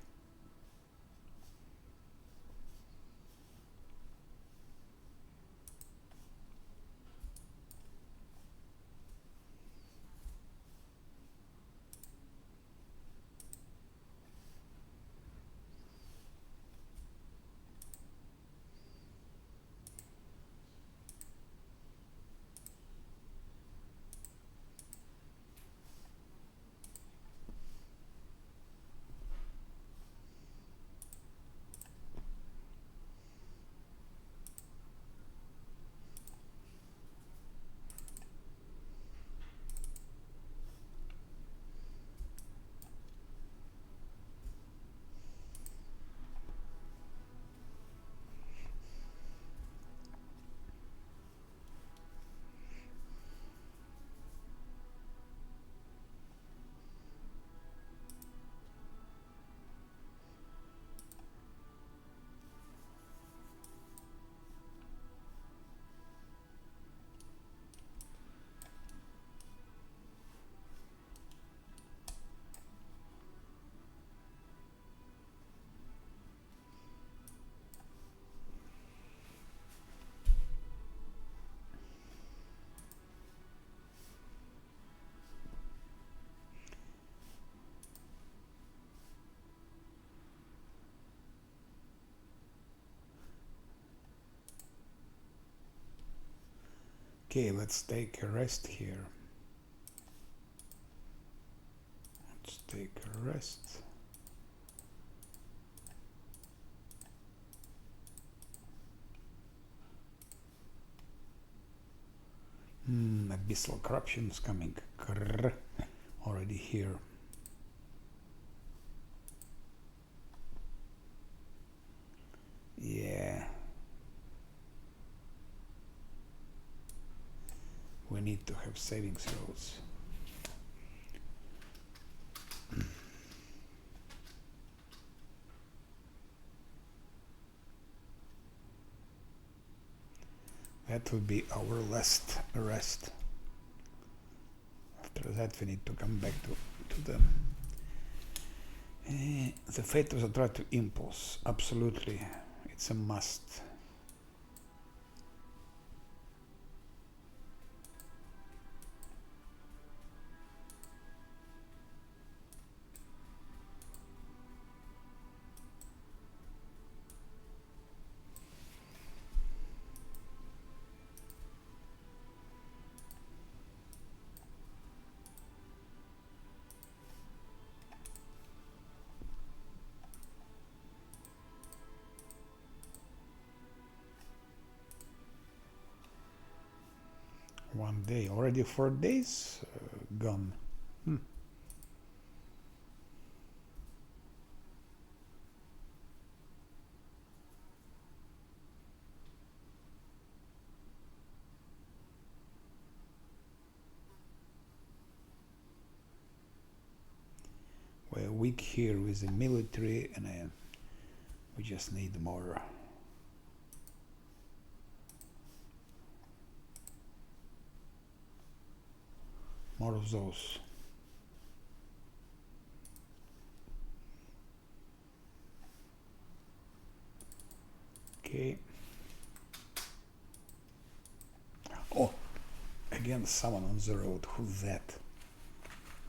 Okay, let's take a rest here. Let's take a rest. Abyssal corruption is coming. Grrr. Already here. Yeah. We need to have savings roads. That will be our last rest. After that we need to come back to the fate of the try to impulse. Absolutely. It's a must. One day, already 4 days gone. We're weak here with the military, and we just need more. More of those. Okay. Oh, again someone on the road. Who's that?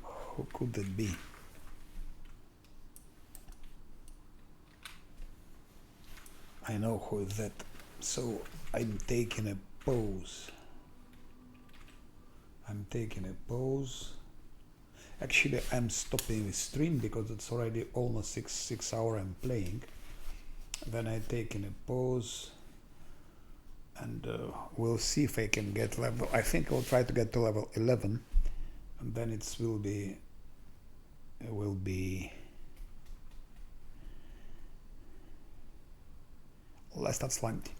Who could that be? I know who is that. So I'm taking a pause. Actually, I'm stopping the stream because it's already almost six hours I'm playing. Then I take in a pause, and we'll see if I can get level. I think I'll try to get to level 11, and then it will be less than 20.